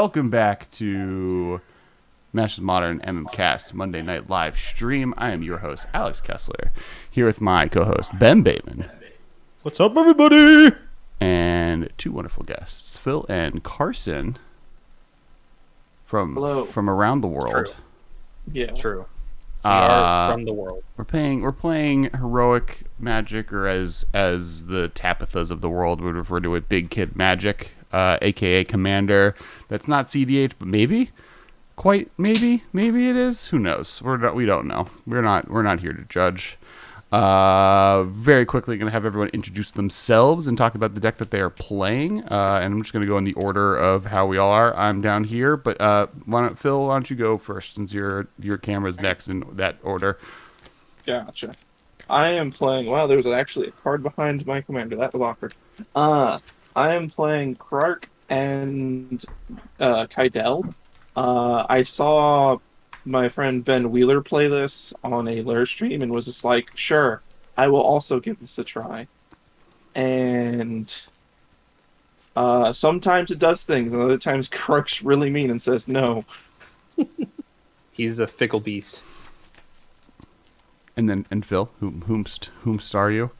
welcome back to Masters Modern MMCast Monday Night Live Stream. I am your host, Alex Kessler, here with my co-host, Ben Bateman. What's up, everybody? And two wonderful guests, Phil and Carson from around the world. True. Yeah. True. We are from the world. We're playing heroic magic, or as the Tapithas of the world would refer to it, Big Kid Magic, aka Commander. That's not CDH, but maybe it is. Who knows? We don't know. We're not here to judge. Very quickly, going to have everyone introduce themselves and talk about the deck that they are playing. And I'm just going to go in the order of how we all are. I'm down here, but Phil, why don't you go first, since your camera's next in that order. Gotcha. I am playing. Wow, there was actually a card behind my commander. That was awkward. I am playing Krark and Kydel. I saw my friend Ben Wheeler play this on a Lure stream and was just like, sure, I will also give this a try. And sometimes it does things, and other times Krark's really mean and says no. He's a fickle beast. And Phil, whomst are you?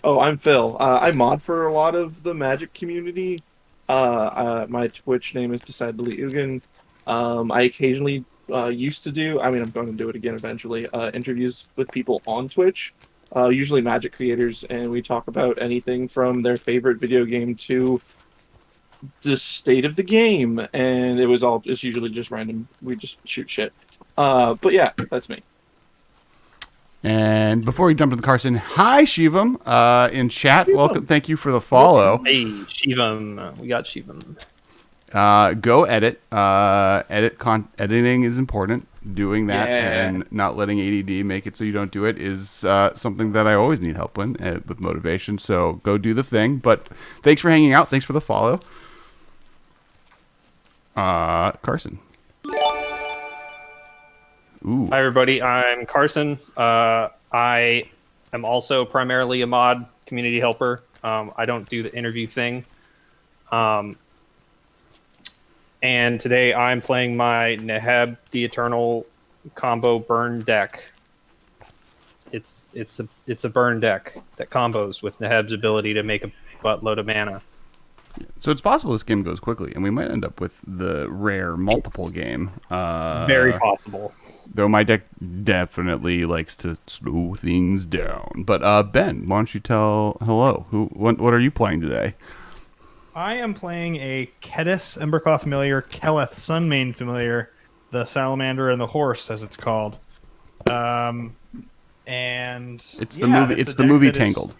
I'm Phil. I mod for a lot of the Magic community. My Twitch name is Decidedly Ugin. I occasionally used to do, I'm going to do it again eventually, interviews with people on Twitch, usually Magic creators, and we talk about anything from their favorite video game to the state of the game, and it's usually just random. We just shoot shit. But yeah, that's me. And before we jump into Carson, hi Shivam in chat. Shivam. Welcome. Thank you for the follow. Hey Shivam, we got Shivam. Go edit. Editing is important. Doing that and not letting ADD make it so you don't do it is something that I always need help with motivation. So go do the thing. But thanks for hanging out. Thanks for the follow. Carson. Ooh. Hi everybody, I'm Carson. I am also primarily a mod community helper. I don't do the interview thing. And today I'm playing my Neheb the Eternal combo burn deck. It's a burn deck that combos with Neheb's ability to make a buttload of mana. So it's possible this game goes quickly, and we might end up with the rare multiple game. Very possible. Though my deck definitely likes to slow things down. But Ben, why don't you tell hello? What are you playing today? I am playing a Kess Emberclaw familiar, Keleth Sunmane familiar, the Salamander and the Horse, as it's called. And it's the movie Tangled.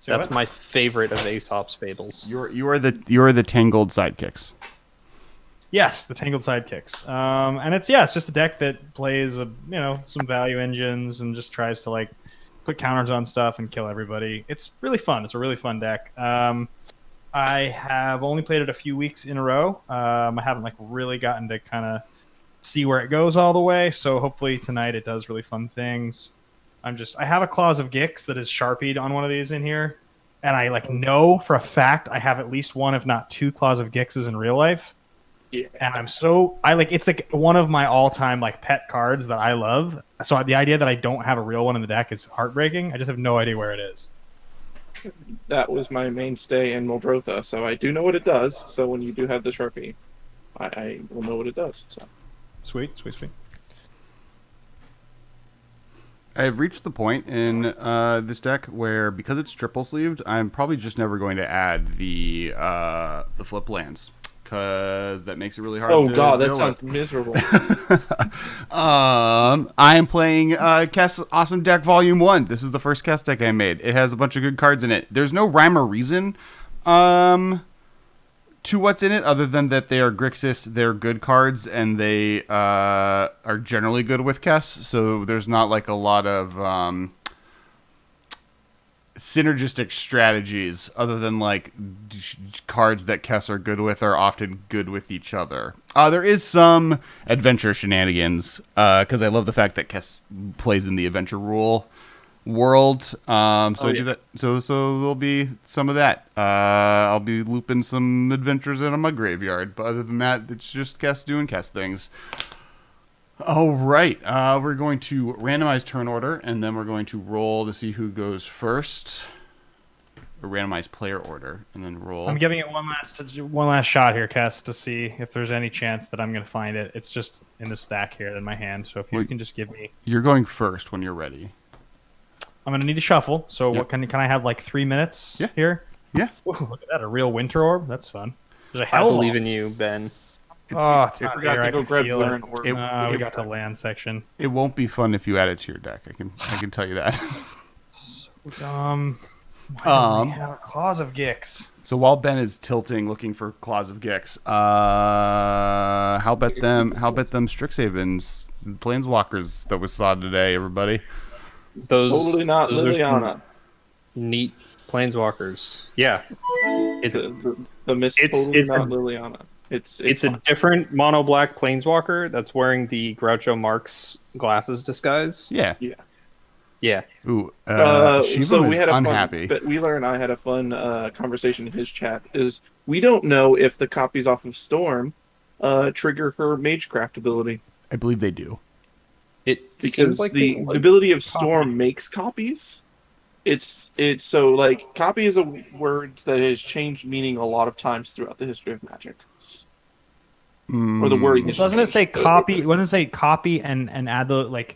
That's my favorite of Aesop's fables. You are the Tangled sidekicks. Yes, the Tangled sidekicks. And it's just a deck that plays some value engines and just tries to put counters on stuff and kill everybody. It's really fun. It's a really fun deck. I have only played it a few weeks in a row. I haven't really gotten to kind of see where it goes all the way. So hopefully tonight it does really fun things. I have a Claws of Gix that is sharpied on one of these in here, and I know for a fact I have at least one, if not two, Claws of Gixes in real life. Yeah. And it's one of my all-time pet cards that I love. So the idea that I don't have a real one in the deck is heartbreaking. I just have no idea where it is. That was my mainstay in Muldrotha, so I do know what it does. So when you do have the Sharpie, I will know what it does. So Sweet. I have reached the point in this deck where, because it's triple sleeved, I'm probably just never going to add the flip lands, because that makes it really hard. Oh god, that sounds miserable. I am playing Kess Awesome Deck Volume 1. This is the first Kess deck I made. It has a bunch of good cards in it. There's no rhyme or reason to what's in it, other than that they are Grixis, they're good cards, and they are generally good with Kess, so there's not a lot of synergistic strategies, other than cards that Kess are good with are often good with each other. There is some adventure shenanigans, because I love the fact that Kess plays in the adventure rule. world. So I yeah. do that. So there'll be some of that. I'll be looping some adventures in my graveyard. But other than that, it's just Kess doing Kess things. All right. We're going to randomize turn order, and then we're going to roll to see who goes first. Or randomize player order, and then roll. I'm giving it one last shot here, Kess, to see if there's any chance that I'm going to find it. It's just in the stack here in my hand, so if you can just give me... You're going first when you're ready. I'm going to need to shuffle, so Yep. what can I have, like 3 minutes here? Yeah. Ooh, look at that, a real winter orb. That's fun. There's a I hell believe in you, Ben. Oh, it's I not forgot here. to I go can grab feel Blur it. and Orb. We got to land section. It won't be fun if you add it to your deck. I can tell you that. Why do we have Claws of Gix? So while Ben is tilting, looking for Claws of Gix, how about them Strixhavens, Planeswalkers that we saw today, everybody? Those Totally not those are some Liliana. neat planeswalkers. Yeah, it's The mist it's- totally it's not a- Liliana. It's a different mono black planeswalker that's wearing the Groucho Marx glasses disguise. Yeah. Yeah, Ooh, so Shivam we is had a unhappy. fun. But Wheeler and I had a fun conversation in his chat. Is we don't know if the copies off of Storm trigger her Magecraft ability I believe they do. it because seems like the they would. ability of Storm makes copies. It's so like copy is a word that has changed meaning a lot of times throughout the history of Magic. Or the wording. has Doesn't it say changed. copy? Wouldn't it say copy and add the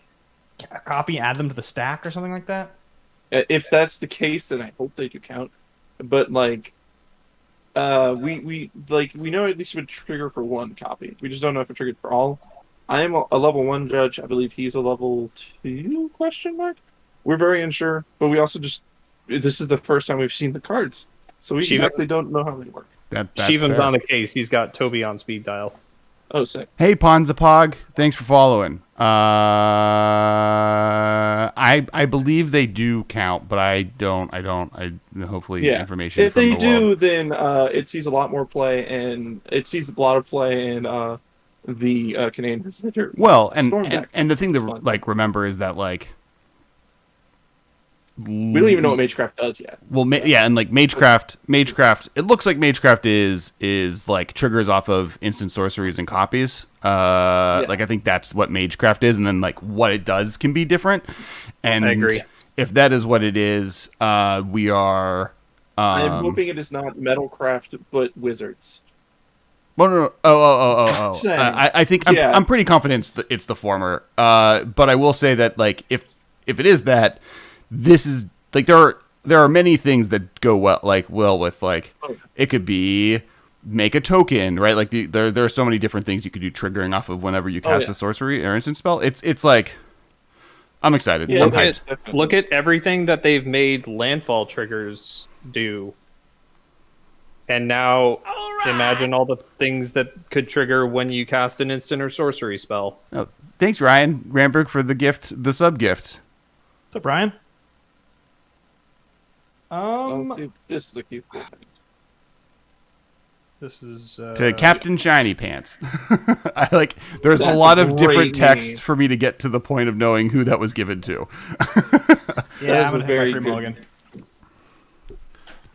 copy, add them to the stack or something like that? If that's the case, then I hope they do count. But like, we know at least it would trigger for one copy. We just don't know if it triggered for all. I am a level 1 judge. I believe he's a level 2 question mark. We're very unsure, but we also this is the first time we've seen the cards, so we Shiva- exactly don't know how they work. That's Shivan's fair. on the case. He's got Toby on speed dial. Oh, sick. Hey, Ponzapog, thanks for following. I believe they do count, but I don't. Hopefully, Yeah. information. If from they the do, world. then it sees a lot more play, and it sees a lot of play in the Canadian Refrigerator. Well, and Storm deck. the thing to Fun. remember is that We don't even know what Magecraft does yet. Well, and Magecraft. It looks like Magecraft is like triggers off of instant sorceries and copies. Like I think that's what Magecraft is, and then like what it does can be different. And I agree. If that is what it is, we are. I'm hoping it is not Metalcraft, but Wizards. Well, no. Oh. Saying. I think Yeah. I'm pretty confident it's the former. But I will say that like if it is that. This is like there are many things that go well with it could be make a token, right? Like there are so many different things you could do triggering off of whenever you cast a sorcery or instant spell. It's like I'm excited. Yeah, I'm Look hyped. at, look at everything that they've made landfall triggers do. And now imagine all the things that could trigger when you cast an instant or sorcery spell. Oh, thanks, Ryan Ramberg, for the sub gift. What's up, Brian? Let's see if this is a cute thing. This is To Captain Shiny Pants. I like. There's a That's lot a of different great text name. for me to get to the point of knowing who that was given to. yeah, is I'm gonna a very hit my free good- mulligan.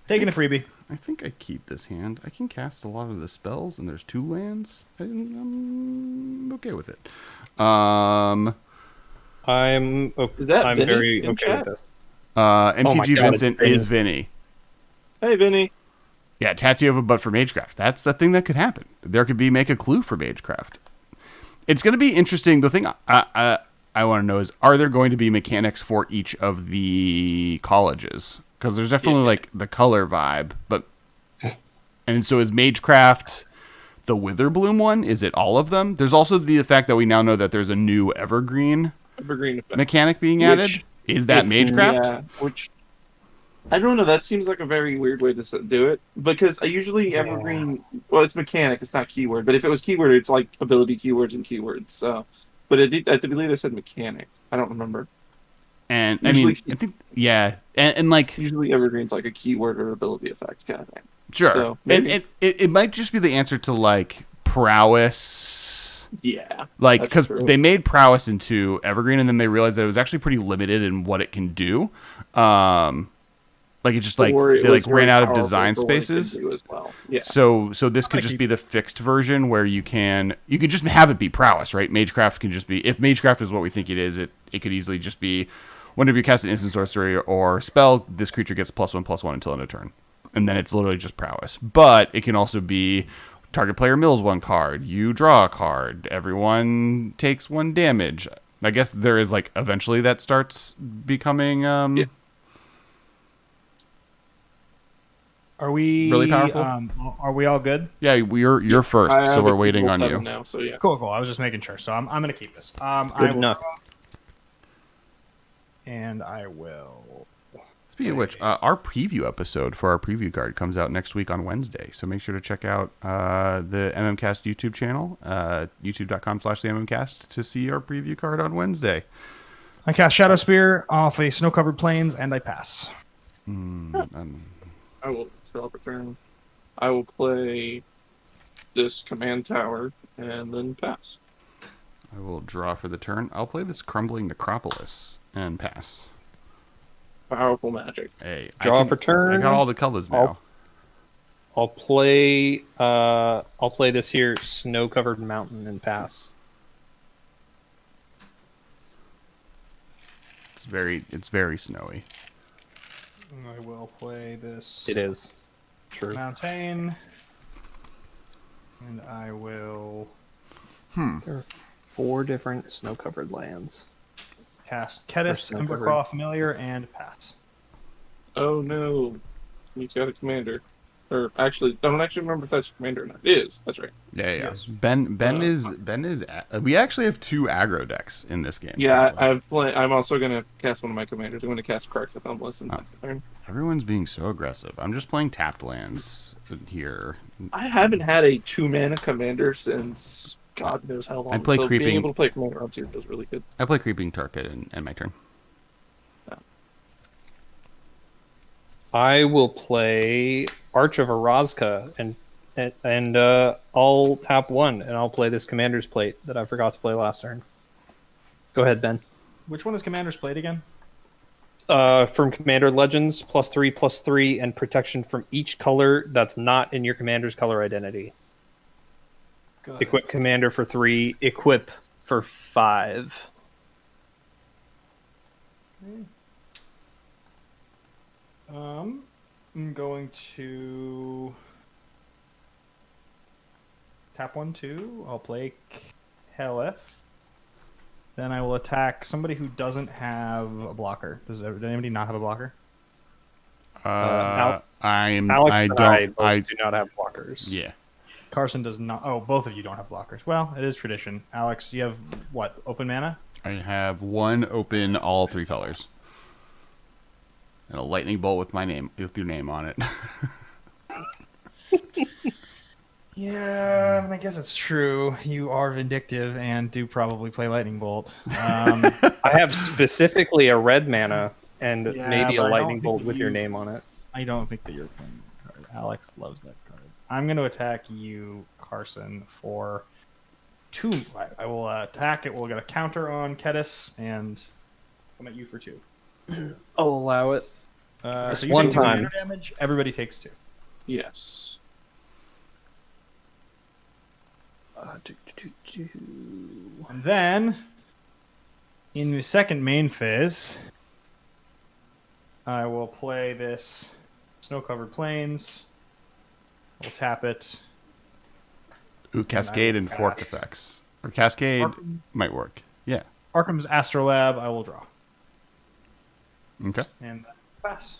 Taking a freebie. I think I keep this hand. I can cast a lot of the spells, and there's 2 lands. I'm okay with it. I'm Is that I'm Vinny very in okay chat? with this. MTG God, Vincent it's is Vinny. Hey, Vinny. Yeah, Tatiova, but for Magecraft. That's the thing that could happen. There could be make a clue for Magecraft. It's going to be interesting. The thing I want to know is, are there going to be mechanics for each of the colleges? Because there's definitely like the color vibe, but and so is Magecraft the Witherbloom one? Is it all of them? There's also the fact that we now know that there's a new Evergreen Evergreen effect. mechanic being added. Is that Magecraft? Yeah, which I don't know. That seems like a very weird way to do it because I usually Evergreen. Well, it's mechanic. It's not keyword. But if it was keyword, it's like ability keywords and keywords. So, but I believe they said mechanic. I don't remember. And Usually- I think and like Usually Evergreen's like a keyword or ability effect kind of thing. sure, So, and maybe. it might just be the answer to like prowess Yeah. Like, that's because true. they made prowess into evergreen, and then they realized that it was actually pretty limited in what it can do. Like it just like Or it they was like ran very out of powerful design for what it can spaces. do as well. Yeah. So this could just be the fixed version where you can just have it be prowess, right? Magecraft can just be, if Magecraft is what we think it is, it could easily just be whenever you cast an instant sorcery or spell, this creature gets +1/+1 until end of turn, and then it's literally just prowess. But it can also be target player mills one card, you draw a card, everyone takes 1 damage. I guess there is like eventually that starts becoming Yeah. Are we really powerful. Are we all good? Yeah, you're first, I so have we're it waiting level on 7 you. now, so yeah. Cool. I was just making sure. So I'm gonna keep this. Good enough. I will. Speaking of which, our preview episode for our preview card comes out next week on Wednesday. So make sure to check out the MMCast YouTube channel, youtube.com/the MMCast, to see our preview card on Wednesday. I cast Shadow Spear off a snow-covered plains, and I pass. I will still return. I will play this command tower and then pass. I will draw for the turn. I'll play this Crumbling Necropolis and pass. Powerful magic. Hey, Draw for turn. I got all the colors now. I'll play this here snow-covered mountain and pass. It's very snowy. I will play this. It is. True. Mountain. And I will There are 4 different snow-covered lands. cast Kess, snow-covered. Emberclaw Familiar, and pass. Oh no. You got a commander. Or actually, I don't actually remember if that's a commander or not. It is. That's right. Yeah. Yes. Ben is. We actually have 2 aggro decks in this game. Yeah, I'm also gonna cast one of my commanders. I'm gonna cast Kark the Thumbless in next turn. Everyone's being so aggressive. I'm just playing tapped lands here. I haven't had a 2-mana commander since God knows how long. I play so creeping- being able to play commander on 2 feels really good. I play Creeping Tar Pit and my turn. I will play Arch of Arazka and I'll tap 1 and I'll play this Commander's Plate that I forgot to play last turn. Go ahead, Ben. Which one is Commander's Plate again? From Commander Legends, +3/+3 and protection from each color that's not in your Commander's color identity. Good. Equip Commander for 3, equip for 5. I'm going to tap 1, 2. I'll play Kelef. Then I will attack somebody who doesn't have a blocker. Does anybody not have a blocker? Alex I and I don't. both do not have blockers. Yeah. Carson does not. Oh, both of you don't have blockers. Well, it is tradition. Alex, you have what? Open mana? I have 1 open, all 3 colors, and a lightning bolt with your name on it. Yeah, I guess it's true. You are vindictive and do probably play Lightning Bolt. I have specifically a red mana and Yeah, maybe but a I lightning don't bolt think with your you- name on it. I don't think that you're playing that card. Alex loves that card. I'm going to attack you, Carson, for 2. I will attack it. We'll get a counter on Kedis and come at you for 2. I'll allow it. So Just you one take 2 time. mana damage. Everybody takes 2. Yes. And then, in the second main phase, I will play this Snow-Covered Plains. We'll tap it. Ooh, Cascade and Fork cast. effects. Or Cascade Arkham. might work. Yeah. Arkham's Astrolab, I will draw. Okay. And pass.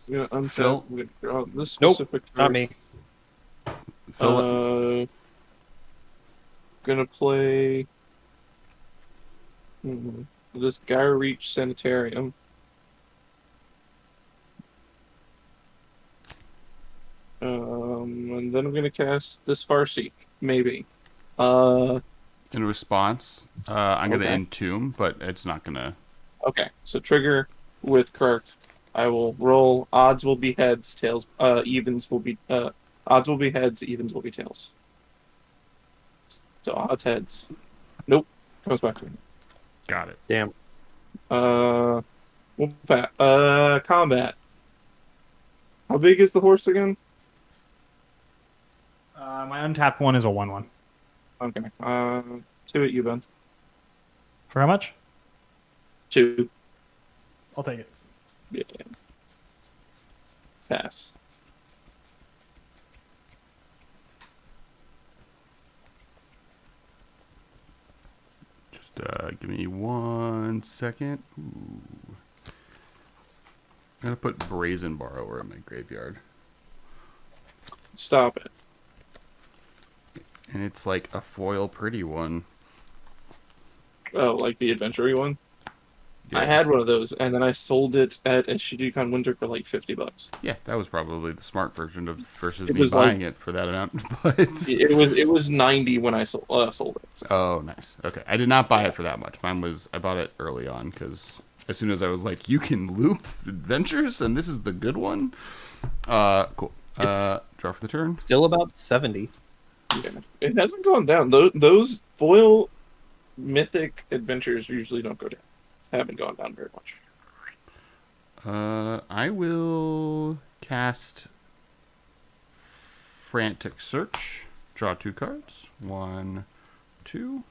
Yeah, I'm Phil? this Nope, specific not card. me. Phil, Gonna play this Gyre Reach Sanitarium. And then I'm gonna cast this Farseek, maybe. in response, I'm going to Okay. entomb, but it's not going to. Okay, so trigger with Kirk. I will roll. Odds will be heads. Tails. Evens will be. Odds will be heads. Evens will be tails. So odds heads. Nope. Comes back to me. Got it. Damn. Combat. How big is the horse again? My untapped one is a 1/1. Okay. 2 at you, Ben. For how much? 2. I'll take it. Yeah. Pass. Just give me 1 second. Ooh. I'm gonna put Brazen Borrower in my graveyard, Stop it. and it's like a foil pretty one. Oh, like the adventure one? Yeah. I had one of those, and then I sold it at Shijikon Winter for like $50. Yeah, that was probably the smart version of versus It me was buying like- it for that amount. But It was 90 when I sold it. So. oh, nice. Okay, I did not buy it for that much. I bought it early on because as soon as I was like, you can loop adventures, and this is the good one. Cool. It's- Draw for the turn. Still about 70. Yeah. It hasn't gone down. Those foil mythic adventures usually don't go down. Haven't gone down very much. I will cast Frantic Search. Draw 2 cards. 1, 2.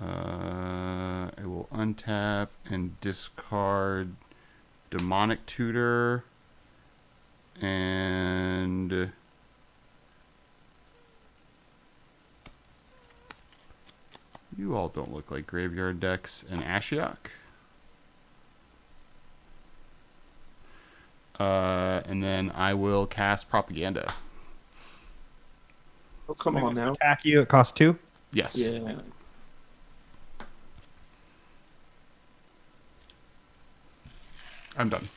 I will untap and discard Demonic Tutor and you all don't look like graveyard decks, and Ashiok. And then I will cast Propaganda. Oh, come on now. Attack you. It costs 2. Yes. Yeah. I'm done.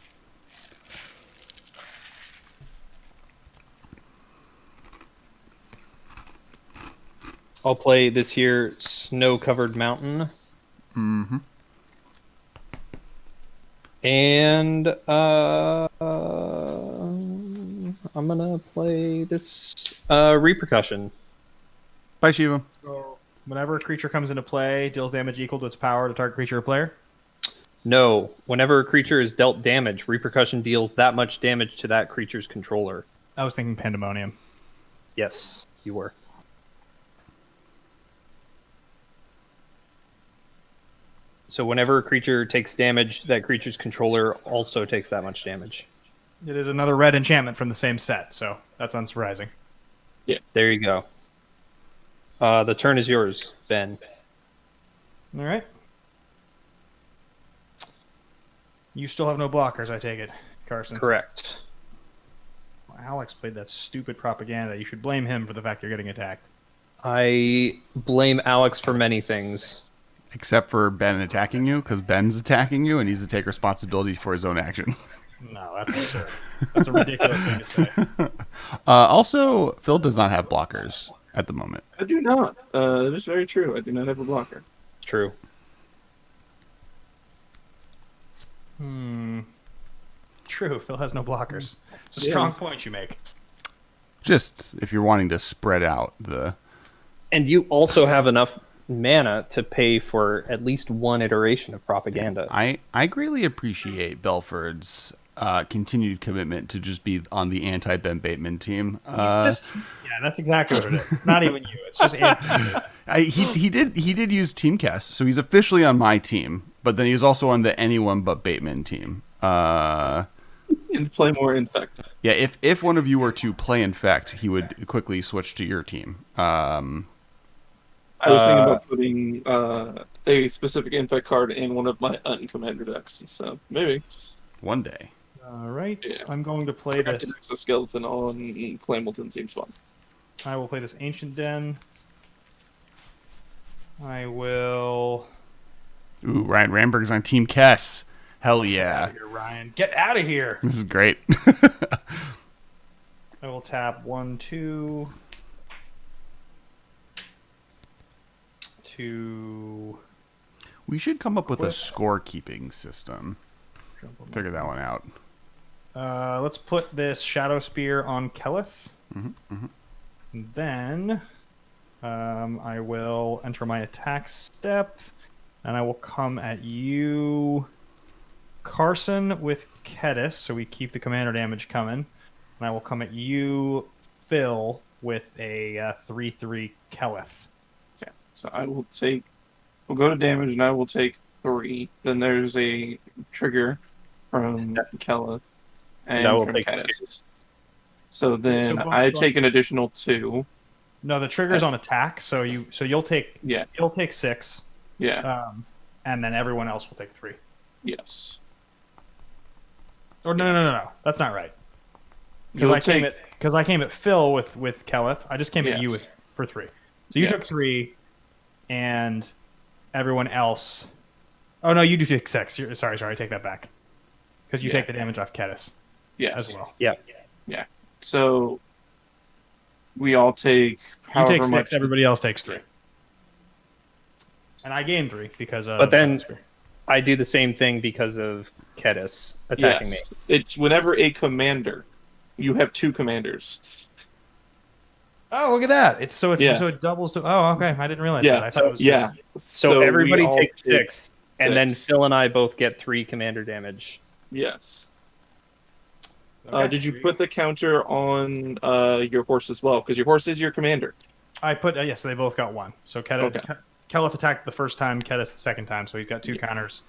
I'll play this here Snow-Covered Mountain. Mm-hmm. And I'm gonna play this Repercussion. Bye, Shiva. So whenever a creature comes into play, deals damage equal to its power to target creature or player. No, whenever a creature is dealt damage, Repercussion deals that much damage to that creature's controller. I was thinking Pandemonium. Yes, you were. So whenever a creature takes damage, that creature's controller also takes that much damage. It is another red enchantment from the same set, so that's unsurprising. There you go. The turn is yours, Ben. All right. You still have no blockers, I take it, Carson. Correct. Alex played that stupid propaganda. You should blame him for the fact you're getting attacked. I blame Alex for many things. Except for Ben attacking you, because Ben's attacking you and needs to take responsibility for his own actions. No, that's absurd. That's a ridiculous thing to say. Also, Phil does not have blockers at the moment. I do not. That is very true. I do not have a blocker. True. True, Phil has no blockers. It's a Yeah. strong point you make. Just if you're wanting to spread out the... And you also have enough mana to pay for at least one iteration of propaganda. I greatly appreciate Belford's continued commitment to just be on the anti-Ben Bateman team. Yeah, that's exactly what it is. It's not even you. It's just Anthony. He did use Team Kess, so he's officially on my team, but then he was also on the anyone but Bateman team. And play more infect. Yeah, if one of you were to play Infect, he would quickly switch to your team. I was thinking about putting a specific infect card in one of my uncommander decks. So maybe. One day. All right, Yeah. I'm going to play this. Crafted Exoskeleton on Clamilton seems fun. I will play this Ancient Den. I will... Ooh, Ryan Ramberg's on Team Kess. Hell Get out yeah. of here, Ryan. Get out of here! This is great. I will tap 1, 2... to... We should come up with a scorekeeping system. Figure that one out. Let's put this Shadow Spear on Keleth. Mm-hmm. And then I will enter my attack step, and I will come at you, Carson, with Kess, so we keep the commander damage coming. And I will come at you, Phil, with a 3/3 Kelleth. Okay. So I will take. We'll go to damage, and I will take 3. Then there's a trigger from Kelleth And I and will from take Kess. So then So both I go- take an additional 2. No, the trigger's on attack, so you'll take Yeah. 6, Yeah. and then everyone else will take 3. Yes. Or no, that's not right. Because You'll I came at Phil with Kelleth. I just came at you Yes. for 3. So you Yes. took 3, and everyone else. Oh no, you do take 6. Sorry, I take that back. Because you Yeah. take the damage off Kess Yes. as well. Yeah. Yeah. So we all take You however take 6. much. Everybody else takes 3. And I gain 3 because. But then I do the same thing because of Kedis attacking me. Yes. It's whenever a commander, you have 2 commanders. Oh, look at that! Yeah. So it doubles to. Oh, okay. I didn't realize Yeah. that. I thought it was Yeah. So we everybody all takes take 6, and then 6. Phil and I both get 3 commander damage. Yes. Okay. Did you put the counter on your horse as well? Because your horse is your commander. I put yes. So they both got 1. So Kelleth attacked the first time, Kedis the second time. So he's got 2 counters.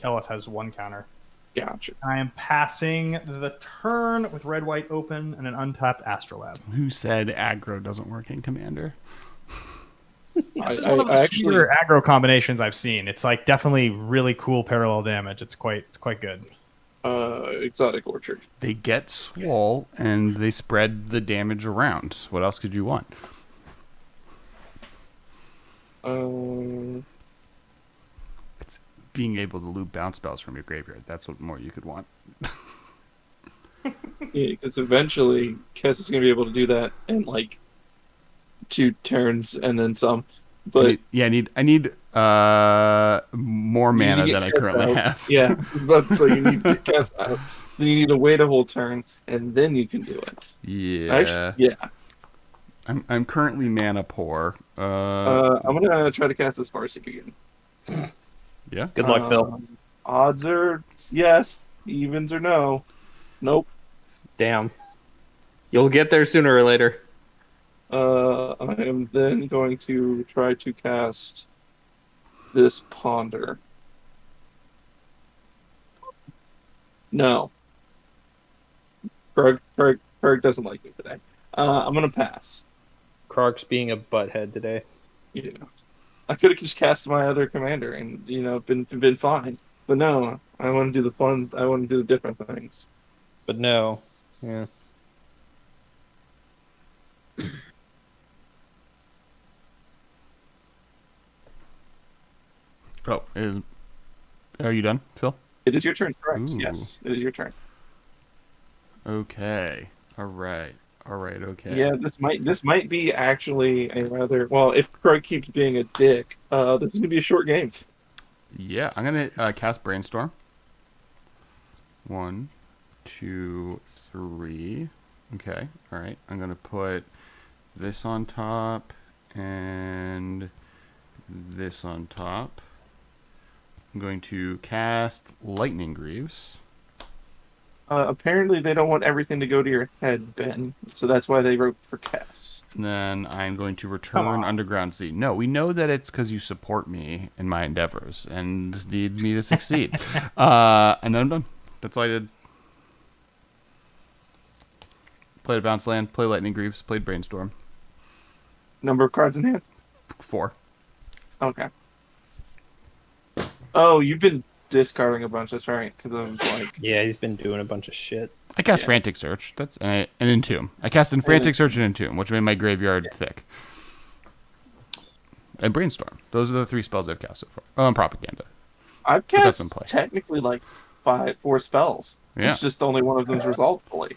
Kelleth has 1 counter. Gotcha. I am passing the turn with red, white open and an untapped Astrolabe. Who said aggro doesn't work in Commander? This is one of the sweeter aggro combinations I've seen. It's like definitely really cool parallel damage. It's quite good. Exotic Orchard. They get swole and they spread the damage around. What else could you want? It's being able to loop bounce spells from your graveyard. That's what more you could want. Yeah, because eventually Kess is going to be able to do that in like 2 turns and then some. But I need more you need mana to get than I Kess currently out. have. Yeah, but so you need to get Kess out. Then you need to wait a whole turn, and then you can do it. Yeah. Actually, yeah. I'm currently mana poor. I'm gonna try to cast this Farsick again. Yeah. Good luck, Phil. Odds are yes, evens are no. Nope. Damn. You'll get there sooner or later. I am then going to try to cast this Ponder. No. Berg doesn't like me today. I'm gonna pass. Krark's being a butthead today. Yeah. I could have just cast my other commander and been fine. But no, I want to do the fun. I want to do the different things. But no. Yeah. Oh, are you done, Phil? It is your turn, correct? Ooh. Yes, it is your turn. Okay. All right. Okay. Yeah, this might be actually a rather well. If Craig keeps being a dick, this is gonna be a short game. Yeah, I'm gonna cast Brainstorm. 1, 2, 3. Okay. All right. I'm gonna put this on top and this on top. I'm going to cast Lightning Greaves. Apparently, they don't want everything to go to your head, Ben. So that's why they wrote for Kess. And then I'm going to Come return on. Underground Sea. No, we know that it's because you support me in my endeavors and need me to succeed. And then I'm done. That's all I did. Played a Bounce Land, played Lightning Greaves, played Brainstorm. Number of cards in hand. 4. Okay. Oh, you've been discarding a bunch. That's right. Because I'm like, Yeah, he's been doing a bunch of shit. I cast Yeah. Frantic Search. That's and Entomb. I cast in Frantic Search and Entomb, which made my graveyard thick. And Brainstorm. Those are the 3 spells I've cast so far. Oh, and Propaganda. I've that's cast in play. technically like 4 spells. Yeah. It's just only one of them's resolved fully.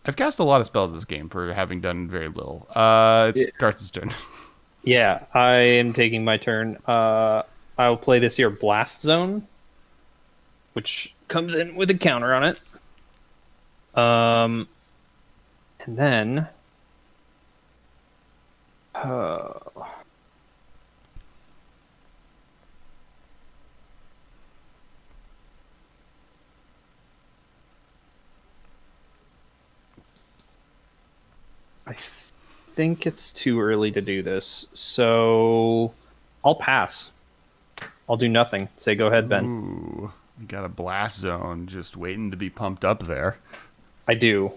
I've cast a lot of spells this game for having done very little. It's Yeah. Carson's turn. Yeah, I am taking my turn. I'll play this here Blast Zone, which comes in with a counter on it. And then Uh, I think it's too early to do this, so I'll pass. I'll do nothing. Say go ahead, Ben. Ooh, you got a blast zone just waiting to be pumped up there. I do.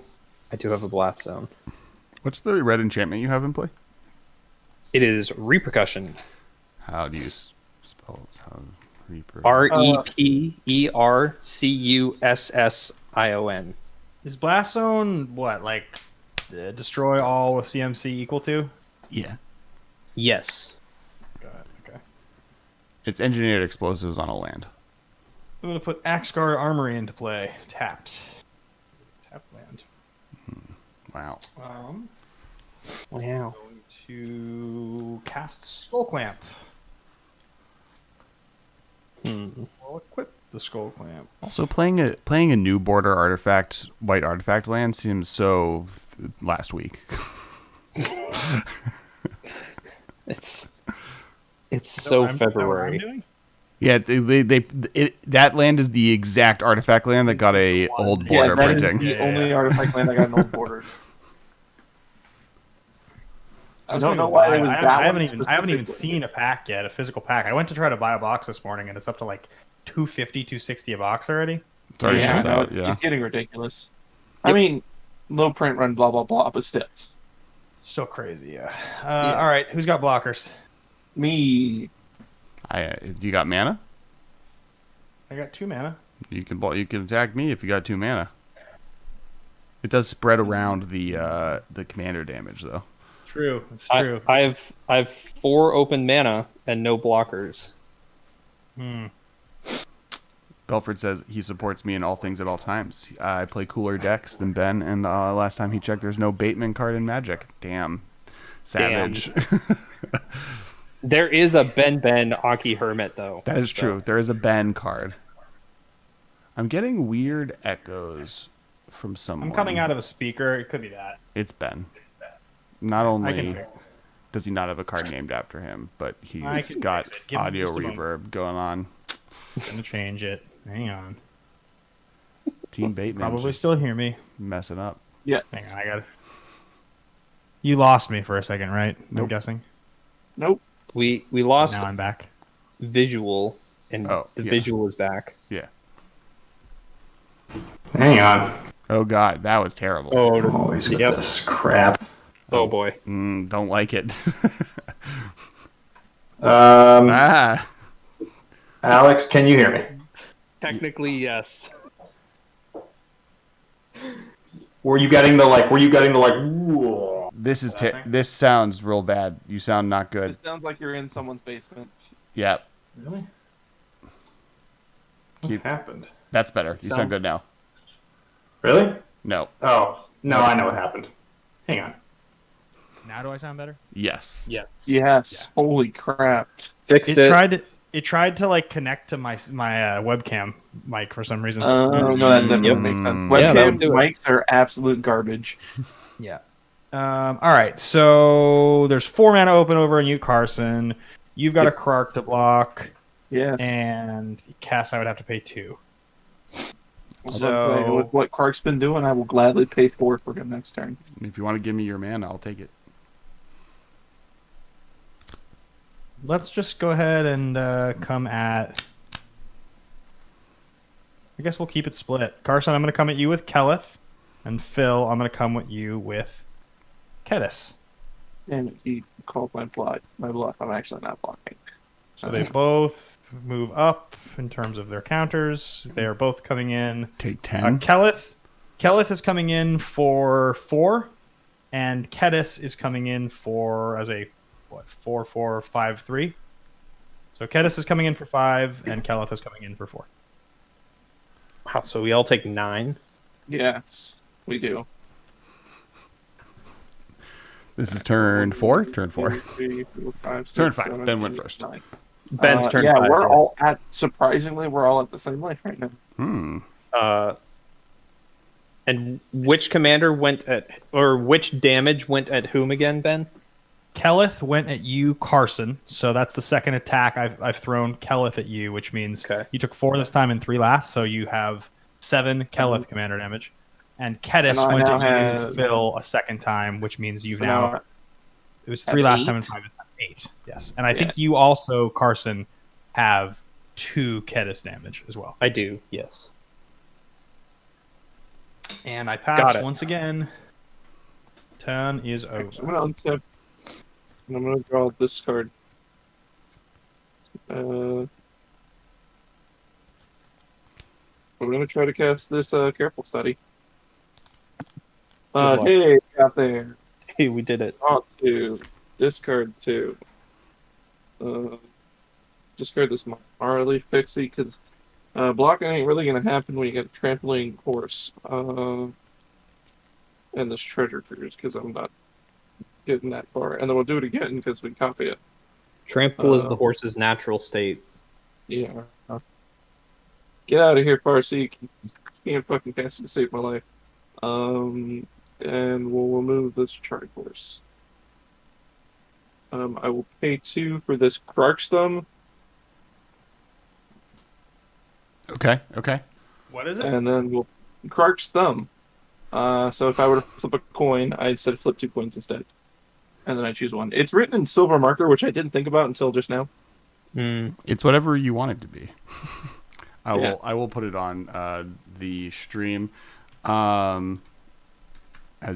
I do have a blast zone. What's the red enchantment you have in play? It is repercussion. How do you spell it? How reaper? REPERCUSSION. Is Blast Zone what, like, destroy all with CMC equal to? Yeah. Yes. Got it. Okay. It's engineered explosives on a land. I'm gonna put Axgard Armory into play. Tapped. Tapped land. Wow. Wow. Going to cast Skull Clamp. I'll equip the Skull Clamp. Also, playing a new border artifact, white artifact land seems so last week. It's so Is that what I'm February. doing? Yeah, that land is the exact artifact land that got a old border that is printing. the only artifact land that got an old border. I don't know why it was that I one haven't even specifically. seen a pack yet, a physical pack. I went to try to buy a box this morning, and it's up to like 250, 260 a box already. It's already Yeah, sold no, out, yeah. it's getting ridiculous. I mean, low print run, blah blah blah, but still, Still crazy, yeah. All right, who's got blockers? me. You got mana? I got 2 mana. You can attack me if you got 2 mana. It does spread around the commander damage though. True, it's true. I have 4 open mana and no blockers. Belford says he supports me in all things at all times. I play cooler decks than Ben, and last time he checked, there's no Bateman card in Magic. Damn, savage. There is a Ben Aki Hermit though. That is so. true. There is a Ben card. I'm getting weird echoes from someone. I'm coming out of a speaker. It could be that. It's Ben. Not I only can fix does he not have a card named after him, but I he's can got fix it. Give him audio just a moment. reverb going on. I'm gonna change it. Hang on. Team Bateman Probably just still hear me. messing up. Yes. Hang on, I got it. You lost me for a second, right? I'm Nope. guessing. Nope. We lost Now I'm back. visual, and Oh, the yeah. visual is back. Yeah. Hang on. Oh God, that was terrible. Always with this crap. Oh boy. Don't like it. Alex, can you hear me? Technically, yes. Were you getting the Whoa. This is this sounds real bad. You sound not good. It sounds like you're in someone's basement. Yeah, Really? Keep- What happened? that's better. You sound Sounds- good now. Really? No. Oh, no, I know what happened. Hang on. Now do I sound better? Yes. Yes. Yes. Holy crap. Fixed It it. tried to like connect to my webcam mic for some reason. Oh no, that definitely Yep. makes sense. Yeah, that Webcam would do it. mics are absolute garbage. Yeah. All right. So there's 4 mana open over on you, Carson. You've got a Krark to block, Yeah. and Kess, I would have to pay 2. I was about to say, So with what Clark's been doing, I will gladly pay 4 for him next turn. If you want to give me your mana, I'll take it. let's just go ahead and come at. I guess we'll keep it split. Carson, I'm going to come at you with Kelleth, and Phil, I'm going to come at you with Kedis. And he called my bluff. My bluff. I'm actually not blocking. So they both move up in terms of their counters. They are both coming in. Take 10. Kelleth is coming in for 4, and Kedis is coming in for as a 4-4-5-3. So Kedis is coming in for 5, and Kelleth is coming in for 4. Wow, so we all take 9. Yes, we do. This is turn 4? Turn 4. 2, 3, 4, 5, 6, Turn 5. 7, Ben went 8, first. 9. Ben's turn yeah, 5. we're all at. Surprisingly, we're all at the same life right now. And which commander went at, or which damage went at whom again, Ben? Kelleth went at you, Carson. So that's the second attack I've thrown Kelleth at you, which means Okay. you took 4 this time and 3 last. So you have 7 Kelleth commander damage. And Kedis I went now at you, have- Phil, a second time, which means you've So now. now It was have 3 last time 8? and 5 this time. 8. Yes. And I Yeah. think you also, Carson, have 2 Kedis damage as well. I do, yes. And I Got pass it. once again. Turn is over. I'm gonna untap, and I'm gonna draw this card. We're gonna try to cast this careful study. Good luck. Hey, out there. Hey, we did it. Draw 2, discard 2. Discard this Marley Pixie because blocking ain't really gonna happen when you get a trampling horse. And this treasure cruise because I'm not getting that far. And then we'll do it again because we copy it. Trample is the horse's natural state. Yeah. Get out of here, Parsi. You can't fucking cast it to save my life. And we'll remove this charge horse. I will pay 2 for this Krark's Thumb, Okay. What is it? and then we'll Krark's Thumb. So if I were to flip a coin, I'd said flip 2 coins instead. And then I choose one. It's written in silver marker, which I didn't think about until just now. It's whatever you want it to be. Yeah. I will put it on the stream as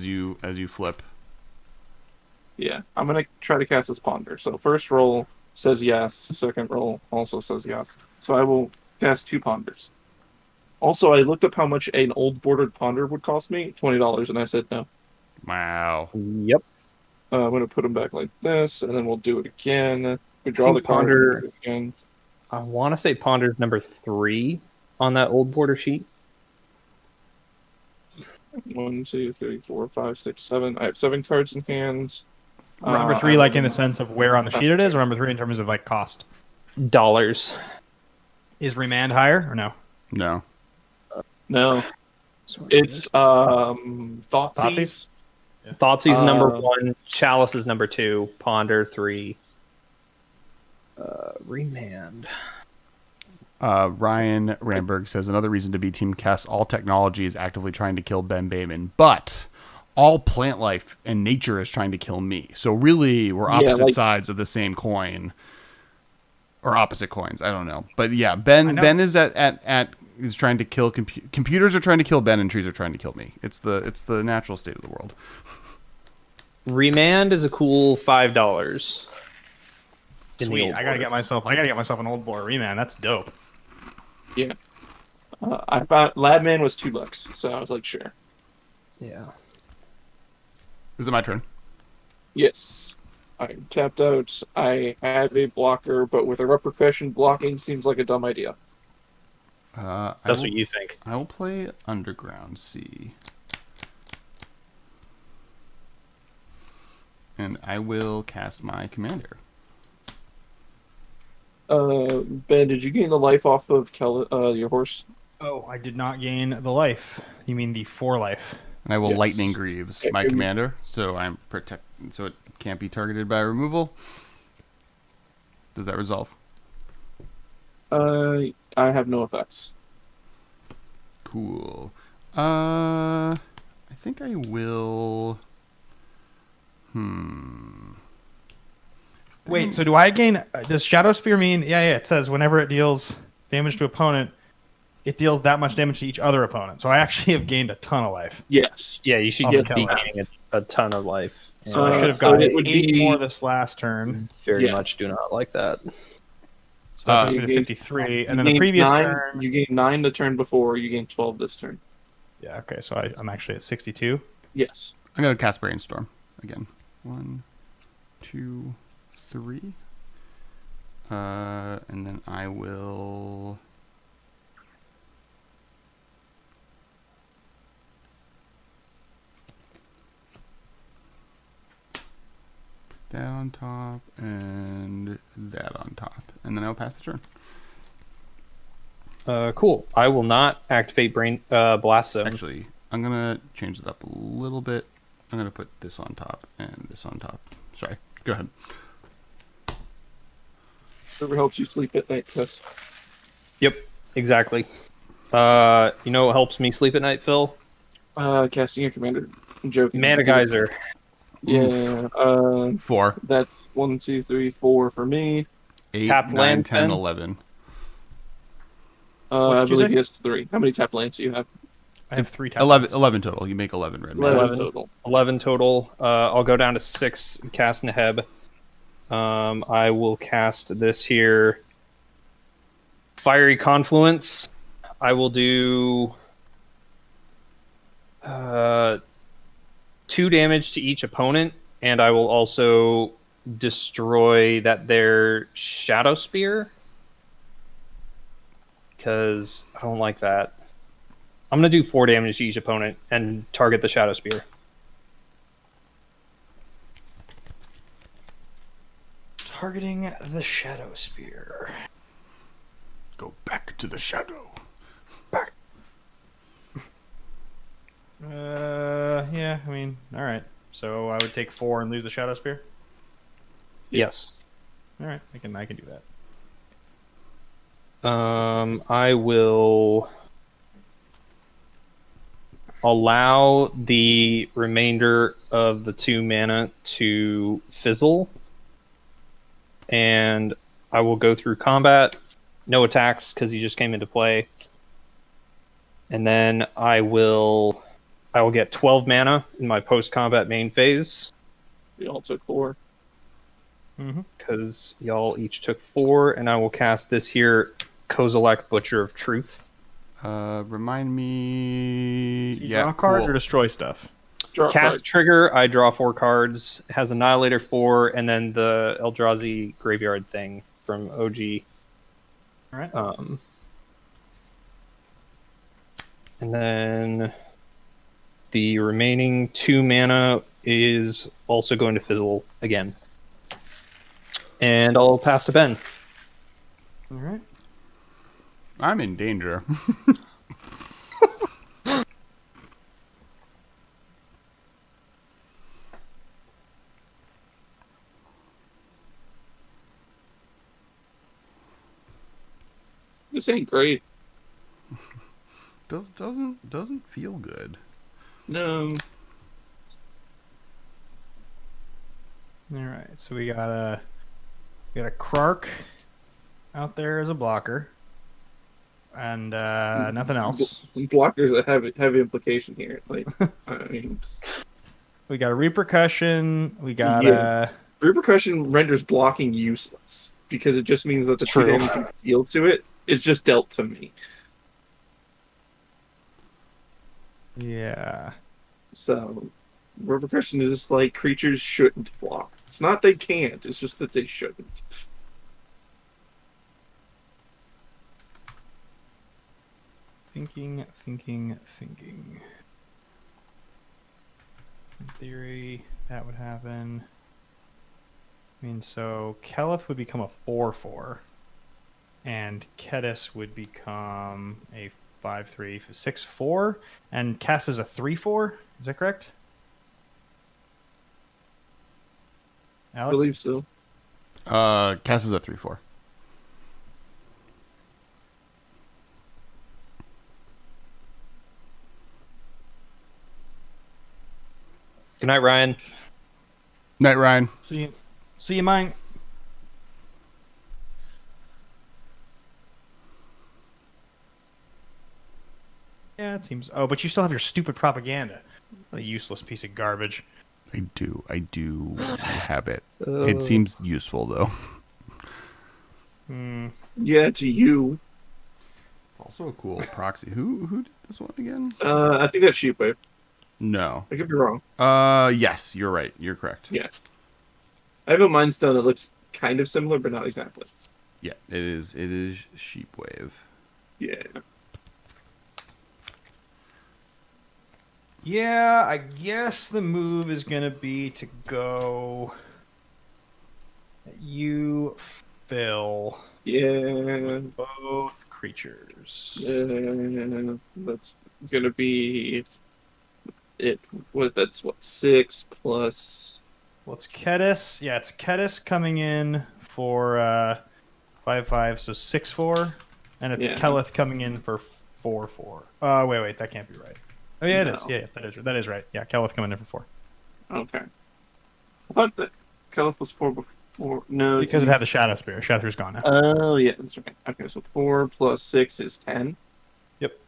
you flip. Yeah, I'm gonna try to cast this Ponder. So first roll says yes, second roll also says yes. So I will cast 2 Ponders. Also, I looked up how much an old bordered Ponder would cost me, $20, and I said no. Wow. Yep. I'm gonna put them back like this, and then we'll do it again. We draw think the card Ponder- and do it again. I want to say Ponder's number 3 on that old border sheet. 1, 2, 3, 4, 5, 6, 7. I have 7 cards in hand. Number 3, like in the sense of where on the sheet it is, or number 3 in terms of like cost? Dollars. Is Remand higher or no? No. No, it's Thoughtseize. Thoughtseize number Uh, 1, Chalice is number 2, Ponder 3. Remand. Ryan Ramberg says another reason to be Team Kess. All technology is actively trying to kill Ben Bayman, but all plant life and nature is trying to kill me. So really, we're opposite sides of the same coin, or opposite coins. I don't know, but yeah, Ben is is trying to kill computers are trying to kill Ben, and trees are trying to kill me. It's the natural state of the world. Remand is a cool $5. Sweet. I gotta get myself an old boar Remand. That's dope. Yeah. I thought Labman was $2, so I was like, sure. Yeah. Is it my turn? Yes. I tapped out. I have a blocker, but with a repercussion, blocking seems like a dumb idea. That's what you think. I will play Underground Sea. And I will cast my commander. Ben, did you gain the life off of your horse? Oh, I did not gain the life. You mean the 4 life? And I will Yes. Lightning Greaves my commander, so I'm so it can't be targeted by removal. Does that resolve? I have no effects. Cool. I think I will. Wait, so do I gain? Does Shadow Spear mean? Yeah. It says whenever it deals damage to opponent, it deals that much damage to each other opponent. So I actually have gained a ton of life. Yes. Yeah, you should I'll be kill that. gaining a ton of life. So I should have so gotten it would 8 be- more this last turn. Very Yeah. much do not like that. So that puts you me to gained- 53, You and then the gained previous 9, turn. You gained 9 the turn before. You gained 12 this turn. Yeah. Okay. So I'm actually at 62. Yes. I'm gonna cast Brainstorm again. 1, 2, 3. And then I will. That on top and that on top, and then I'll pass the turn. Cool. I will not activate Blast Zone. Actually, I'm gonna change it up a little bit. I'm gonna put this on top and this on top. Sorry, Go ahead. Whatever helps you sleep at night, Kess. Yep, exactly. You know what helps me sleep at night, Phil? Casting your commander. I'm joking. Mana Geyser. Yeah. 4, That's 1, 2, 3, 4 for me. 8, Tapped 9, land 10, pen? 11. What I did you believe say? he has 3. How many tap lands do you have? I have 3 tap 11, lands. 11 total. You make 11 red mana. 11 total. 11 total. I'll go down to 6 and cast Neheb. I will cast this here. Fiery Confluence. I will do 2 damage to each opponent, and I will also destroy their Shadow Spear. Because I don't like that. I'm going to do 4 damage to each opponent and target the Shadow Spear. Targeting the Shadow Spear. Go back to the shadow. Yeah, I mean, all right. So I would take 4 and lose the Shadow Spear. Yes. All right, I can do that. I will allow the remainder of the 2 mana to fizzle, and I will go through combat. No attacks because he just came into play, and then I will get 12 mana in my post-combat main phase We all took 4. because y'all each took 4, and I will cast this here Kozilek, Butcher of Truth. Remind me. Do you Yeah, draw cards cool. or destroy stuff? Draw a Cast card. trigger, I draw 4 cards. It has Annihilator 4, and then the Eldrazi graveyard thing from OG. All right. And then the remaining 2 mana is also going to fizzle again. And I'll pass to Ben. All right. I'm in danger. This ain't great. Doesn't feel good. No. All right. So we got a Krark out there as a blocker, and nothing else. Blockers that have implication here. Like, I mean, We got a Repercussion. We got Yeah. Repercussion renders blocking useless because it just means that the 2 True. damage you deal to it is just dealt to me. yeah. So, repercussion is just like creatures shouldn't block. It's not they can't, it's just that they shouldn't. Thinking. In theory, that would happen. I mean, so Keleth would become a 4/4, and Kedis would become a 5/3, 6/4, and Kess is a 3/4. Is that correct? I Alex? believe so. Cass is a 3/4. Good night, Ryan. Night, Ryan. See you, mine. Yeah, it seems. Oh, but you still have your stupid propaganda. What a useless piece of garbage. I do have it. It seems useful though. Yeah, to you. It's also a cool proxy. Who did this one again? I think that's Sheepwave. No. I could be wrong. Yes, you're right. You're correct. Yeah. I have a Mind Stone that looks kind of similar, but not exactly. Yeah, it is Sheepwave. Yeah. Yeah, I guess the move is going to be to go. You fill Yeah. both creatures. That's gonna be it. That's what 6 plus Well, it's Kedis. Yeah, it's Kedis coming in for 5/5, so 6/4, and it's Yeah. Keleth coming in for 4/4. Wait, that can't be right. Oh yeah, it is. No. Yeah, that is right. Yeah, Keleth coming in for 4 Okay. I thought that Kelith was 4 before. No, because it had the Shadow Spear. Shadow Spear's gone now. Oh yeah, that's right. Okay, so 4 plus 6 is 10. Yep.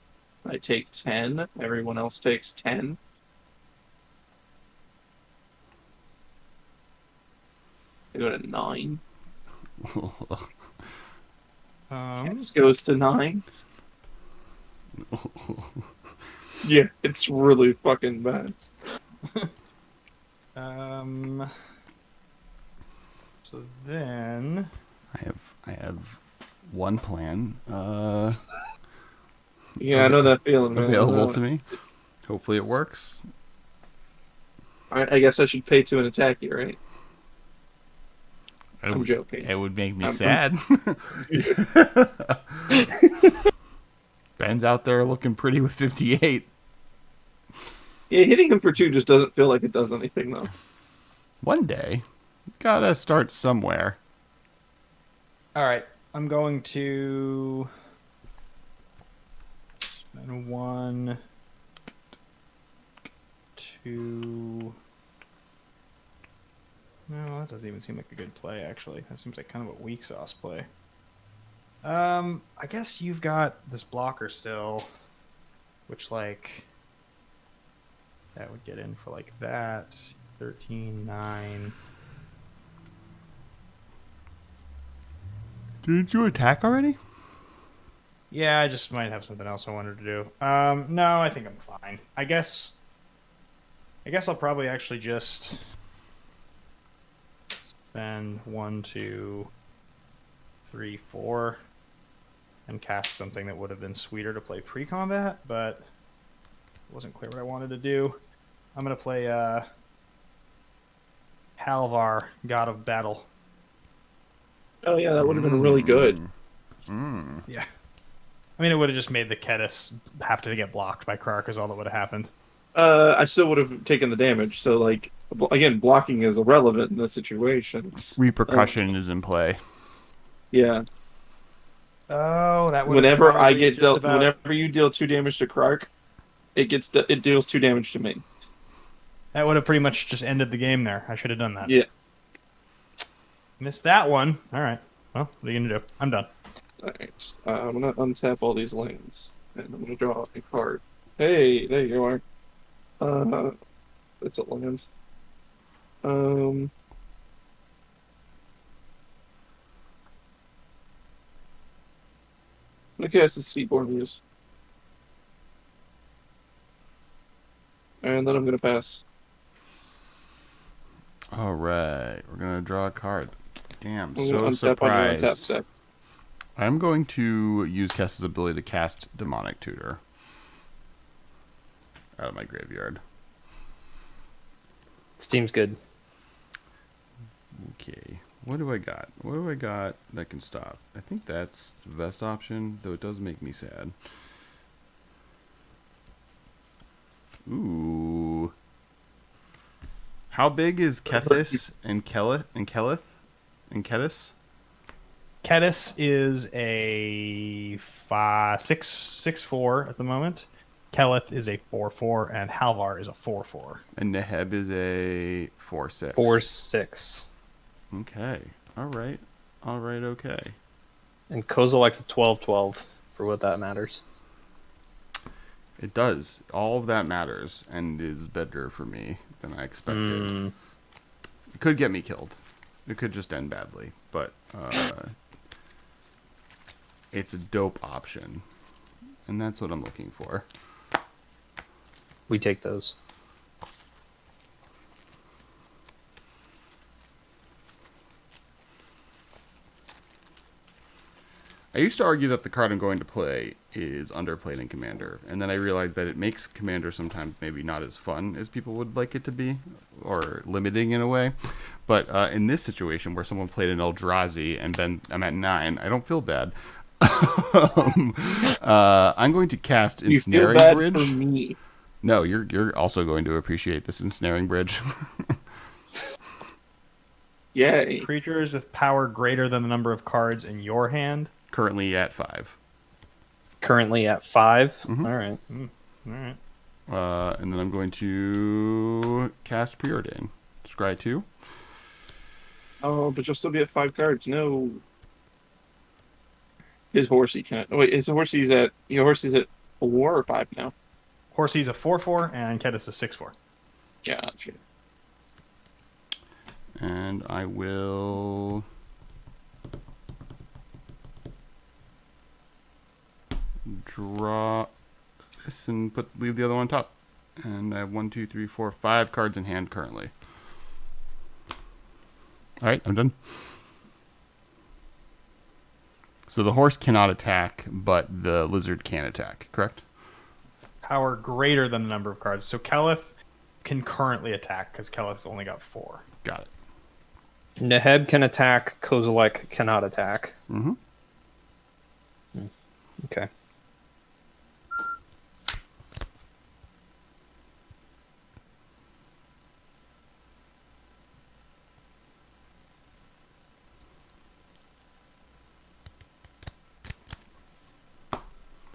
I take 10. Everyone else takes 10. I go to 9. This goes to 9. Yeah, it's really fucking bad. So then, I have one plan Yeah, I know that feeling, man. available to me. Hopefully it works. I guess I should pay to an attack you, right? I'm joking. It would make me I'm- sad. Ben's out there looking pretty with 58. Yeah, hitting him for 2 just doesn't feel like it does anything, though. One day, gotta start somewhere. all right, I'm going to spend 1, 2. No, that doesn't even seem like a good play. Actually, that seems like kind of a weak sauce play. I guess you've got this blocker still, which like that would get in for like that 13, 9. Didn't you attack already? Yeah, I just might have something else I wanted to do. No, I think I'm fine. I guess I'll probably actually just spend 1, 2, 3, 4, and cast something that would have been sweeter to play pre-combat, but it wasn't clear what I wanted to do. I'm gonna play Halvar, God of Battle. Oh yeah, that would have been really good. Yeah. I mean, it would have just made the Kedis have to get blocked by Krark is all that would have happened. I still would have taken the damage. So, like, again, blocking is irrelevant in this situation. Repercussion is in play. Yeah. Oh, that would. Whenever I get dealt, whenever you deal 2 damage to Krark, it deals 2 damage to me. That would have pretty much just ended the game there. I should have done that. Yeah. Missed that one. All right. Well, what are you gonna do? I'm done. Alright. I'm gonna untap all these lands, and I'm gonna draw a card. Hey, there you are. It's a land. I'm gonna cast the Seaborn Muse. And then I'm gonna pass. All right, we're gonna draw a card. Damn, I'm so gonna untap on your untap surprised. step. I'm going to use Kess's ability to cast Demonic Tutor out of my graveyard. Seems good. Okay, what do I got? What do I got that can stop? I think that's the best option, though it does make me sad. Ooh. How big is Kethis and Kellith and Kedis? Kedis is a 6/4 at the moment. Keleth is a 4/4, and Halvar is a 4/4. And Neheb is a 4/6. 4/6. Okay. All right. Okay. And Kozilek's a 12/12 for what that matters. It does. All of that matters and is better for me than I expected. It could get me killed. It could just end badly, but it's a dope option, and that's what I'm looking for. We take those. I used to argue that the card I'm going to play is underplayed in Commander, and then I realized that it makes Commander sometimes maybe not as fun as people would like it to be, or limiting in a way. But in this situation where someone played an Eldrazi and then I'm at 9, I don't feel bad. I'm going to cast You feel Ensnaring bad Bridge. for me. No, you're also going to appreciate this Ensnaring Bridge. Yay. Creatures with power greater than the number of cards in your hand. Currently at 5. Currently at 5. Mhm. All right. All right. And then I'm going to cast Preordain. Scry 2. Oh, but you'll still be at 5 cards. No. His horsey can't. Oh, wait, his horsey's at 4 or 5 now. Horsey's a 4/4 and Kedis a 6/4. Gotcha. And I will draw this and leave the other one on top. And I have 1, 2, 3, 4, 5 cards in hand currently. All right, I'm done. So the horse cannot attack, but the lizard can attack, correct? Power greater than the number of cards. So Keleth can currently attack because Keleth's only got 4. Got it. Neheb can attack. Kozilek cannot attack. Mm-hmm. Okay.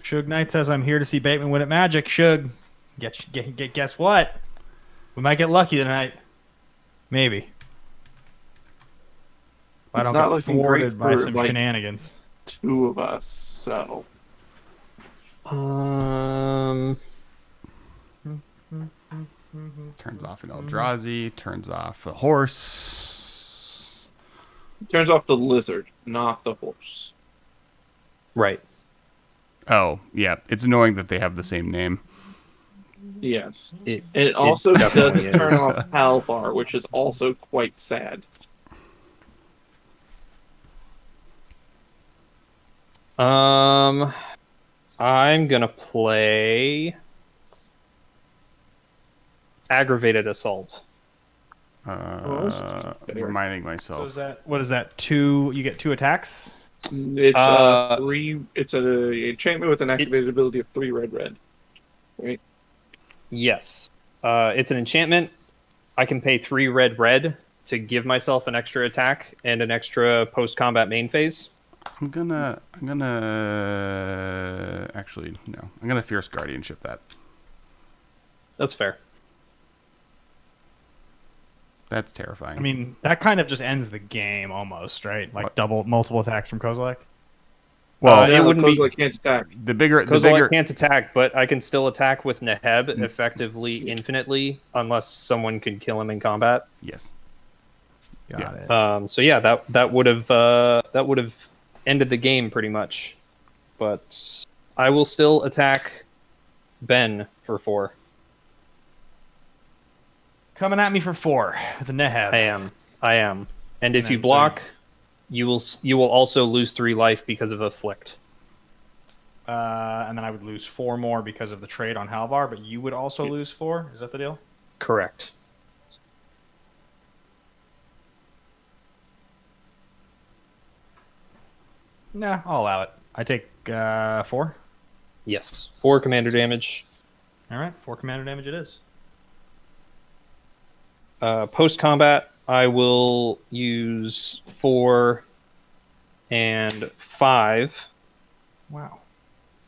Shug Knight says, I'm here to see Bateman win at Magic. Shug, guess what? We might get lucky tonight. Maybe. If I It's don't not get looking thwarted great by for, some like- shenanigans. 2 of us, so. Turns off an Eldrazi, turns off a horse. Turns off the lizard, not the horse. Right. Oh, yeah. It's annoying that they have the same name. Yes. It And it also definitely doesn't turn is. off Halvar, which is also quite sad. I'm gonna play Aggravated Assault. that's fair. Reminding So myself. is that, what is that? 2, you get 2 attacks? It's Uh, 3. It's an enchantment with an activated ability of 3 red. Right? Yes. It's an enchantment. I can pay 3 red to give myself an extra attack and an extra post-combat main phase. I'm gonna actually no. I'm gonna Fierce Guardianship that. That's fair. That's terrifying. I mean, that kind of just ends the game almost, right? Like What? multiple attacks from Kozilek. well, it wouldn't be- Kozilek can't attack. the bigger Kozilek can't attack, but I can still attack with Neheb Mm. effectively infinitely unless someone can kill him in combat. yes. Got Yeah. it. So yeah, that would have ended the game pretty much. But I will still attack Ben for 4. Coming at me for 4 with a Neheb. I am. And if And you then block, you will also lose 3 life because of afflict. And then I would lose 4 more because of the trade on Halvar, but you would also lose 4? Is that the deal? Correct. Nah, I'll allow it. I take 4. Yes. 4 commander damage. All right, 4 commander damage it is. Post combat, I will use 4 and 5, Wow.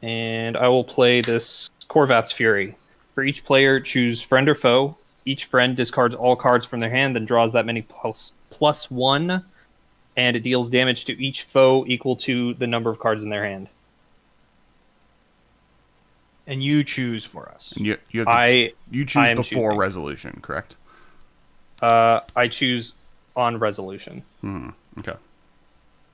and I will play this Korvath's Fury. For each player, choose friend or foe. Each friend discards all cards from their hand, then draws that many plus 1, and it deals damage to each foe equal to the number of cards in their hand. And you choose for us. And you have to, you choose I am before choosing. resolution, correct? I choose on resolution. Okay.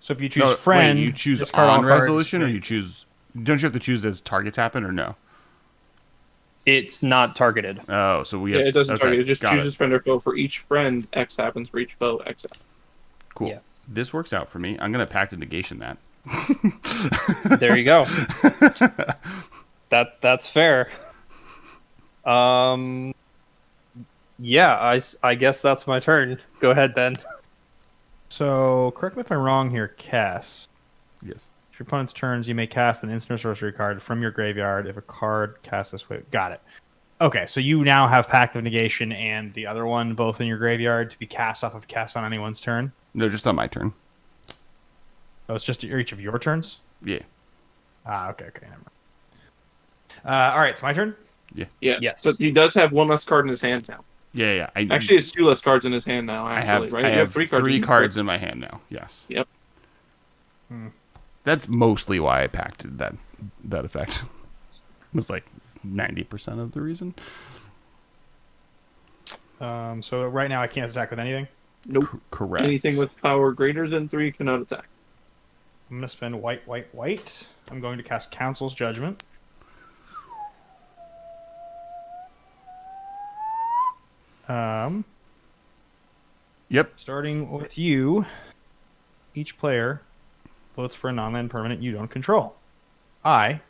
So if you choose No, friend, wait, you choose discard all on cards. resolution, or you choose? Don't you have to choose as targets happen, or no? It's not targeted. Oh, so we Yeah, have, it doesn't okay, target. It just got chooses friend or foe. For each friend, X happens. For each foe, X happens. Cool. Yeah. This works out for me. I'm gonna pact of negation that. There you go. That's fair. Yeah, I guess that's my turn. Go ahead, Ben. So correct me if I'm wrong here, Kess. Yes. If your opponent's turns, you may cast an instant or sorcery card from your graveyard if a card cast this way. Got it. Okay, so you now have Pact of Negation and the other one both in your graveyard to be cast off of Kess on anyone's turn. No, just on my turn. Oh, it's just each of your turns? Yeah. Okay, never mind. All right, it's my turn. Yes, but he does have one less card in his hand now. Yeah. Actually, it's 2 less cards in his hand now. I Actually, have right? I You have three cards in my hand now. Yes. Yep. That's mostly why I pacted that effect. It was like 90% of the reason. So right now I can't attack with anything. Nope. Correct. Anything with power greater than 3 cannot attack. I'm going to spend white. I'm going to cast Council's Judgment. Yep. Starting with you, each player votes for a non-land permanent you don't control. I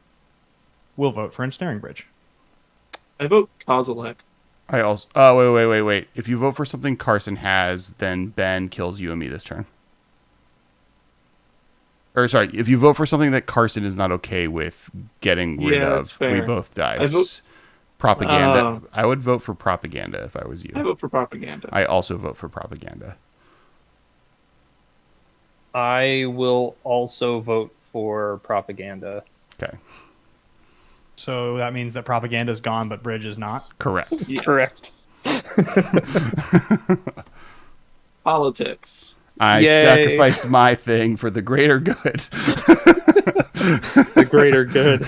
will vote for Ensnaring Bridge. I vote Kozilek. I also. Oh, wait. If you vote for something Carson has, then Ben kills you and me this turn. Or sorry, if you vote for something that Carson is not okay with getting rid Yeah, of, that's fair. we both die. I vote- Propaganda. I would vote for propaganda if I was you. I vote for propaganda. I also vote for propaganda. I will also vote for propaganda. Okay. So that means that Propaganda is gone, but Bridge is not. Correct. Yes. Correct. Politics. I Yay. sacrificed my thing for the greater good. The greater good.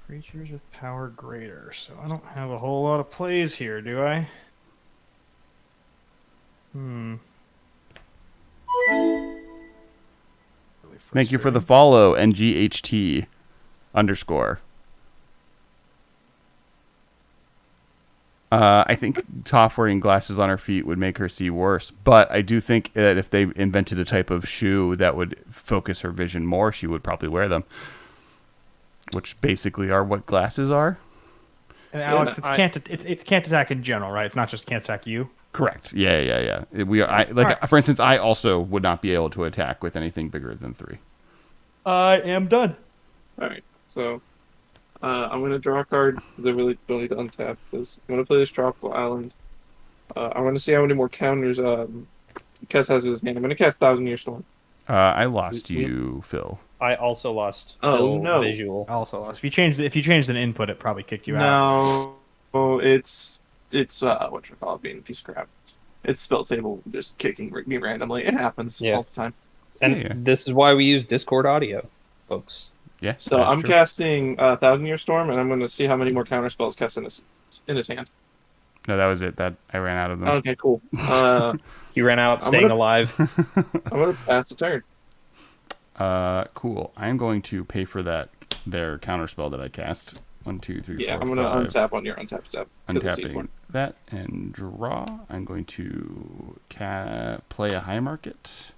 Creatures with power greater. So I don't have a whole lot of plays here, do I? Thank you for the follow, NGHT _. I think Toph wearing glasses on her feet would make her see worse, but I do think that if they invented a type of shoe that would focus her vision more, she would probably wear them, which basically are what glasses are. And Alex, it's can't attack in general, right? It's not just can't attack you. Correct. Yeah. For instance, I also would not be able to attack with anything bigger than 3. I am done. All right. So I'm going to draw a card because I really don't need to untap because I'm going to play this Tropical Island. I want to see how many more counters Kess has in his hand. I'm going to cast Thousand Year Storm. I lost you, Phil. I also lost Oh, Phil no. visual. Also, if you changed an input, it probably kicked you out. No, it's what you call it, being a piece of crap. It's spell table just kicking me randomly. It happens Yeah. all the time. And Yeah. this is why we use Discord audio, folks. Yeah. So that's I'm true. casting Thousand Year Storm, and I'm going to see how many more counter spells Kess in his hand. No, that was it. That I ran out of them. Okay, cool. He ran out I'm staying gonna- alive. I'm going to pass the turn. Cool. I'm going to pay for their counterspell that I cast. 1, 2, 3, Yeah, 4, I'm going to 5. untap on your untap step. 'cause it's Untapping C4. that and draw. I'm going to play a high market.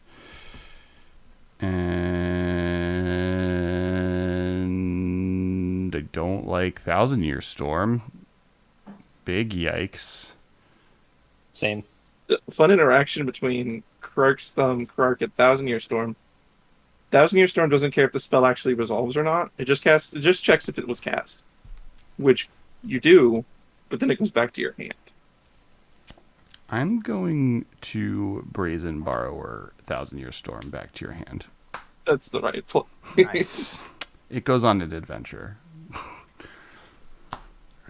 And I don't like Thousand Year Storm. Big yikes. Same. It's a fun interaction between Krark's Thumb, Krark, and Thousand Year Storm. Thousand Year Storm doesn't care if the spell actually resolves or not. It just checks if it was cast, which you do, but then it goes back to your hand. I'm going to Brazen Borrower Thousand Year Storm back to your hand. That's the right play. Nice. It goes on an adventure.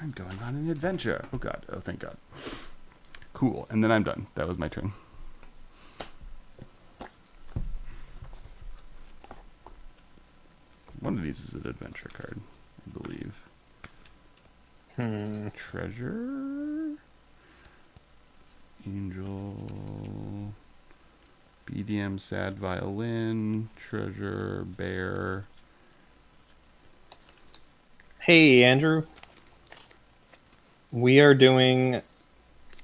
I'm going on an adventure. Oh god. Oh thank god. Cool. And then I'm done. That was my turn. One of these is an adventure card, I believe. Treasure. Angel. BDM Sad Violin. Treasure. Bear. Hey, Andrew. We are doing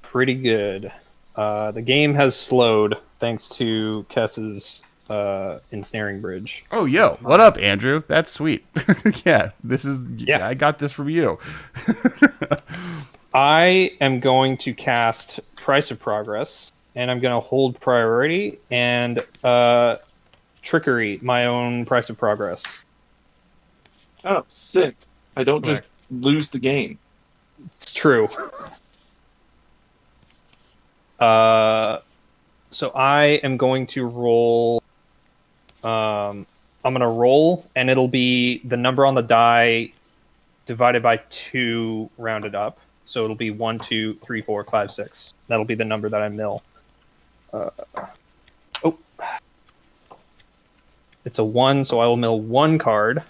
pretty good. The game has slowed thanks to Kess's ensnaring bridge. Oh, yo, what up, Andrew? That's sweet. Yeah, Yeah. I got this from you. I am going to cast Price of Progress, and I'm going to hold priority and trickery my own Price of Progress. Oh, sick. I don't just lose the game. It's true. So I am going to roll. I'm going to roll, and it'll be the number on the die divided by 2 rounded up. So it'll be 1, 2, 3, 4, 5, 6. That'll be the number that I mill. It's a 1, so I will mill 1 card.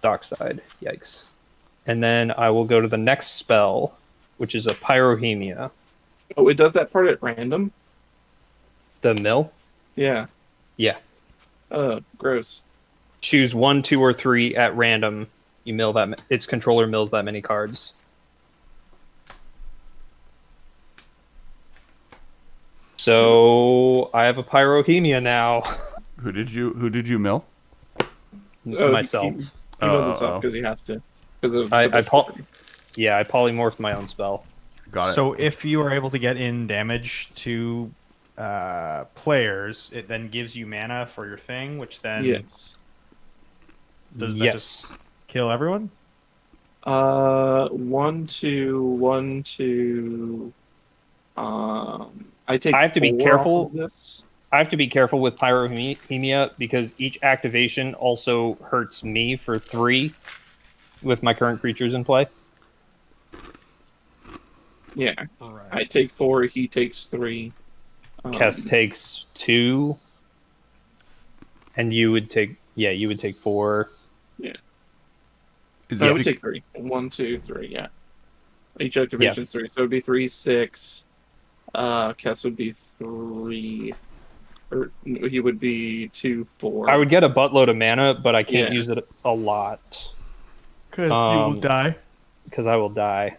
Dockside. Yikes. And then I will go to the next spell, which is a Pyrohemia. Oh, it does that part at random? The mill? Yeah. Yeah. Gross. Choose 1, 2, or 3 at random. You mill that. Its controller mills that many cards. So I have a Pyrohemia now. Who did you mill? Myself. He milled himself because he has to. Because of I polymorphed my own spell. Got it. So if you are able to get in damage to players, it then gives you mana for your thing, which then yes. does that just kill everyone? 1, 2, 1, 2. I have to be careful. I have to be careful with Pyrohemia because each activation also hurts me for 3 with my current creatures in play. Yeah. Right. I take 4, he takes 3. Kess takes 2. And you would take 4. Yeah. Is I this would take 3. 1, 2, 3, yeah. Each activation is 3. So it would be 3, 6. Kess would be 3. Or he would be 2, 4. I would get a buttload of mana, but I can't use it a lot. Because you will die. Because I will die.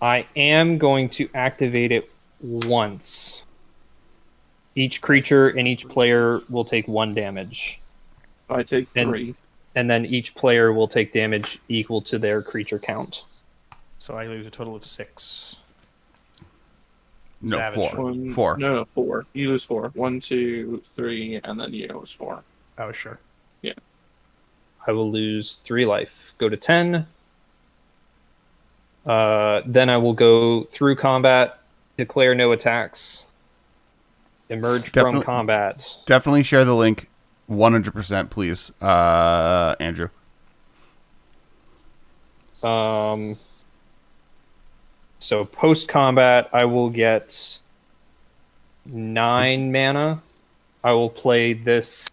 I am going to activate it once. Each creature and each player will take 1 damage. I take 3. And then each player will take damage equal to their creature count. So I lose a total of 6. No, Savage. 4. No, 4. You lose 4. 1, 2, 3, and then you lose 4. Oh, sure. Yeah. I will lose 3 life. Go to 10. Then I will go through combat, declare no attacks, emerge from combat. Definitely share the link 100%, please, Andrew. So post-combat, I will get 9 mana. I will play this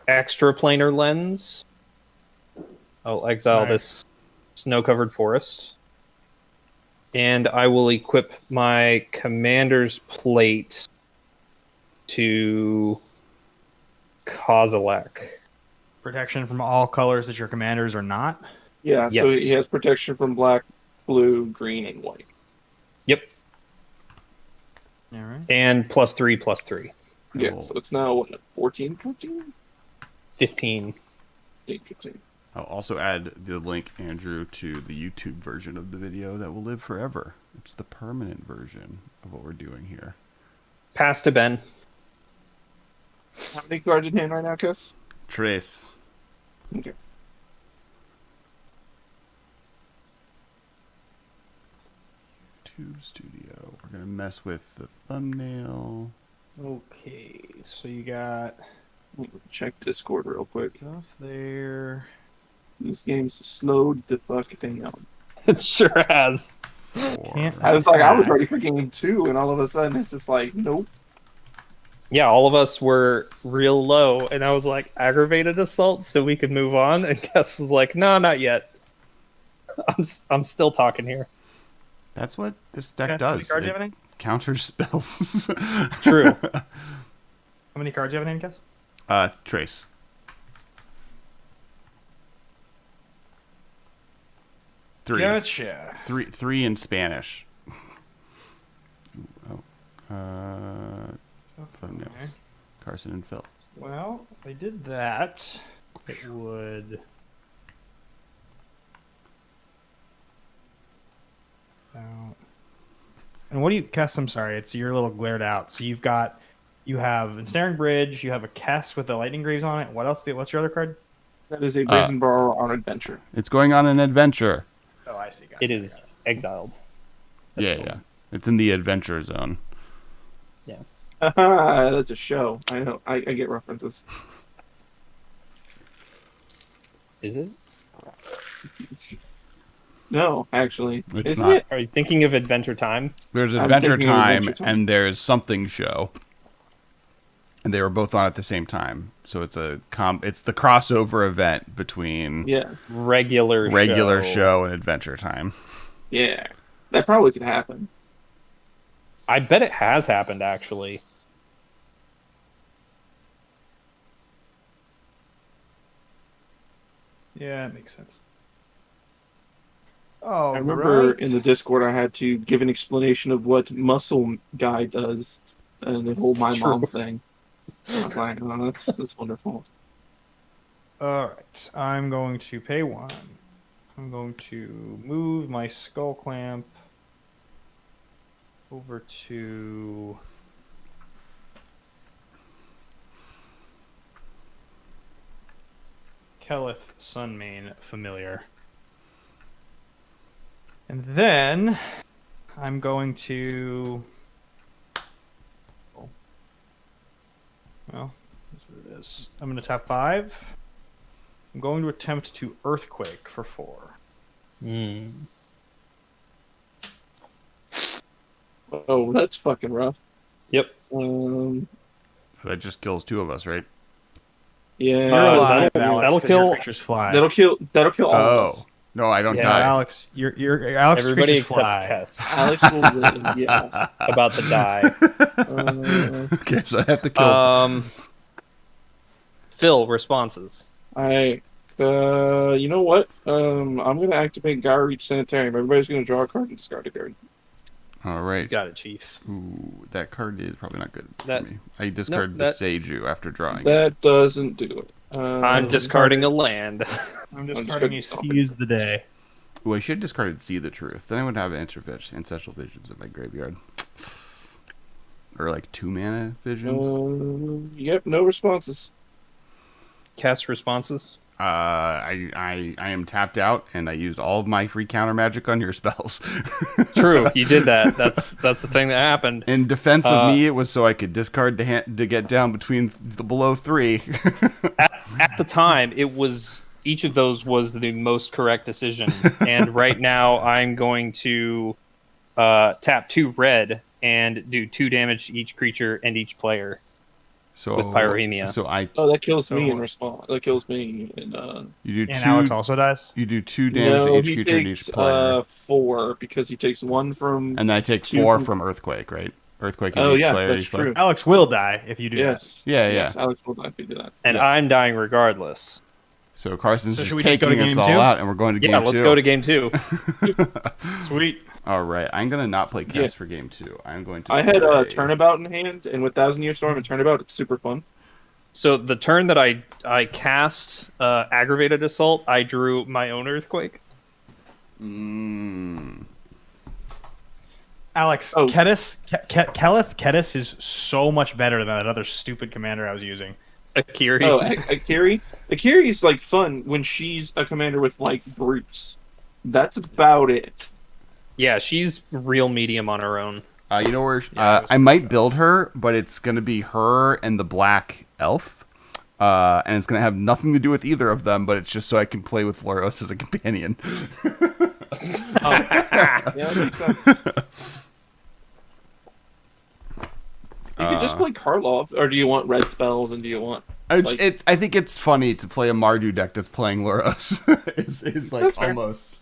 extraplanar lens. I'll exile this snow-covered forest. And I will equip my commander's plate to Kozilek. Protection from all colors that your commanders are not? Yeah, Yes. so he has protection from black, blue, green, and white. Yep. All right. And +3/+3. Yeah, Cool. so it's now, what, 14, 14? 15. 15. I'll also add the link, Andrew, to the YouTube version of the video that will live forever. It's the permanent version of what we're doing here. Pass to Ben. How many cards in hand right now, Kess? Trace. Okay. YouTube Studio. We're going to mess with the thumbnail. Okay, so you got Check Discord real quick. stuff there. This game's slowed the fuck down. It sure has. 4. Can't- I was like, I was ready for game 2, and all of a sudden it's just like, nope. Yeah, all of us were real low, and I was like, aggravated assault so we could move on, and Kess was like, no, not yet. I'm still talking here. That's what this deck Kess, how many does. cards do you It have in hand? counters spells. True. How many cards do you have in hand, Kess? Trace. Three. Gotcha. Three in Spanish. Thumbnails. Okay. Carson and Phil. Well, if they did that, it would. And what do you, Kess? I'm sorry, it's you're a little glared out. So you have Ensnaring Bridge, you have a Kess with the lightning greaves on it. What else? What's your other card? That is a Brazen Bar on adventure. It's going on an adventure. Oh, I see. It is exiled. Yeah. It's in the adventure zone. Yeah. That's a show. I know. I get references. Is it? No, actually. It's Isn't not. it? Are you thinking of Adventure Time? There's I'm Adventure thinking of Time, Adventure Time. and there's Something Show. And they were both on at the same time. So it's it's the crossover event between Yeah. Regular show and Adventure Time. Yeah. That probably could happen. I bet it has happened, actually. Yeah, it makes sense. Oh, I remember in the Discord I had to give an explanation of what Muscle Guy does and the whole My Mom thing. I was like, oh, that's wonderful. All right, I'm going to pay 1. I'm going to move my skull clamp over to Keleth Sunmane Familiar. And then I'm going to... Well, that's what it is. I'm going to tap 5. I'm going to attempt to Earthquake for 4. Oh, that's fucking rough. Yep. That just kills 2 of us, right? Yeah. You're alive, that'll Alex, 'cause kill- your creatures fly. That'll kill all of us. No, I don't Yeah, die. Alex, your Alex Everybody creatures except fly. Kess Alex will live. Yeah. about to die. Okay, so I have to kill. Phil, responses. You know what? I'm gonna activate Gyre Reach Sanitarium. Everybody's gonna draw a card and discard a card. All You right. got it, Chief. Ooh, that card is probably not good That- for me. I discarded the that- Seiju after drawing it. That doesn't do it. I'm discarding a land. I'm just discarding a seize the day. Ooh, I should have discarded See the Truth. Then I would have Ancestral Visions in my graveyard. Or like 2 mana visions. Yep, no responses. Kess, responses. I am tapped out, and I used all of my free counter magic on your spells. True, you did that. That's the thing that happened. In defense of me, it was so I could discard to get down between the below 3. At the time, it was each of those was the most correct decision. And right now, I'm going to tap 2 red and do 2 damage to each creature and each player So with Pyrrhemia. So Oh, that kills me in response. That kills me in. you do And 2. Alex also dies? You do 2 damage to No, each he creature and takes each player. 4 because he takes 1 from. And then I take 2 4 from- from Earthquake, right? Earthquake is Oh each yeah, player. that's each player. true. Alex will die if you do Yes. Yeah, Yes, Alex will not do that. And I'm dying regardless. So Carson's So just should we just go taking to us game all 2? out, and we're going to game 2. Yeah, let's go to game 2. that. Sweet. All right, I'm gonna not play Kess Yeah. for game 2. I'm going to. I had a play- Turnabout in hand, and with Thousand Year Storm and Turnabout, it's super fun. So the turn that I cast Aggravated Assault, I drew my own Earthquake. Alex, Oh. Keleth Kedis is so much better than that other stupid commander I was using. Akiri. Oh, Akiri. Akiri's like fun when she's a commander with like brutes. That's about it. Yeah, she's real medium on her own. You know where? Yeah, I might build her, but it's gonna be her and the black elf, and it's gonna have nothing to do with either of them. But it's just so I can play with Loros as a companion. Yeah, that makes sense. You could just play Karlov, or do you want red spells, and do you want? I Like- think it's funny to play a Mardu deck that's playing Loros. is like That's fair. almost.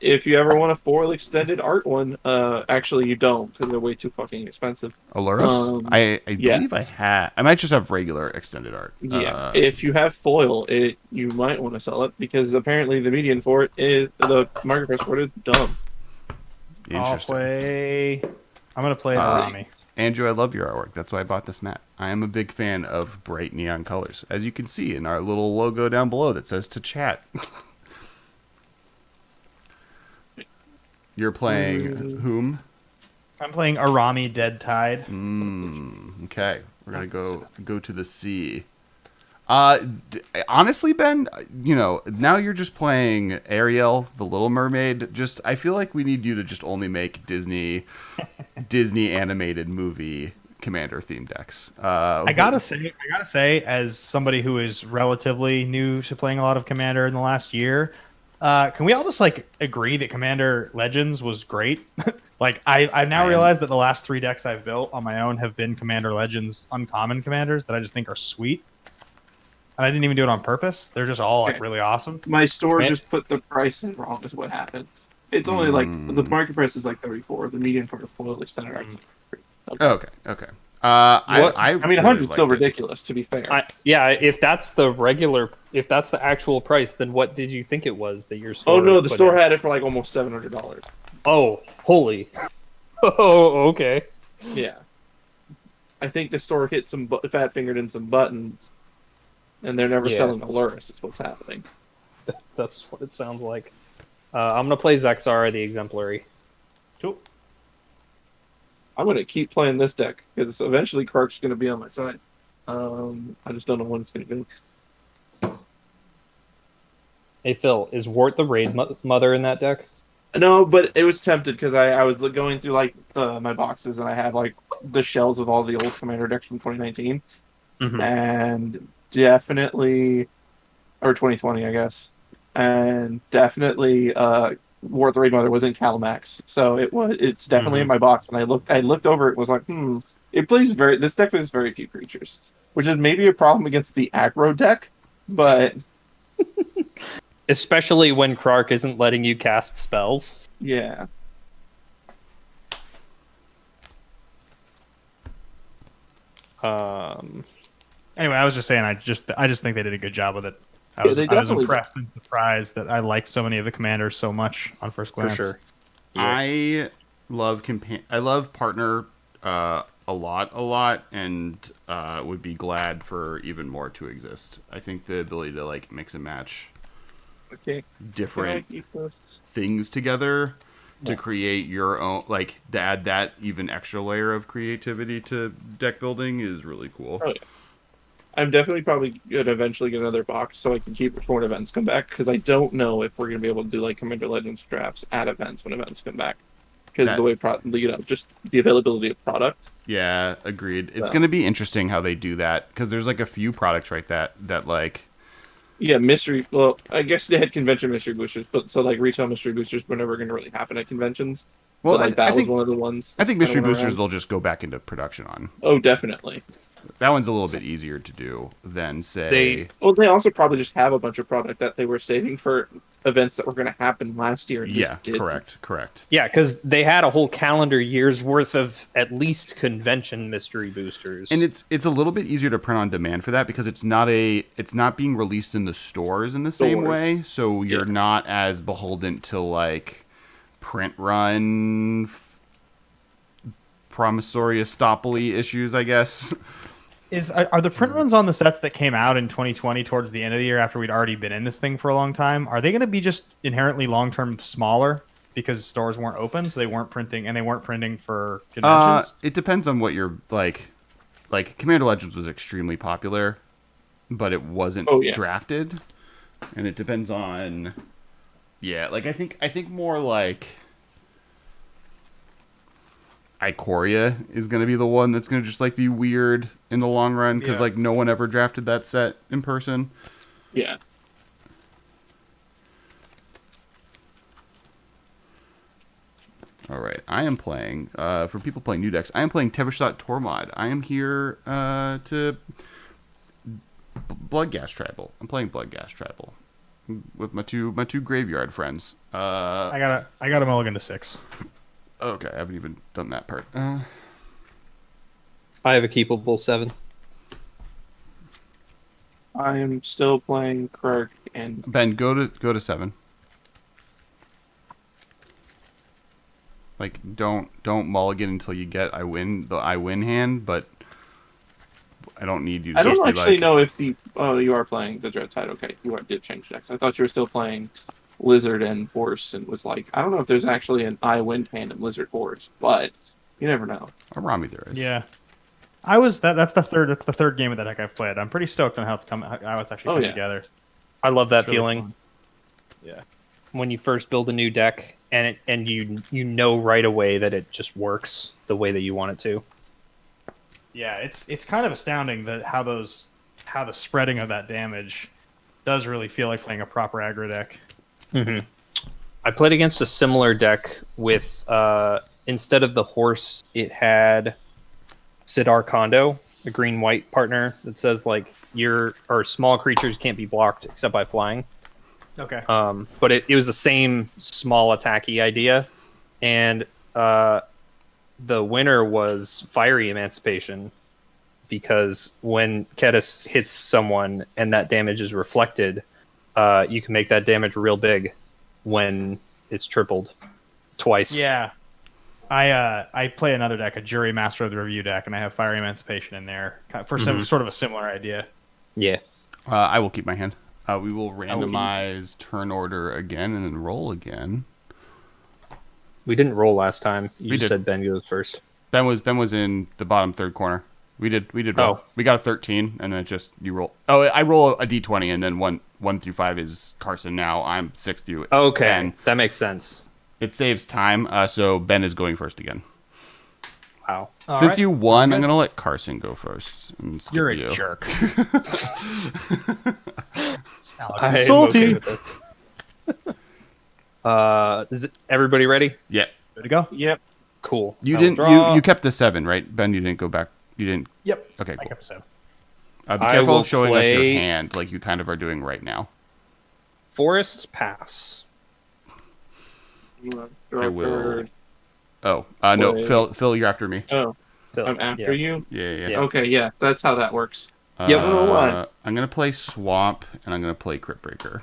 If you ever want a foil extended art one, actually you don't because they're way too fucking expensive. A Loros? I believe I yes. had. I might just have regular extended art. Yeah, if you have foil, you might want to sell it because apparently the median for it is the market price for it is dumb. I'll Interesting. play. I'm gonna play Uh, Arami. Andrew, I love your artwork. That's why I bought this mat. I am a big fan of bright neon colors, as you can see in our little logo down below that says "to chat." You're playing whom? I'm playing Arami Dead Tide. Okay, we're gonna go to the sea. Honestly, Ben, now you're just playing Ariel, the Little Mermaid. I feel like we need you to just only make Disney animated movie Commander theme decks. I gotta say, as somebody who is relatively new to playing a lot of Commander in the last year, can we all just agree that Commander Legends was great? I now realize that the last 3 decks I've built on my own have been Commander Legends uncommon commanders that I just think are sweet. And I didn't even do it on purpose. They're just all really awesome. My store just put the price in wrong. Is what happened. It's only the market price is like 34. The median for the fully standard art. Okay. I mean, 100 is still ridiculous. To be fair. If that's the actual price, then what did you think it was that your store? Oh no, the store had it for like almost $700. Oh, holy! Oh, okay. Yeah, I think the store hit some fat fingered in some buttons, and they're never selling Aluris. Is what's happening. That's what it sounds like. I'm gonna play Zexara the Exemplary. Cool. I'm gonna keep playing this deck because eventually Kark's gonna be on my side. I just don't know when it's gonna be. Hey Phil, is Wart the Raid Mother in that deck? No, but it was tempted because I was going through my boxes and I had the shells of all the old Commander decks from 2019, and definitely, or 2020, I guess, and definitely, War of the Raid Mother was in Calamax, so it's definitely in my box. And I looked over it, was like, it plays this deck plays very few creatures, which is maybe a problem against the aggro deck, but. Especially when Krark isn't letting you cast spells. Yeah. Anyway, I was just saying, I just think they did a good job with it. I was impressed and surprised that I liked so many of the commanders so much on first glance. For sure. Yeah. I love partner a lot, and would be glad for even more to exist. I think the ability to mix and match different things together to create your own, to add that even extra layer of creativity to deck building is really cool. Oh, yeah. I'm definitely probably gonna eventually get another box so I can keep it for when events come back, because I don't know if we're gonna be able to do Commander Legends drafts at events when events come back, because the way just the availability of product. Yeah, agreed. It's gonna be interesting how they do that, because there's a few products that mystery. Well, I guess they had convention mystery boosters, but retail mystery boosters were never going to really happen at conventions. Well, but, that was one of the ones. I think mystery boosters they'll just go back into production on. Oh, definitely. That one's a little bit easier to do than they also probably just have a bunch of product that they were saving for events that were going to happen last year. And correct. Yeah, because they had a whole calendar year's worth of at least convention mystery boosters. And it's a little bit easier to print on demand for that, because it's not being released in the stores in the same way, so you're not as beholden to print run promissory estoppel issues, I guess. Are the print runs on the sets that came out in 2020 towards the end of the year after we'd already been in this thing for a long time, are they going to be just inherently long-term smaller because stores weren't open, so they weren't printing for conventions? It depends on what you're Commander Legends was extremely popular, but it wasn't drafted, and it depends on I think more Ikoria is going to be the one that's going to just be weird in the long run, because no one ever drafted that set in person. Yeah. All right, I am playing for people playing new decks. I am playing Tevishot Tormod. I am here to Bloodghast Tribal. I'm playing Bloodghast Tribal with my two graveyard friends. I got a mulligan to 6. Okay, I haven't even done that part. I have a keepable 7. I am still playing Krark and Ben. Go to 7. Don't mulligan until you get I win hand, but I don't need you to I don't actually know if you are playing the Dread Tide. Okay, did change decks. I thought you were still playing Lizard and Horse, and was I don't know if there's actually an I win tandem Lizard Horse, but you never know. Around me there is. Yeah. That's the third game of that deck I've played. I'm pretty stoked on how it's coming. How it's actually coming together. I love that It's really feeling. fun. Yeah. When you first build a new deck and you know right away that it just works the way that you want it to. Yeah, it's kind of astounding that how the spreading of that damage does really feel like playing a proper aggro deck. Mm-hmm. I played against a similar deck with instead of the horse, it had Sidar Kondo, a green-white partner that says like small creatures can't be blocked except by flying. Okay. But it was the same small attacky idea, and the winner was Fiery Emancipation, because when Kess hits someone and that damage is reflected, you can make that damage real big when it's tripled twice. Yeah. I play another deck, a Jury Master of the Review deck, and I have Fire Emancipation in there for some sort of a similar idea. Yeah. I will keep my hand. We will randomize turn order again and then roll again. We didn't roll last time. You We just did. said Ben goes first. Ben was in the bottom third corner. We did roll. Oh. We got a 13, and then you roll. Oh, I roll a d20, and then 1 through 5 is Carson. Now I'm 6 through 10. Okay, that makes sense. It saves time, so Ben is going first again. Wow. Since you won, I'm gonna let Carson go first. And skip You're you. a jerk. I am salty. okay with it. Is everybody ready? Yeah. Good to go. Yep. Cool. You I will didn't. draw. You kept the 7, right, Ben? You didn't go back. You didn't. Yep. Okay. I Cool. kept 7. Be I careful will of showing us play- your hand, like you kind of are doing right now. Forest pass. I will. Oh, no, Wait. Phil, you're after me. Oh, Phil. I'm after you. Yeah. Yeah. Okay, yeah, that's how that works. Yep. I'm gonna play Swamp, and I'm gonna play Crypt Breaker.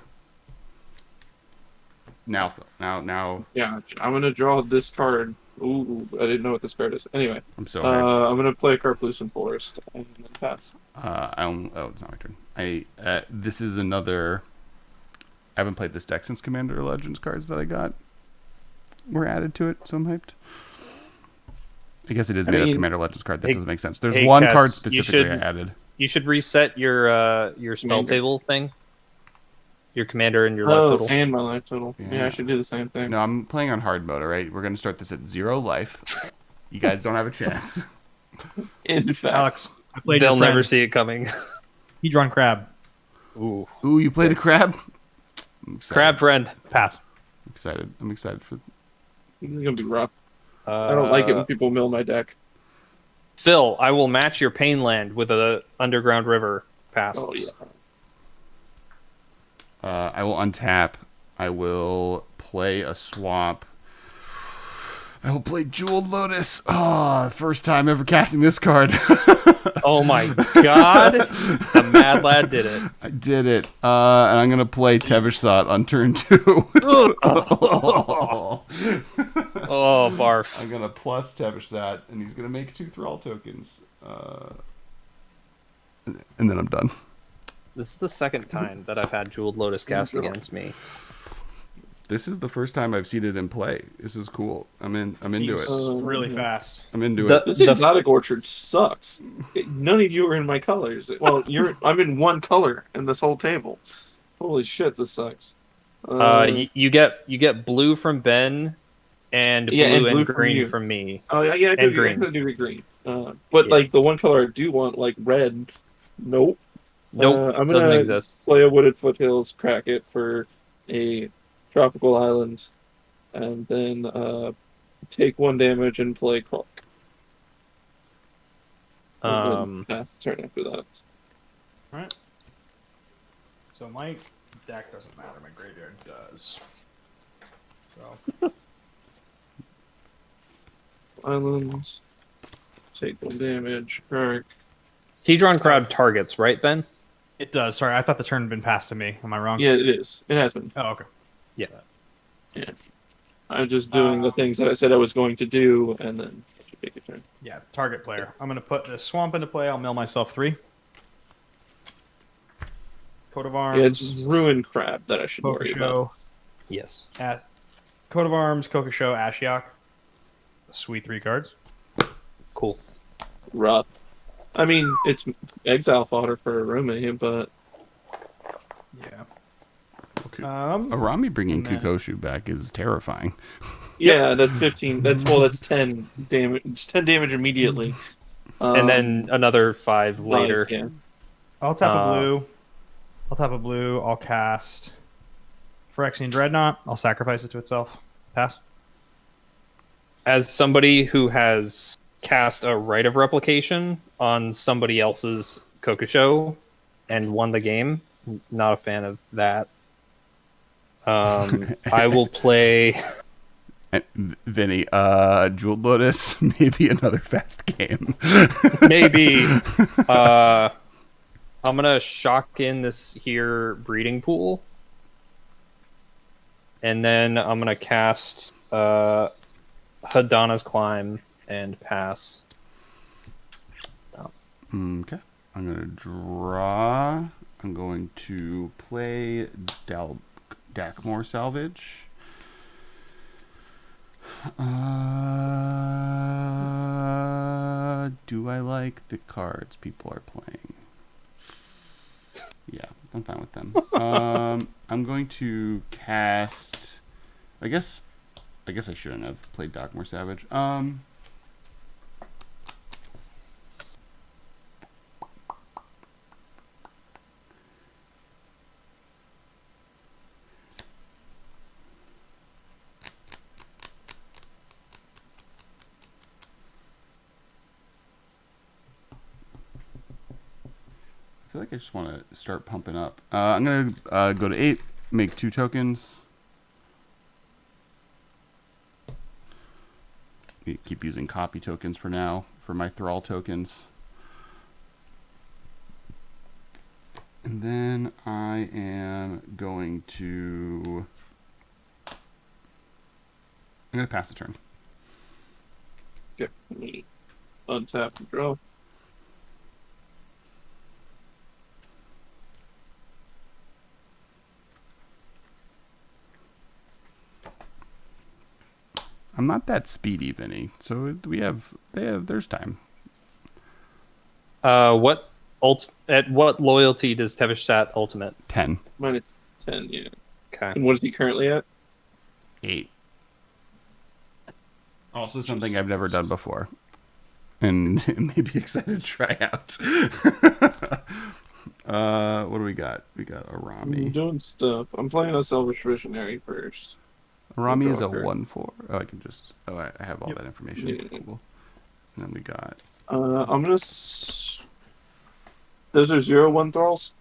Now, Phil. Now. Yeah, I'm gonna draw this card. Ooh, I didn't know what this card is. Anyway, I'm so hyped. I'm gonna play Carplucent Forest and then pass. It's not my turn. This is another. I haven't played this deck since Commander Legends cards that I got were added to it, so I'm hyped. I guess it is made of Commander Legends card. That doesn't make sense. There's one Kess, card you specifically I should- added. You should reset your spell Commander. table thing. Your commander and your life total. And my life total. Yeah. Yeah, I should do the same thing. No, I'm playing on hard mode, all right? We're going to start this at 0 life. You guys don't have a chance. In fact, Alex, I played They'll your friend. never see it coming. Hedron Crab. Ooh. Ooh, you played a crab? I'm excited. Crab friend. Pass. I'm excited for... this is gonna be rough. I don't like it when people mill my deck. Phil, I will match your pain land with a underground river pass. Oh yeah. I will untap. I will play a swamp. I will play Jeweled Lotus. Oh, first time ever casting this card. Oh my god. The Mad Lad did it. I did it. And I'm going to play Tevishsat on turn 2. Oh, barf. I'm going to plus Tevishsat, and he's going to make 2 Thrall tokens. And then I'm done. This is the second time that I've had Jeweled Lotus cast against me. This is the first time I've seen it in play. This is cool. I'm into it. Really fast. I'm into The- it. This exotic orchard sucks. None of you are in my colors. Well, I'm in one color in this whole table. Holy shit, this sucks. You get blue from Ben, and blue, Yeah, and blue and from green you. from me. Oh yeah, I and could green. do green. But Yeah. like the one color I do want, like red. Nope. Nope, I'm doesn't gonna exist. play a Wooded Foothills, crack it for a tropical island, and then take 1 damage and play Croc. Pass the turn after that. Alright. So my deck doesn't matter, my graveyard does. So Islands. Take 1 damage. Crack. Hedron Crab targets, right, Ben? it does. Sorry, I thought the turn had been passed to me. Am I wrong? Yeah, it is. It has been. Oh, okay. Yeah. I'm just doing the things that I said I was going to do, and then I should take a turn. Yeah, target player. I'm going to put this swamp into play. I'll mill myself 3. Coat of Arms. Yeah, it's Ruin Crab that I should worry about. Kokosho. Yes. Coat of Arms, Kokosho, Ashiok. Sweet 3 cards. Cool. Rough. I mean, it's exile fodder for a roommate, but Yeah. Okay. Um, Arami bringing and then- Kukoshu back is terrifying. yeah, that's 15. That's 10 damage. It's 10 damage immediately. And then another 5 later. Yeah. I'll tap a blue. I'll cast Phyrexian Dreadnought. I'll sacrifice it to itself. Pass. As somebody who has cast a Rite of Replication on somebody else's Kokusho and won the game, not a fan of that. I will play. Vinny, Jeweled Lotus, maybe another fast game. Maybe. I'm gonna shock in this here breeding pool, and then I'm gonna cast Hadana's Climb and pass. Okay. I'm going to draw. I'm going to play Dakmore Salvage. Do I like the cards people are playing? Yeah, I'm fine with them. I'm going to cast. I guess I shouldn't have played Dakmore Savage. I feel like I just want to start pumping up. I'm going to go to 8, make 2 tokens. Keep using copy tokens for now for my thrall tokens. And then I am going to... I'm going to pass the turn. Okay. Let me untap and draw. I'm not that speedy, Vinny. So there's time. At what loyalty does Tevishat ultimate? 10. Minus 10, yeah. Okay. And what is he currently at? 8. Also something I've never done before. And maybe excited to try out. What do we got? We got I'm Arami. doing stuff. I'm playing a Selfish Visionary first. Arami is a Okay. 1/4. Oh, I can just... Oh, I have all Yep. that information. Yeah. Cool. And then we got... I'm gonna. Those are 0/1 thralls.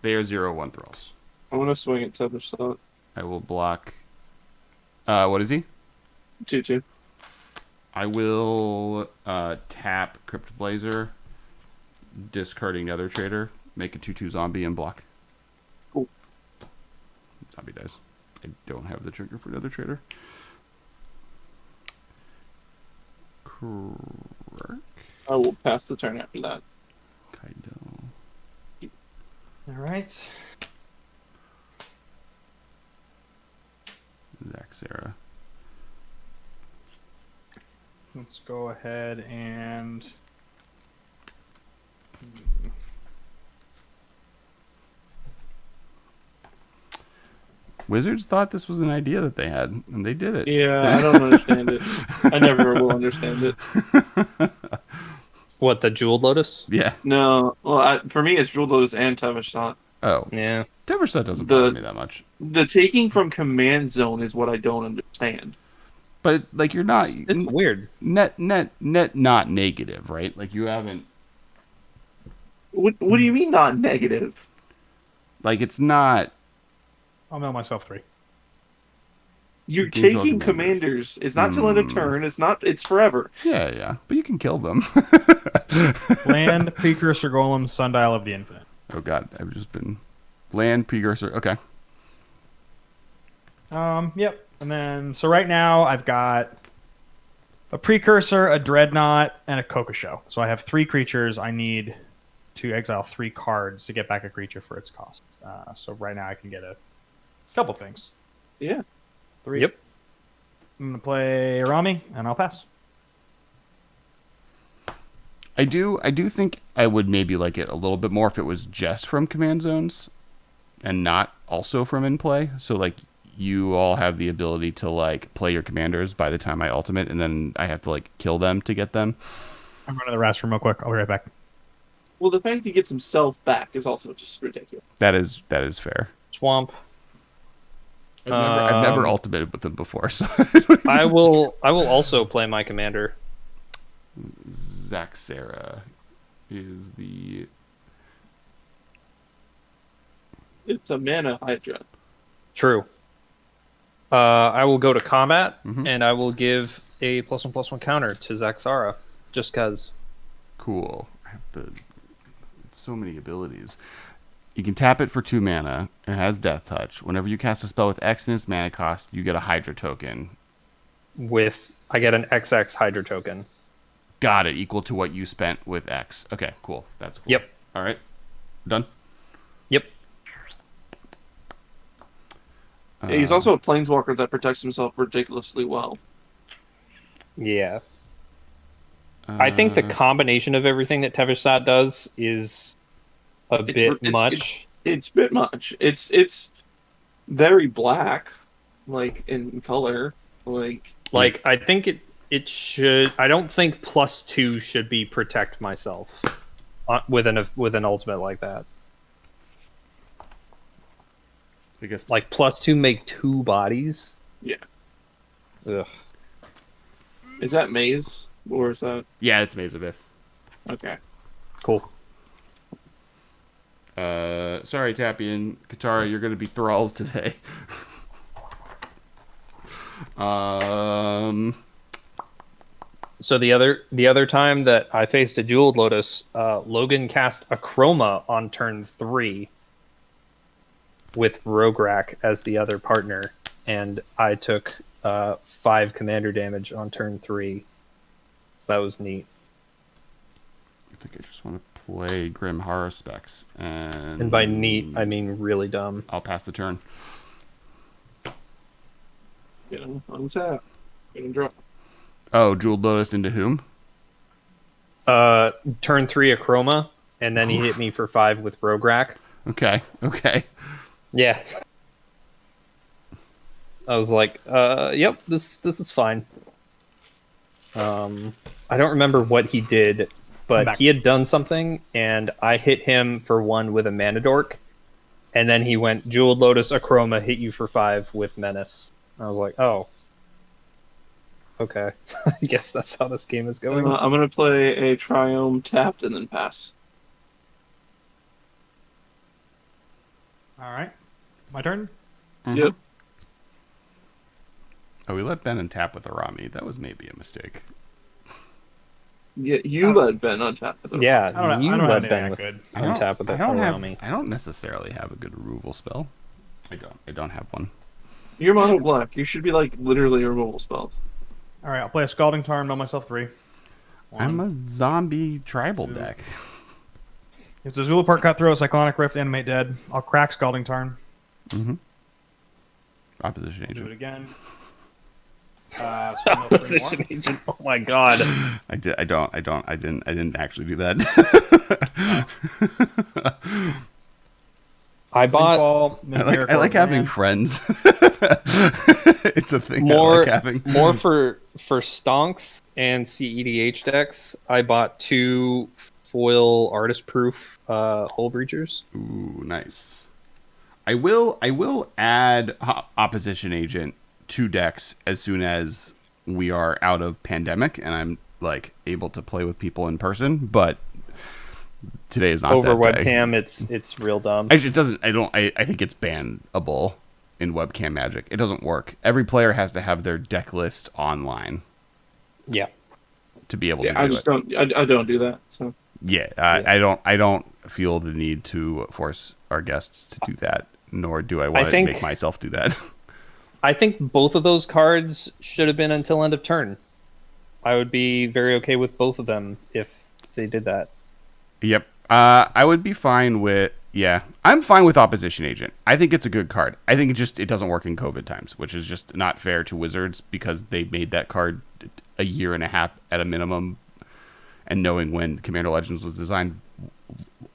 They are 0/1 thralls. I'm gonna swing at Tevish Thought. I will block... what is he? 2/2. I will tap Crypt Blazer, discarding Nether Trader, make a 2/2 zombie, and block. Cool. Zombie dies. I don't have the trigger for Nether Trader. Correct. I will pass the turn after that. Kaido. All right. Zaxera. Let's go ahead and... Wizards thought this was an idea that they had, and they did it. Yeah, I don't understand it. I never will understand it. What, the Jeweled Lotus? Yeah. No, well, for me, it's Jewel Lotus and Tevish Thought. Oh. Yeah. Deverset doesn't bother me that much. The taking from command zone is what I don't understand. But, like, you're not... It's weird. Net not negative, right? Like, you haven't... What do you mean not negative? Like, it's not... I'll mail myself 3. You're Games all taking commanders. commanders. It's not till end of turn. It's forever. Yeah. But you can kill them. Land, Precursor Golem, Sundial of the Infinite. Oh, God. I've just been... Land, precursor... Okay. Yep. And then, so right now I've got a Precursor, a Dreadnought, and a Kokusho. So I have 3 creatures. I need to exile 3 cards to get back a creature for its cost. So right now I can get a couple things. Yeah. 3. Yep. I'm going to play Arami, and I'll pass. I do think I would maybe like it a little bit more if it was just from command zones and not also from in play. So like you all have the ability to like play your commanders by the time I ultimate, and then I have to like kill them to get them. I'm running the restroom real quick. I'll be right back. Well, the fact he gets himself back is also just ridiculous. That is fair. Swamp. I've never ultimated with them before, so I will also play my commander. Zaxera is the It's a mana Hydra. True. I will go to combat, Mhm. and I will give a +1/+1 counter to Zaxara, just cause. cool. I have so many abilities. You can tap it for 2 mana. It has Death Touch. Whenever you cast a spell with X in its mana cost, you get a Hydra token. I get an XX Hydra token. Got it. Equal to what you spent with X. Okay, cool. That's cool. Yep. All right. Done. Yep. He's also a planeswalker that protects himself ridiculously well. Yeah. I think the Uh, combination of everything that Teversat does is a bit much. It's a bit much. It's very black, like in color. Like, I think it should. I don't think +2 should be protect myself with an ultimate like that. I guess Like +2 make 2 bodies. Yeah. Ugh. Is that Maze or is that yeah, it's Maze of Ith. okay? Cool. Sorry, Tapian. Katara, you're going to be thralls today. So the other time that I faced a Jeweled Lotus, Logan cast a Chroma on turn 3 with Rograk as the other partner, and I took 5 commander damage on turn 3. So that was neat. I think I just want to play Grim Horror Specs. And by neat, I mean really dumb. I'll pass the turn. Untap. Gonna drop. Oh, Jeweled Lotus into whom? Turn 3 a Chroma, and then he hit me for 5 with Rograk. Okay. Yeah. I was like, yep, this is fine. I don't remember what he did, but he had done something, and I hit him for 1 with a Mana Dork, and then he went, Jeweled Lotus, a Chroma, hit you for 5 with Menace. I was like, oh. Okay. I guess that's how this game is going. I'm gonna play a Triome tapped and then pass. All right. My turn? Mhm. Yep. Oh, we let Ben tap with Arami. That was maybe a mistake. Yeah, you let Ben untap. Yeah, I don't you have let anything Ben that with good. untap with that Arami. I don't necessarily have a good removal spell. I don't have one. You're mono black. You should be like literally removal spells. All right, I'll play a Scalding Tarn, mill myself 3. I'm a zombie tribal deck. If it's a Zulu Park Cutthroat, Cyclonic Rift, Animate Dead, I'll crack Scalding Tarn. Mm-hmm. Opposition Do it agent. again. So I'll mill 3 more. Opposition agent. Oh my god. I didn't actually do that. I bought Rainfall, I like having Land. friends. It's a thing I more like having. more for stonks and CEDH decks. I bought 2 foil artist proof Hull Breachers. Ooh, nice. I will add opposition agent to decks as soon as we are out of pandemic and I'm like able to play with people in person, but today is not Over that day. webcam, it's real dumb. Actually, it doesn't. I think it's bannable in webcam Magic. It doesn't work. Every player has to have their deck list online Yeah. to be able Yeah, to I do just it. don't. I don't do that. So Yeah, Yeah. I don't feel the need to force our guests to do that, nor do I want to think- make myself do that. I think both of those cards should have been until end of turn. I would be very okay with both of them if they did that. Yep. I would be fine with. Yeah, I'm fine with opposition agent. I think it's a good card. I think it doesn't work in COVID times, which is just not fair to Wizards because they made that card a year and a half at a minimum and knowing when Commander Legends was designed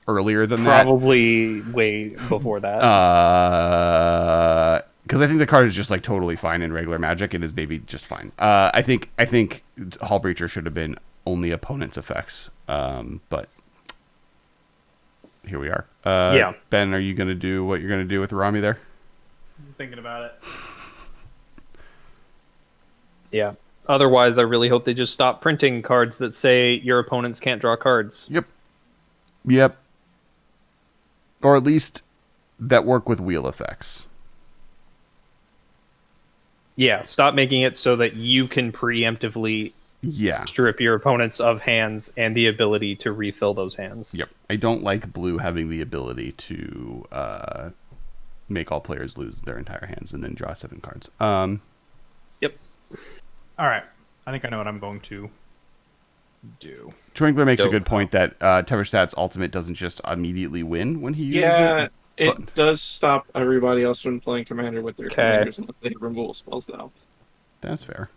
earlier than Probably way before that. that. Because I think the card is just like totally fine in regular Magic. It is maybe just fine. I think Hall Breacher should have been only opponent's effects. But here we are. Yeah. Ben, are you going to do what you're going to do with Rami there? I'm thinking about it. Yeah. Otherwise, I really hope they just stop printing cards that say your opponents can't draw cards. Yep. Or at least that work with wheel effects. Yeah, stop making it so that you can preemptively strip your opponents of hands and the ability to refill those hands. Yep. I don't like blue having the ability to make all players lose their entire hands and then draw 7 cards. Yep. All right. I think I know what I'm going to do. Twinkler makes a Dope. good point that Teverstat's ultimate doesn't just immediately win when he uses Yeah, it. it does stop everybody else from playing commander with their commanders unless they have removal spells, though. That's fair.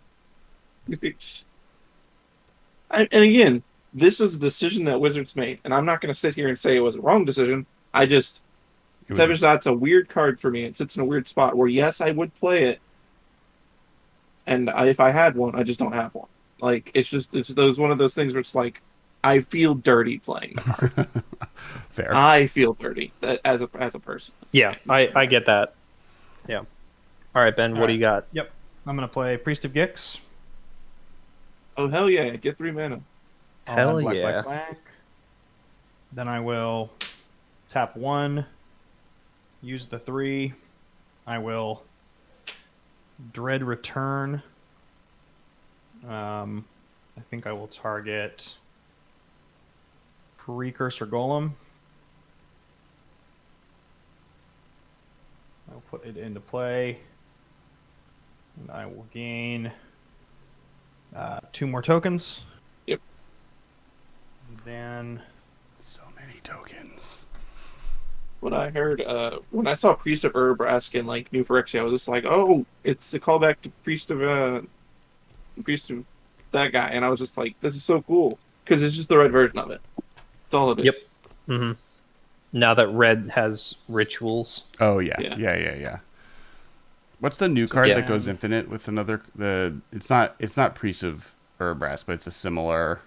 And again, this is a decision that Wizards made, and I'm not going to sit here and say it was a wrong decision. Teverstat's a weird card for me. It sits in a weird spot where, yes, I would play it, and if I had one, I just don't have one. Like, it's one of those things where it's like, I feel dirty playing the card. Fair. I feel dirty as a person. Yeah, I get that. Yeah. All right, Ben, what do you got? Yep. I'm going to play Priest of Gix. Oh, hell yeah. Get 3 mana. Hell Black, yeah. Black. Then I will tap 1, use the 3. I will Dread Return. I think I will target Precursor Golem. I'll put it into play. And I will gain 2 more tokens. Yep. And then So many tokens. What I heard, when I saw Priest of Urabrask in like New Phyrexia, I was just like, oh, it's a callback to Priest of that guy, and I was just like, this is so cool because it's just the red version of it. That's all it is. Yep. Mm-hmm. Now that red has rituals. Oh yeah. What's the new card that goes infinite with another? It's not Priest of Urabrask, but it's a similar.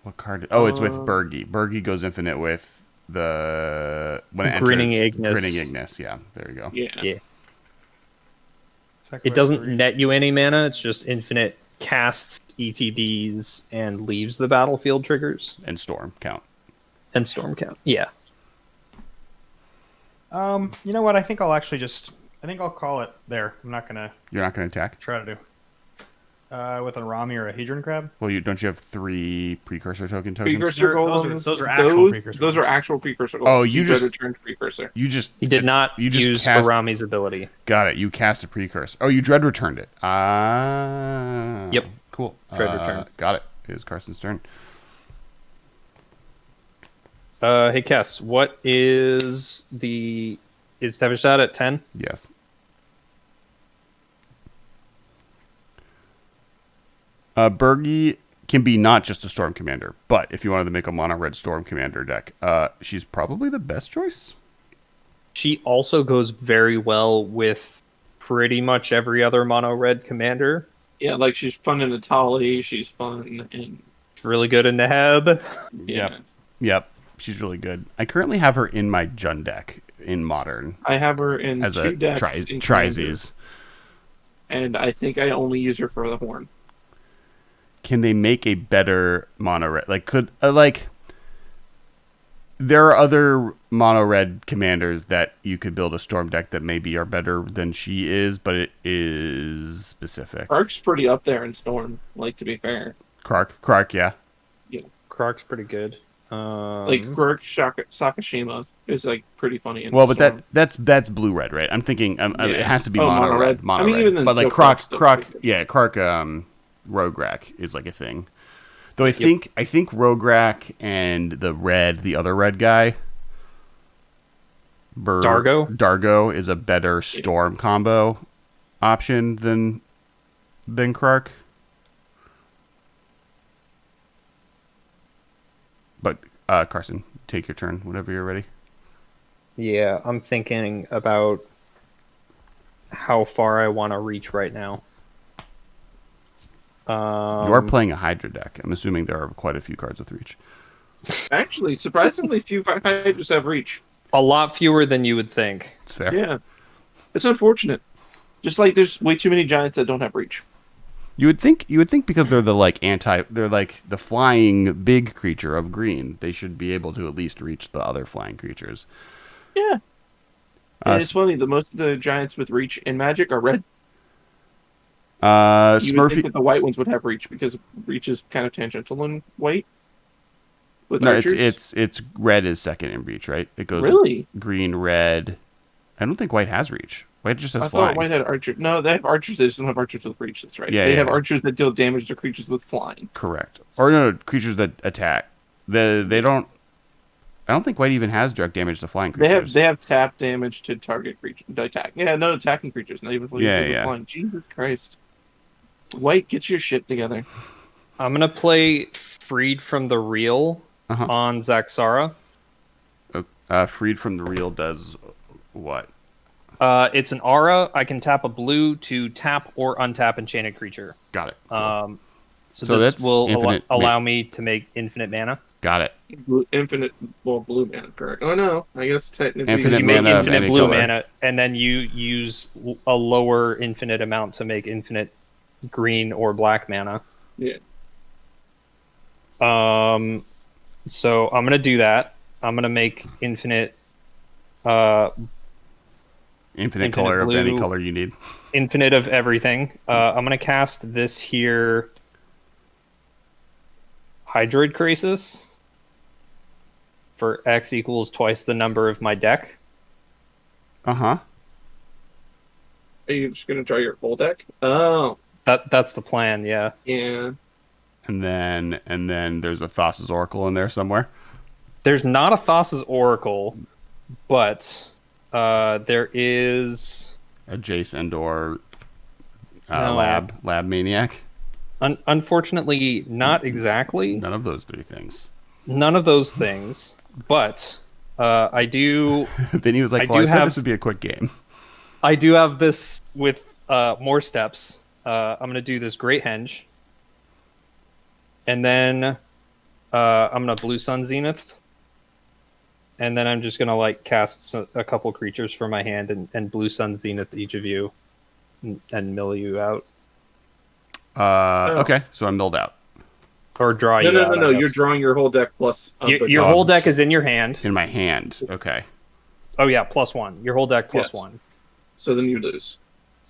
What card? Oh, it's with Bergie. Bergie goes infinite with the Grinning Ignis. Grinning Ignis. Yeah, there you go. Yeah. It doesn't net you any mana. It's just infinite casts, ETBs, and leaves the battlefield triggers. And Storm count. And Storm count. Yeah. You know what? I think I'll call it there. I'm not gonna. You're not going to attack? Try to do. With a Rami or a Hedron Crab. Well, don't you have 3 precursor tokens? Precursor Those are actual precursor. Those are actual precursor. Oh, you just returned precursor. He did not use Rami's ability. Got it. You cast a precursor. Oh, you dread returned it. Ah. Yep. Cool. Dread return. Got it. It is Carson's turn. Hey Kess, what is Teverstat at 10? Yes. Bergie can be not just a Storm Commander, but if you wanted to make a mono red Storm Commander deck, she's probably the best choice. She also goes very well with pretty much every other mono red commander. Yeah, like she's fun in Atali. She's fun in. Really good in Neheb. Yeah. Yep. She's really good. I currently have her in my Jund deck in Modern I have her in as 2 a decks. in Commander, Trizes. and I think I only use her for the horn. Can they make a better mono red? There are other mono red commanders that you could build a Storm deck that maybe are better than she is, but it is specific. Ark's pretty up there in Storm. Like, to be fair, Krark, yeah. Krark's pretty good. Like Krark Sakashima is like pretty funny. Well, but Storm. that's blue red, right? I'm thinking it has to be mono red. I mean, even then, but like still Krark's still Krark, pretty good. yeah, Krark, Rograk is like a thing. Though I think Rograk and the other red guy, Dargo is a better Storm combo option than Krark. But Carson, take your turn whenever you're ready. Yeah, I'm thinking about how far I want to reach right now. You are playing a Hydra deck. I'm assuming there are quite a few cards with reach. Actually, surprisingly few Hydras have reach. A lot fewer than you would think. It's fair. Yeah. It's unfortunate. Just like there's way too many giants that don't have reach. You would think because they're they're like the flying big creature of green, they should be able to at least reach the other flying creatures. Yeah. And it's funny, most of the giants with reach in Magic are red. You would think Smurfy. that the white ones would have reach because reach is kind of tangential in white. With No, archers. it's red is second in reach, right? It goes Really? green, red. I don't think white has reach. White just has I flying. thought white had archers. No, they have archers. They just don't have archers with reach. That's right. Yeah, they yeah, have yeah. archers that deal damage to creatures with flying. Correct. Or no, creatures that attack. They don't. I don't think white even has direct damage to flying creatures. They have tap damage to target creatures. Attack. Yeah, no attacking creatures. Not even with flying. Jesus Christ. White, get your shit together. I'm gonna play Freed from the Real on Zaxara. Freed from the Real does what? It's an aura. I can tap a blue to tap or untap enchanted creature. Got it. Cool. So that's this will infinite allow me to make infinite mana. Got it. Blue mana, correct. Oh no, I guess technically Infinite You make mana of infinite any blue color. mana, and then you use a lower infinite amount to make infinite green or black mana. Yeah. So I'm gonna do that. I'm gonna make infinite Infinite color of blue. any color you need. infinite of everything. I'm gonna cast this here Hydroid Crisis for X equals twice the number of my deck. Uh-huh. Are you just gonna draw your whole deck? Oh, That's the plan, yeah. yeah. And then there's a Thassa's Oracle in there somewhere. There's not a Thassa's Oracle, but there is A Jace Endor No. lab maniac. unfortunately not exactly. None of those three things. None of those things, but I do Then he was like, I "Well, I do said have- this would be a quick game." I do have this with more steps. I'm going to do this Great Henge. And then I'm going to Blue Sun Zenith. And then I'm just going to like cast a couple creatures from my hand and Blue Sun Zenith each of you and mill you out. Okay, so I'm milled out. Or draw you out. No. I You're guess. drawing your whole deck plus. Your whole deck is in your hand. In my hand. Okay. Oh, yeah, +1. Your whole deck Yes. +1. So then you lose.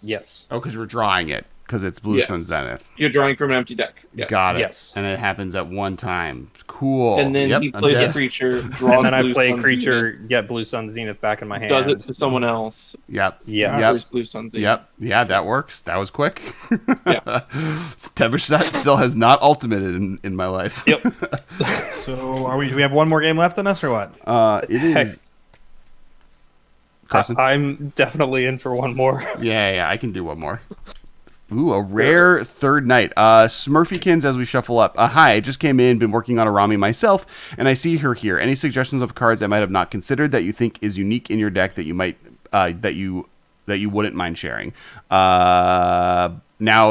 Yes. Oh, because we're drawing it. Because it's Blue Yes. Sun Zenith. You're drawing from an empty deck. Yes. Got it. Yes. And it happens at one time. Cool. And then Yep, he I'm plays a dead. creature, draws And then I Blue play a Sun creature, get Blue Sun Zenith back in my hand. Zenith, does it to someone else. Yep. Yeah. Yep. Plays Blue Sun Zenith. Yep. Yeah, that works. That was quick. Yeah. Tevershat still has not ultimated in my life. Yep. So do we have one more game left in us or what? It is. Heck. Carson? I'm definitely in for one more. Yeah, I can do one more. Ooh, a rare third night. Smurfykins as we shuffle up. Hi, I just came in, been working on a Rami myself, and I see her here. Any suggestions of cards I might have not considered that you think is unique in your deck that you might that you wouldn't mind sharing? Now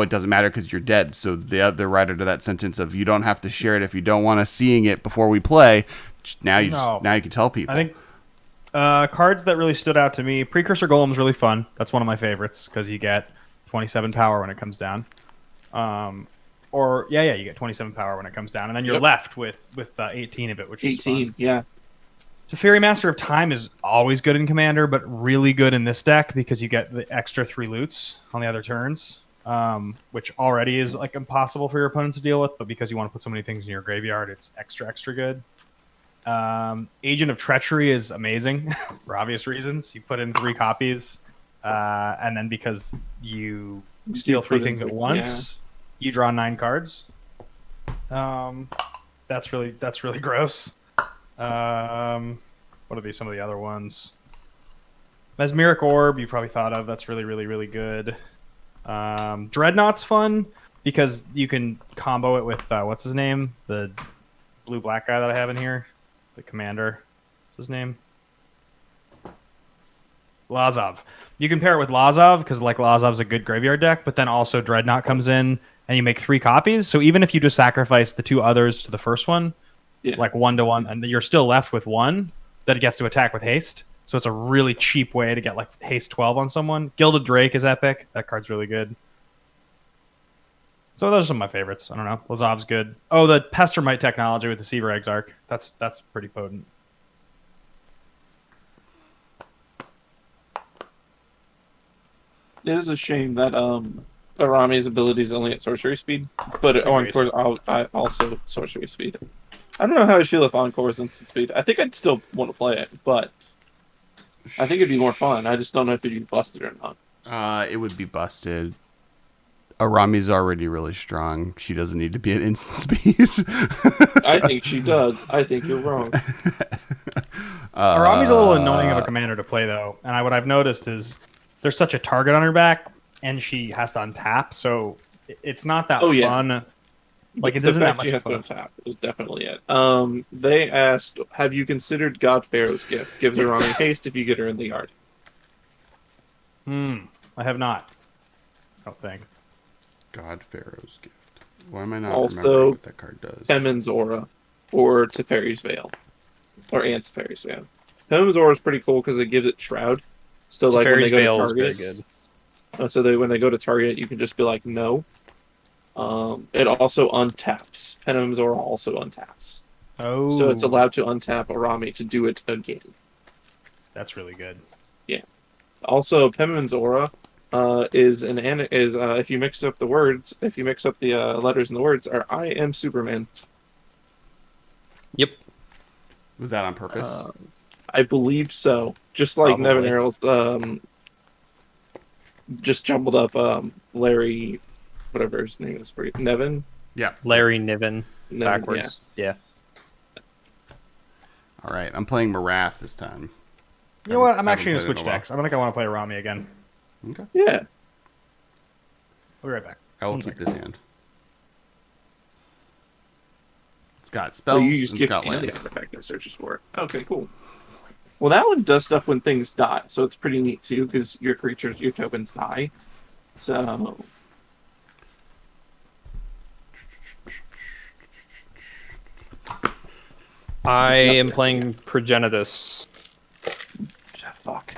it doesn't matter because you're dead. So the other writer to that sentence of you don't have to share it if you don't want us seeing it before we play. Now you can tell people. I think cards that really stood out to me. Precursor Golem's really fun. That's one of my favorites because you get 27 power when it comes down. You get 27 power when it comes down, and then you're left with 18 of it, which is 18, fun. yeah. Teferi Master of Time is always good in Commander, but really good in this deck because you get the extra 3 loots on the other turns, which already is like impossible for your opponent to deal with, but because you want to put so many things in your graveyard, it's extra good. Agent of Treachery is amazing for obvious reasons. You put in 3 copies, and then because you steal 3 things at once, you draw 9 cards. That's really gross. What are some of the other ones? Mesmeric Orb, you probably thought of. That's really good. Dreadnought's fun because you can combo it with what's his name, the blue black guy that I have in here, the commander. What's his name? Lazov. You can pair it with Lazov because like Lazov's a good graveyard deck, but then also Dreadnought comes in and you make 3 copies. So even if you just sacrifice the 2 others to the first one, like 1-1, and you're still left with 1 that gets to attack with haste. So it's a really cheap way to get like haste 12 on someone. Gilded Drake is epic. That card's really good. So those are some of my favorites. I don't know. Lazov's good. Oh, the Pestermite technology with the Seaver Exarch. That's pretty potent. It is a shame that Arami's ability is only at sorcery speed, but Encore's also sorcery speed. I don't know how I feel if Encore's instant speed. I think I'd still want to play it, but I think it'd be more fun. I just don't know if it'd be busted or not. It would be busted. Arami's already really strong. She doesn't need to be at instant speed. I think she does. I think you're wrong. Arami's a little annoying of a commander to play, though. And what I've noticed is there's such a target on her back, and she has to untap, so it's not that fun. Like, it doesn't have much you have fun. to untap is definitely it. They asked, have you considered God Pharaoh's gift? Gives Arami haste if you get her in the yard. I have not. I don't think. God Pharaoh's gift. Why am I not Also, remembering what that card does? Hemen's Aura, or Teferi's Veil, and Teferi's Veil. Hemen's Aura is pretty cool because it gives it Shroud. So like when they go to target, is very good. So when they go to target, you can just be like no. It also untaps. Hemen's Aura also untaps. Oh, So it's allowed to untap Arami to do it again. That's really good. Yeah. Also, Hemen's Aura is if you mix up the words, if you mix up the letters and the words, are I am Superman. Yep. Was that on purpose? I believe so. Just like Probably. Nevin Errol's just jumbled up Larry, whatever his name is for you. Nevin? Yeah. Larry Niven Nevin, backwards. Yeah. All right. I'm playing Marath this time. You know what? I'm I actually going to haven't switch played in a decks. I don't think I want to play Arami again. Okay. Yeah. I'll be right back. I will One keep second. this hand. It's got spells Well, you use and it's gift got and the lands. artifact that searches for it. Okay, cool. Well, that one does stuff when things die, so it's pretty neat too, because your creatures, your tokens die. So I am playing Progenitus. fuck.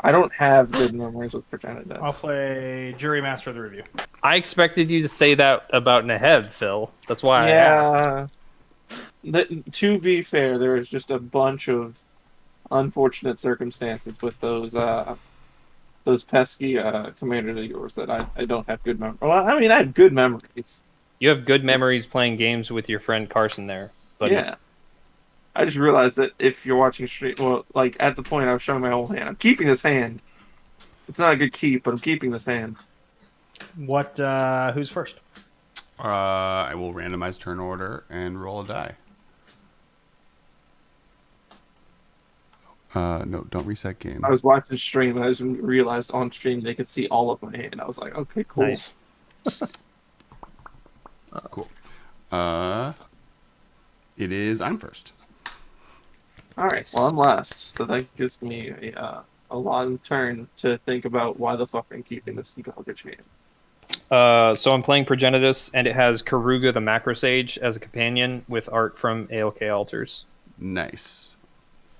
I don't have good memories with Progenitus. I'll play Jury Master of the Review. I expected you to say that about Neheb, Phil. That's why I asked. To be fair, there is just a bunch of unfortunate circumstances with those pesky commanders of yours that I don't have good memories. Well, I mean, I have good memories. You have good memories playing games with your friend Carson there. But Yeah. I just realized that if you're watching stream, well, like at the point I was showing my whole hand, I'm keeping this hand. It's not a good keep, but I'm keeping this hand. What? Who's first? I will randomize turn order and roll a die. No, don't reset game. I was watching stream and I just realized on stream they could see all of my hand. I was like, okay, cool. nice. Cool. I'm first. All right, well, I'm last, so that gives me a long turn to think about why the fuck I'm keeping this garbage hand. So I'm playing Progenitus, and it has Karuga the Macrosage as a companion with art from ALK Altars. Nice.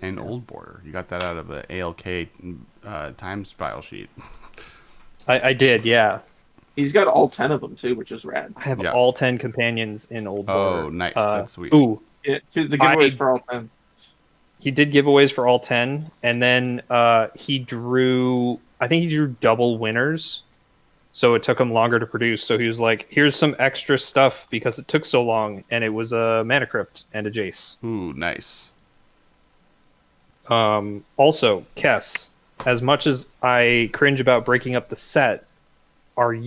And Old Border. You got that out of the ALK times file sheet. I did, yeah. He's got all 10 of them too, which is rad. I have Yeah. all 10 companions in Old Border. Oh, nice. That's sweet. Ooh, Yeah, the giveaways for all 10. he did giveaways for all 10, and then I think he drew double winners, so it took him longer to produce. So he was like, here's some extra stuff because it took so long, and it was a Mana Crypt and a Jace. Ooh, nice. Also, Kess, as much as I cringe about breaking up the set, would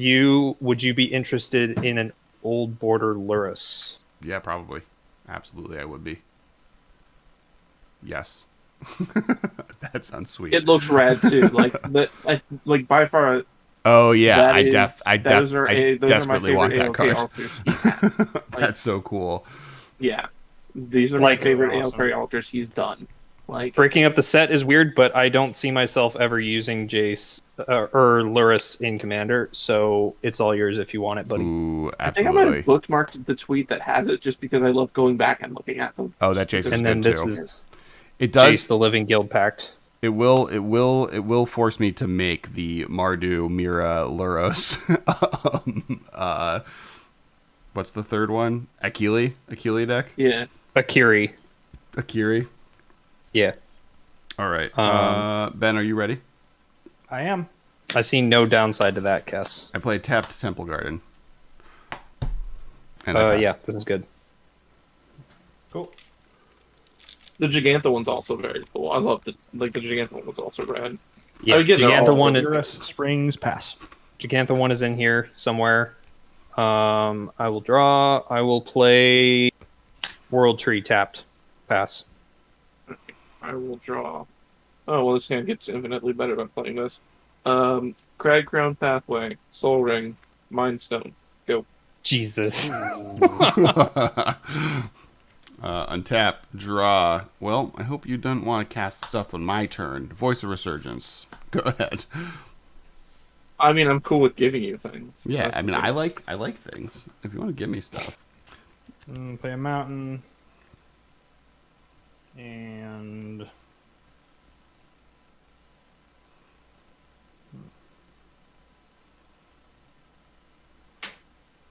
you be interested in an Old Border Lurrus? Yeah, probably. Absolutely, I would be. Yes. That sounds sweet. It looks rad too. Like by far, Oh yeah, those are my desperately want favorite that AOK card. altars he has. That's so cool. Yeah, these are Like- my favorite Awesome. AOK altars he's done. Like, Breaking up the set is weird, but I don't see myself ever using Jace or Luris in Commander, so it's all yours if you want it, buddy. Ooh, I think I might absolutely. have bookmarked the tweet that has it just because I love going back and looking at them. Oh, that Jason's And then good this too. is It does. Jace, the Living Guild Pact. It will force me to make the Mardu Mira Luros. What's the third one? Akili deck. Yeah. Akiri. Akiri. Yeah. All right. Um, Ben, are you ready? I am. I see no downside to that, Kess. I played tapped Temple Garden. And I passed. Yeah, this is good. Cool. The Giganta one's also very cool. I love the Giganta one was also rad. Yeah, I would get Giganta all one. Eurus Springs pass. Giganta one is in here somewhere. I will draw. I will play World Tree tapped. Pass. I will draw. Oh well, this hand gets infinitely better by playing this. Crag Crown Pathway, Soul Ring, Mind Stone. Go. Jesus. Untap, draw. Well, I hope you don't want to cast stuff on my turn. Voice of Resurgence. Go ahead. I mean, I'm cool with giving you things. Yeah, That's I mean, the- I like things. If you want to give me stuff. Play a mountain. And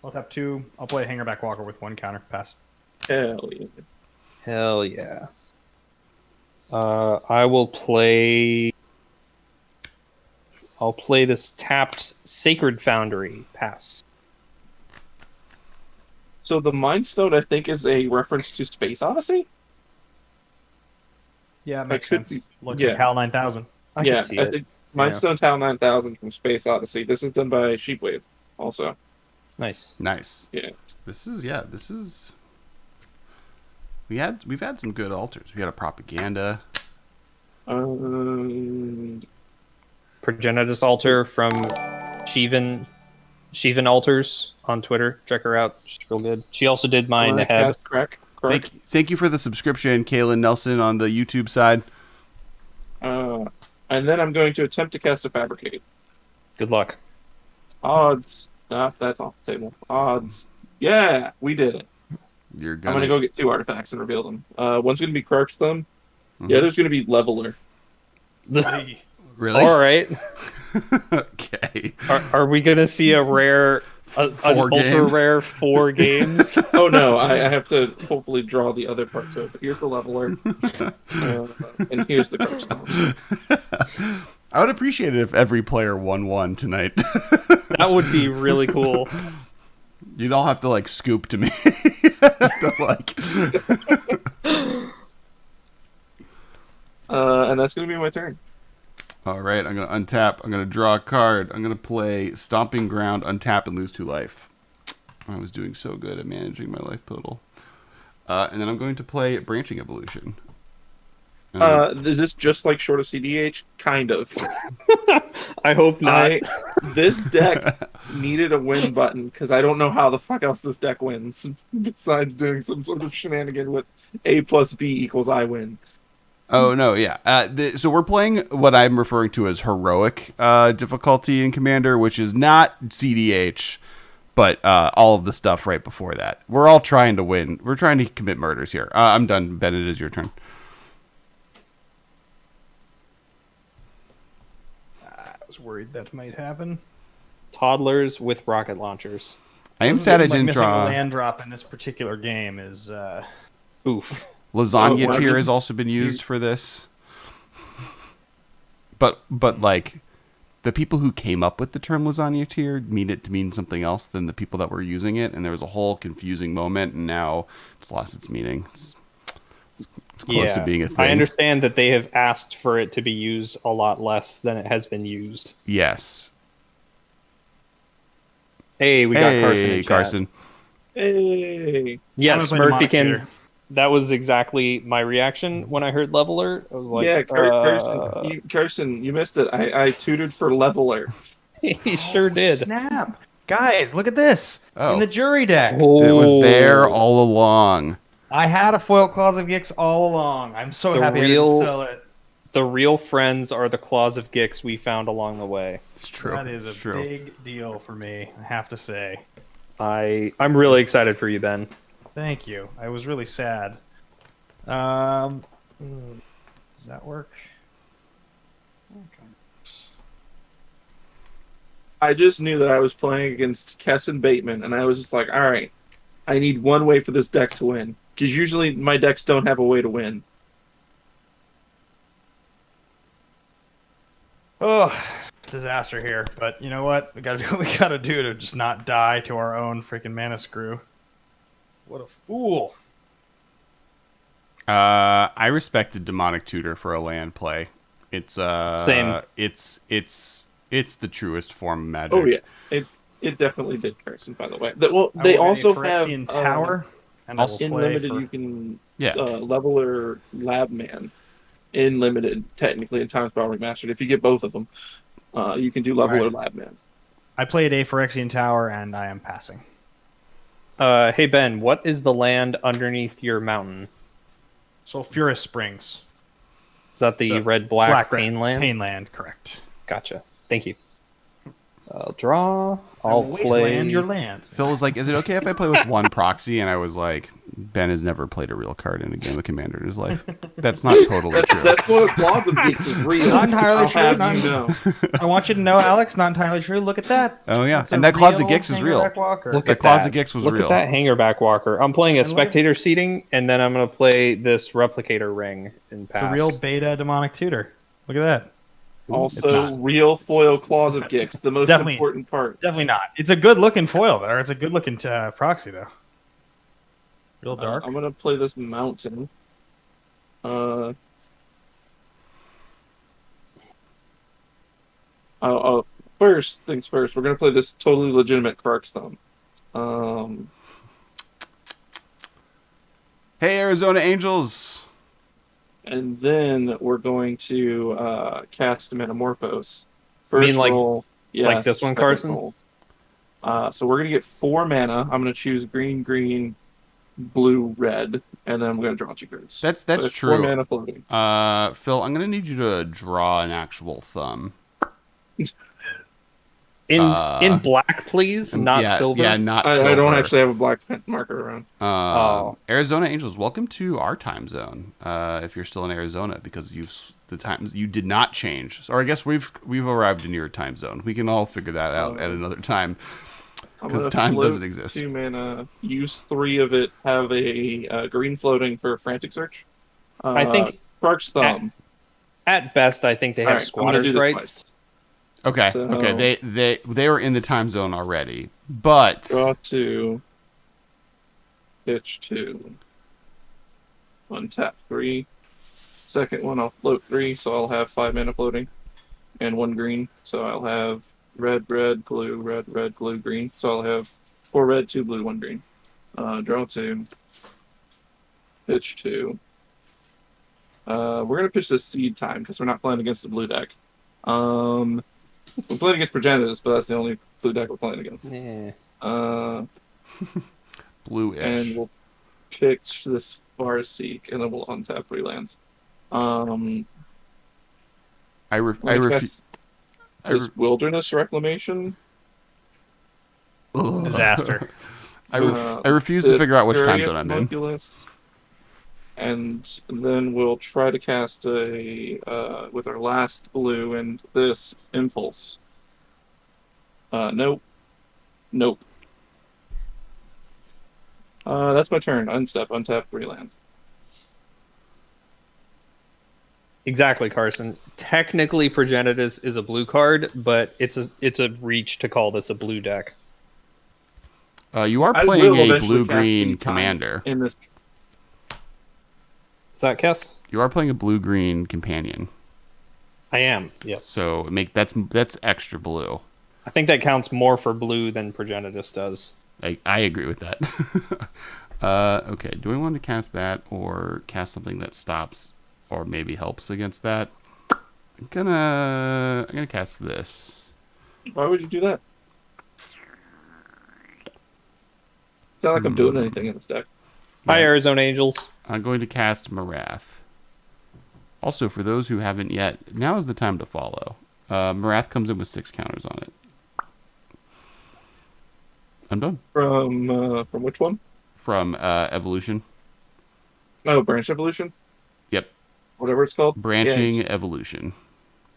I'll tap 2. I'll play Hangerback Walker with 1 counter. Pass. Hell yeah. Hell yeah. I will play. I'll play this tapped Sacred Foundry. Pass. So the Mind Stone, I think, is a reference to Space Odyssey. Yeah, That makes could sense. be- Look yeah. at Cal 9000. I yeah, can see I it. think Mind Yeah. Stone's HAL 9000 from Space Odyssey. This is done by Sheepwave, also. Nice. Nice. Yeah. This is. We've had some good altars. We had a propaganda. Progenitus Altar from Shivan Altars on Twitter. Check her out. She's real good. She also did my Neheb. Cast Crack. Thank you for the subscription, Kaylin Nelson on the YouTube side. And then I'm going to attempt to cast a Fabricate. Good luck. Odds. That's off the table. Odds. Yeah, we did it. You're I'm gonna, gonna go get 2 artifacts and reveal them. One's gonna be Crark's Thumb. Mhm. The other's gonna be Leveler. Really? All right. Okay. Are we gonna see a rare, an 4 game? ultra rare 4 games? Oh no, I have to hopefully draw the other part to it. But here's the Leveler, and here's the Crark's Thumb. I would appreciate it if every player won one tonight. That would be really cool. You'd all have to like scoop to me. To, like... And that's gonna be my turn. All right, I'm gonna untap. I'm gonna draw a card. I'm gonna play Stomping Ground, untap, and lose 2 life. I was doing so good at managing my life total. And then I'm going to play Branching Evolution. And Is this just like short of CDH? Kind of. I hope not. This deck needed a win button because I don't know how the fuck else this deck wins besides doing some sort of shenanigan with A plus B equals I win. Oh no, yeah. So we're playing what I'm referring to as heroic difficulty in Commander, which is not CDH, but all of the stuff right before that. We're all trying to win. We're trying to commit murders here. I'm done. Ben, it is your turn. I was worried that might happen. Toddlers with rocket launchers. I am sad I didn't Missing draw. a land drop in this particular game is Oof. Lasagna Oh, tier wow. has also been used for this. But like the people who came up with the term lasagna tier mean it to mean something else than the people that were using it, and there was a whole confusing moment, and now it's lost its meaning. It's close to being a thing. I understand that they have asked for it to be used a lot less than it has been used. Yes. Hey, we got Carson in chat. Carson. Hey. Yes, I'm gonna play Murphykins. Mock That was exactly my reaction when I heard Leveler. I was like, Yeah, Carson, you missed it. I tutored for Leveler. He sure did. Snap. Guys, look at this. Oh. In the jury deck. It was there Oh. all along. I had a foil Claws of Gix all along. I'm so The happy I real- didn't sell it. The real friends are the claws of Gix we found along the way. It's true. That is a It's true. big deal for me, I have to say. I'm really excited for you, Ben. Thank you. I was really sad. Does that work? Okay. I just knew that I was playing against Kess and Bateman, and I was just like, all right, I need one way for this deck to win. Because usually my decks don't have a way to win. Oh, disaster here. But you know what? We gotta do what we gotta do to just not die to our own freaking mana screw. What a fool. I respected Demonic Tutor for a land play. It's Same. It's the truest form of magic. Oh yeah, it definitely did, Carson. By the way, they I will also get a have Phyrexian Tower, and also I will in play limited for... you can Yeah. level or lab man. In limited, technically, in Times Power Remastered, if you get both of them, you can do level Right. or lab man. I played a Phyrexian Tower, and I am passing. Hey Ben, what is the land underneath your mountain? Sulphurous Springs. Is that the red-black pain land? Painland, correct. Gotcha. Thank you. I'll draw. I I'll will play. wasteland your land. Phil was like, "Is it okay if I play with one proxy?" And I was like, "Ben has never played a real card in a game of Commander in his life. That's not totally true." That's what Claws of Geeks is real. Not entirely I'll true, have not- you know. I want you to know, Alex, not entirely true. Look at that. Oh yeah, That's and a that Claws of real Gix is real. Hangerback Walker. Look The at Claws that. of Gix was Look real. at that Hangerback Walker. I'm playing a And look at- spectator seating, and then I'm going to play this replicator ring in The pass. real beta demonic tutor. Look at that. Also, real foil Claws of Gix, the most Definitely. important part. Definitely not. It's a good looking foil, though. It's a good looking proxy, though. Real dark. I'm gonna play this mountain. First things first. We're gonna play this totally legitimate Carson. Hey, Arizona Angels. And then we're going to cast Metamorphose. You First mean like- roll, like this one, second Carson? roll. So we're gonna get 4 mana. I'm gonna choose green, green, blue, red, and then I'm gonna draw 2 cards. That's But it's true. 4 mana floating. Phil, I'm gonna need you to draw an actual thumb. In black, please, not yeah, silver. Yeah, not I silver. don't actually have a black pen marker around. Oh. Arizona Angels, welcome to our time zone. If you're still in Arizona, because the times you did not change, or I guess we've arrived in your time zone. We can all figure that out at another time, I'm because gonna time float doesn't exist. 2 mana. Use 3 of it. Have a green floating for Frantic Search. I think Spark's Thumb. At best, I think they have Alright, I'm gonna do squatters' this rights. twice. Okay, So- okay, they were in the time zone already, but Draw 2. Pitch 2. Untap 3. Second one, I'll float 3, so I'll have 5 mana floating. And 1 green, so I'll have red, red, blue, red, red, blue, green. So I'll have 4 red, 2 blue, 1 green. Draw 2. Pitch 2. We're going to pitch this Seed Time, because we're not playing against the blue deck. We're playing against Progenitors, but that's the only blue deck we're playing against. Yeah. blue-ish. And we'll pitch this Farseek, and then we'll untap 3 lands. I I refuse. guess this Wilderness Reclamation. Disaster. I refuse to this figure out which time Curious zone I'm in. Homunculus. And then we'll try to cast a with our last blue and this Impulse. Nope. Nope. That's my turn. Unstep, untap 3 lands. Exactly, Carson. Technically, Progenitus is a blue card, but it's a reach to call this a blue deck. You are I playing will a eventually cast blue-green Seed Time commander. in this. Is that Kess? You are playing a blue-green companion. I am. Yes. So that's extra blue. I think that counts more for blue than Progenitus does. I agree with that. Okay, do we want to cast that or cast something that stops or maybe helps against that? I'm gonna cast this. Why would you do that? It's not like I'm doing anything in this deck. Hi, Yeah. Arizona Angels. I'm going to cast Marath. Also, for those who haven't yet, now is the time to follow. Marath comes in with 6 counters on it. I'm done. From which one? From Evolution. Oh, Branch Evolution? Yep. Whatever it's called. Branching Evolution.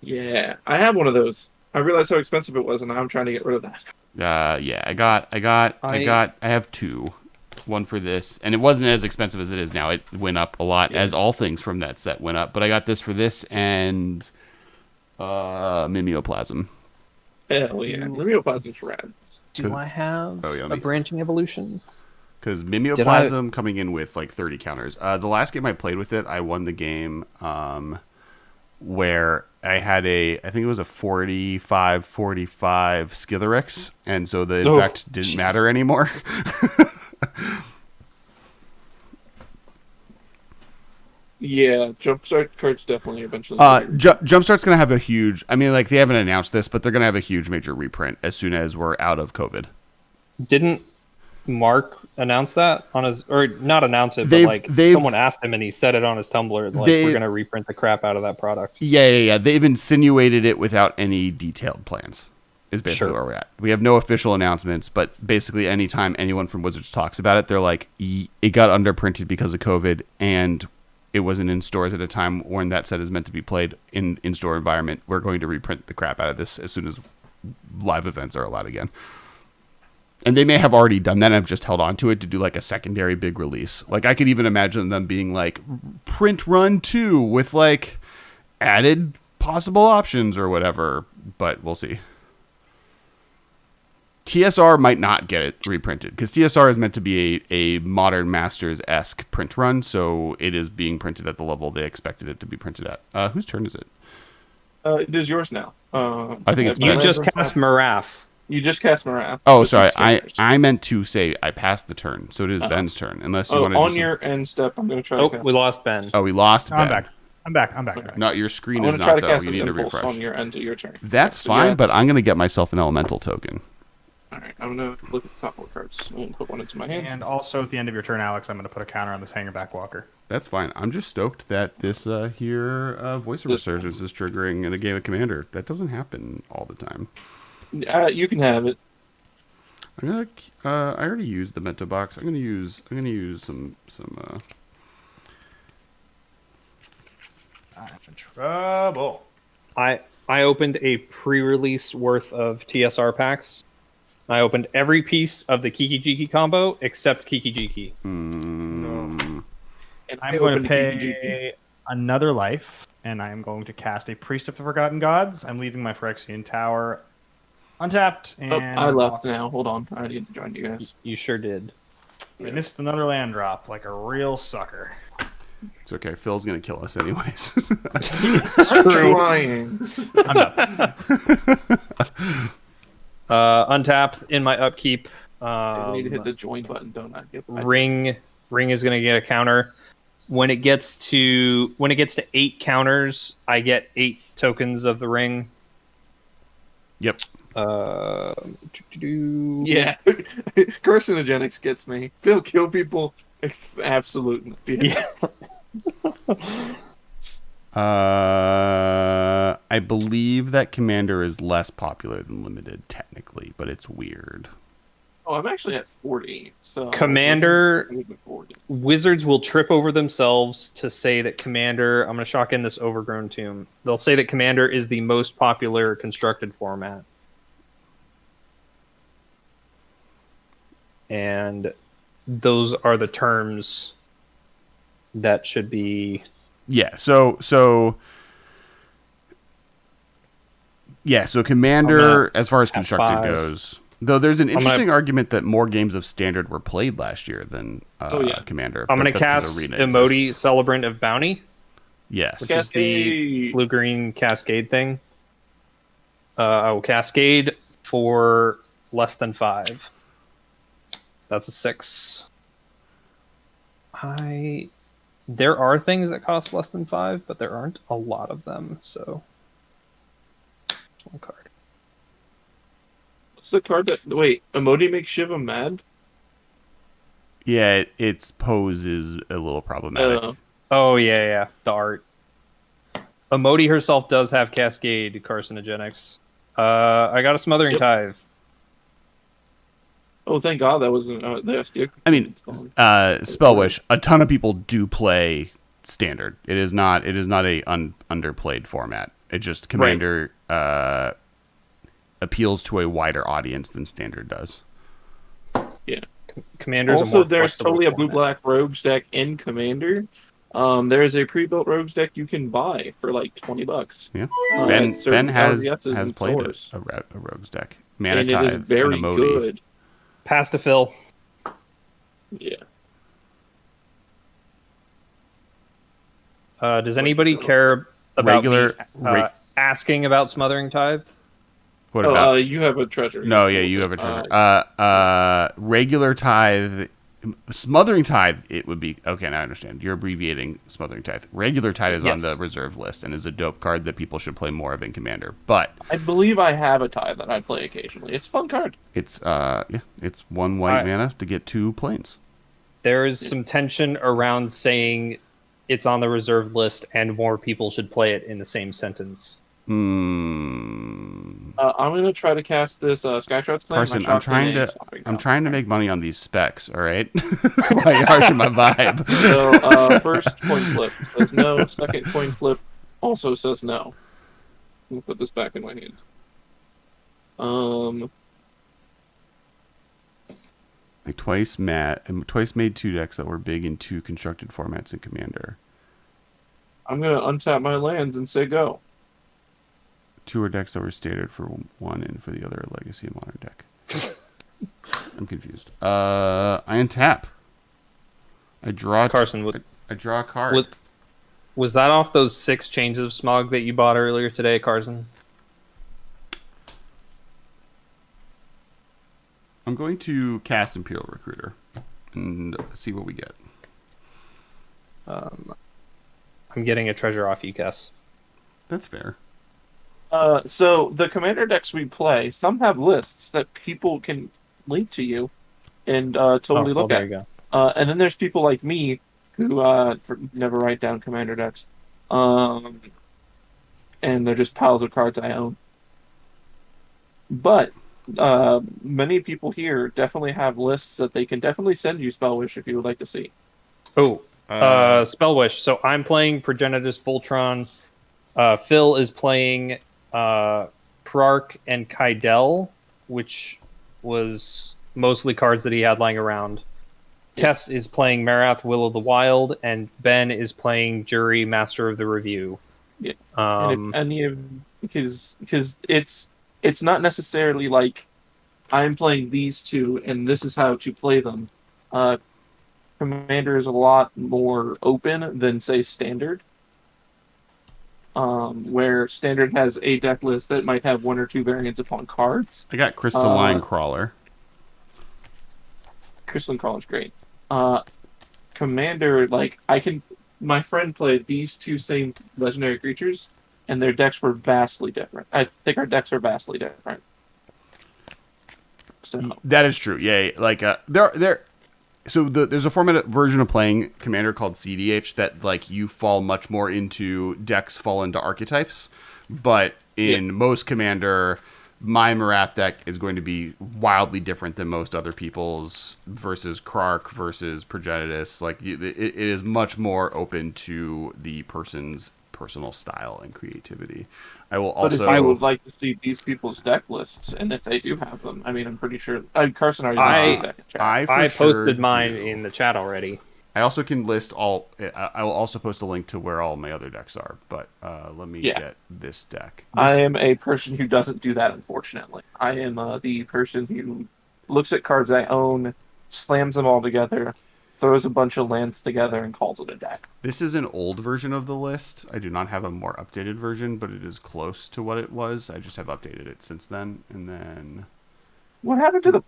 Yeah, I have one of those. I realized how expensive it was, and now I'm trying to get rid of that. Yeah, I have 2. One for this, and it wasn't as expensive as it is now. It went up a lot, as all things from that set went up. But I got this for this and Mimeoplasm. Hell yeah, Mimeoplasm's rad. Do I have yummy. a branching evolution? Because Mimeoplasm coming in with like 30 counters. The last game I played with it, I won the game where I had I think it was a 45-45 Skitherix, and so the effect didn't matter anymore. Yeah, Jumpstart cards definitely eventually. Jumpstart's going to have a huge... I mean, like, they haven't announced this, but they're going to have a huge major reprint as soon as we're out of COVID. Didn't Mark announce that on his... Or not announce it, but like someone asked him and he said it on his Tumblr. Like, we're going to reprint the crap out of that product. Yeah. They've insinuated it without any detailed plans. Is basically where we're at. We have no official announcements, but basically anytime anyone from Wizards talks about it, they're like, it got underprinted because of COVID, and it wasn't in stores at a time when that set is meant to be played in store environment. We're going to reprint the crap out of this as soon as live events are allowed again. And they may have already done that and have just held on to it to do like a secondary big release. Like, I could even imagine them being like, print run 2 with like added possible options or whatever, but we'll see. TSR might not get it reprinted because TSR is meant to be a Modern Masters-esque print run, so it is being printed at the level they expected it to be printed at. Whose turn is it? It is yours now. I think it's You mine. just cast Marath. You just cast Marath. Oh, sorry. I meant to say I passed the turn, so it is Ben's turn. Unless you want to on your end step, I'm going to try to cast. We lost Ben. Oh, we lost Ben. I'm back. Okay. No, your screen I'm is going to try not, to though. cast You this need to impulse refresh. on your end to your turn. That's fine, but I'm going to get myself an elemental token. Alright, I'm going to look at the top 4 cards and put one into my hand. And also at the end of your turn, Alex, I'm going to put a counter on this Hangerback Walker. That's fine. I'm just stoked that this Voice of Resurgence is triggering in a game of Commander. That doesn't happen all the time. You can have it. I'm gonna. I already used the Mento box. I'm gonna use some. I'm in trouble. I opened a pre-release worth of TSR packs. I opened every piece of the Kiki Jiki combo except Kiki Jiki. And I'm going to pay another life, and I am going to cast a Priest of the Forgotten Gods. I'm leaving my Phyrexian Tower untapped. And I left now. Hold on. I need to join you guys. You sure did. I missed another land drop like a real sucker. It's okay. Phil's gonna kill us anyways. Trying. I'm done. Untap in my upkeep. I need to hit the join button, don't I? Yep, Ring is going to get a counter. When it gets to 8 counters, I get 8 tokens of the ring. Yep. Yeah. Carcinogenics gets me. Phil kill people. It's absolute BS. I believe that Commander is less popular than Limited technically, but it's weird. Oh, I'm actually at 40. So Commander 40. Wizards will trip over themselves to say that Commander. I'm going to shock in this Overgrown Tomb. They'll say that Commander is the most popular constructed format. And those are the terms that should be. Yeah. So Commander, as far as constructed 5. goes, though there's an interesting argument that more games of Standard were played last year than Commander. I'm going to cast Emoti, Celebrant of Bounty. Yes. Which is the blue-green Cascade thing. I will Cascade for less than 5. That's a 6. There are things that cost less than 5, but there aren't a lot of them, so one card. What's the card that? Wait, Emoti makes Shiva mad. Yeah, its pose is a little problematic. Oh yeah, the art. Emoti herself does have Cascade carcinogenics. I got a Smothering Tithe. Oh, thank God that wasn't the SD. I mean, Spell Wish. A ton of people do play standard. It is not a underplayed format. It just Commander appeals to a wider audience than standard does. Yeah. Commander's also, a more there's flexible totally a format. blue-black rogues deck in Commander. There is a pre-built rogues deck you can buy for like $20. Yeah, at certain Ben has RDSs has and played stores. a rogues deck. Mana And it is Tithe, very and Emoti. good. Pass to Phil. Yeah. Does anybody care about Regular- me, asking about Smothering Tithe? What about? You have a treasure. No, yeah, you have a treasure. Regular Tithe, Smothering Tithe. It would be okay. Now I understand. You're abbreviating Smothering Tithe. Regular Tithe is on Yes. the reserve list and is a dope card that people should play more of in Commander. But I believe I have a tie that I play occasionally. It's a fun card. it's it's one white mana to get 2 planes. There is some tension around saying it's on the reserve list and more people should play it in the same sentence. Hmm. I'm gonna try to cast this Skyshroud's Claim. Carson, I'm trying to make money on these specs. All right, why you harshing my vibe? So first coin flip says no. Second coin flip also says no. Let me put this back in my hand. I twice made 2 decks that were big in 2 constructed formats in Commander. I'm gonna untap my lands and say go. 2 are decks that were standard for one, and for the other, a Legacy and Modern deck. I'm confused. I untap. I draw. Carson, I draw a card. was that off those 6 chains of smog that you bought earlier today, Carson? I'm going to cast Imperial Recruiter and see what we get. I'm getting a treasure off you, Kess. That's fair. So the commander decks we play, some have lists that people can link to you and totally look there at. you go. And then there's people like me who never write down commander decks. And they're just piles of cards I own. But many people here definitely have lists that they can definitely send you Spell Wish if you would like to see. Oh, Spell Wish. So I'm playing Progenitus Voltron. Phil is playing Prark and Kydel, which was mostly cards that he had lying around. Kess is playing Marath, Will of the Wild, and Ben is playing Jury, Master of the Review. Yeah. And if any of because it's not necessarily like I'm playing these two and this is how to play them. Commander is a lot more open than say Standard. Where Standard has a deck list that might have 1 or 2 variants upon cards. I got Crystalline Crawler. Crystalline Crawler's great. Commander, my friend played these 2 same legendary creatures, and their decks were vastly different. I think our decks are vastly different. So That is true. Yeah, like there's a format version of playing Commander called CDH that like you fall much more into decks fall into archetypes, but in most Commander, my Marath deck is going to be wildly different than most other people's versus Krark versus Progenitus. Like it is much more open to the person's personal style and creativity. I will also. But if I would like to see these people's deck lists, and if they do have them, I mean, I'm pretty sure Carson already has his deck in chat. I posted mine in the chat already. I also can list all. I will also post a link to where all my other decks are. But let me get this deck. I am a person who doesn't do that, unfortunately. I am the person who looks at cards I own, slams them all together, throws a bunch of lands together, and calls it a deck. This is an old version of the list. I do not have a more updated version, but it is close to what it was. I just have updated it since then. And then What happened to the?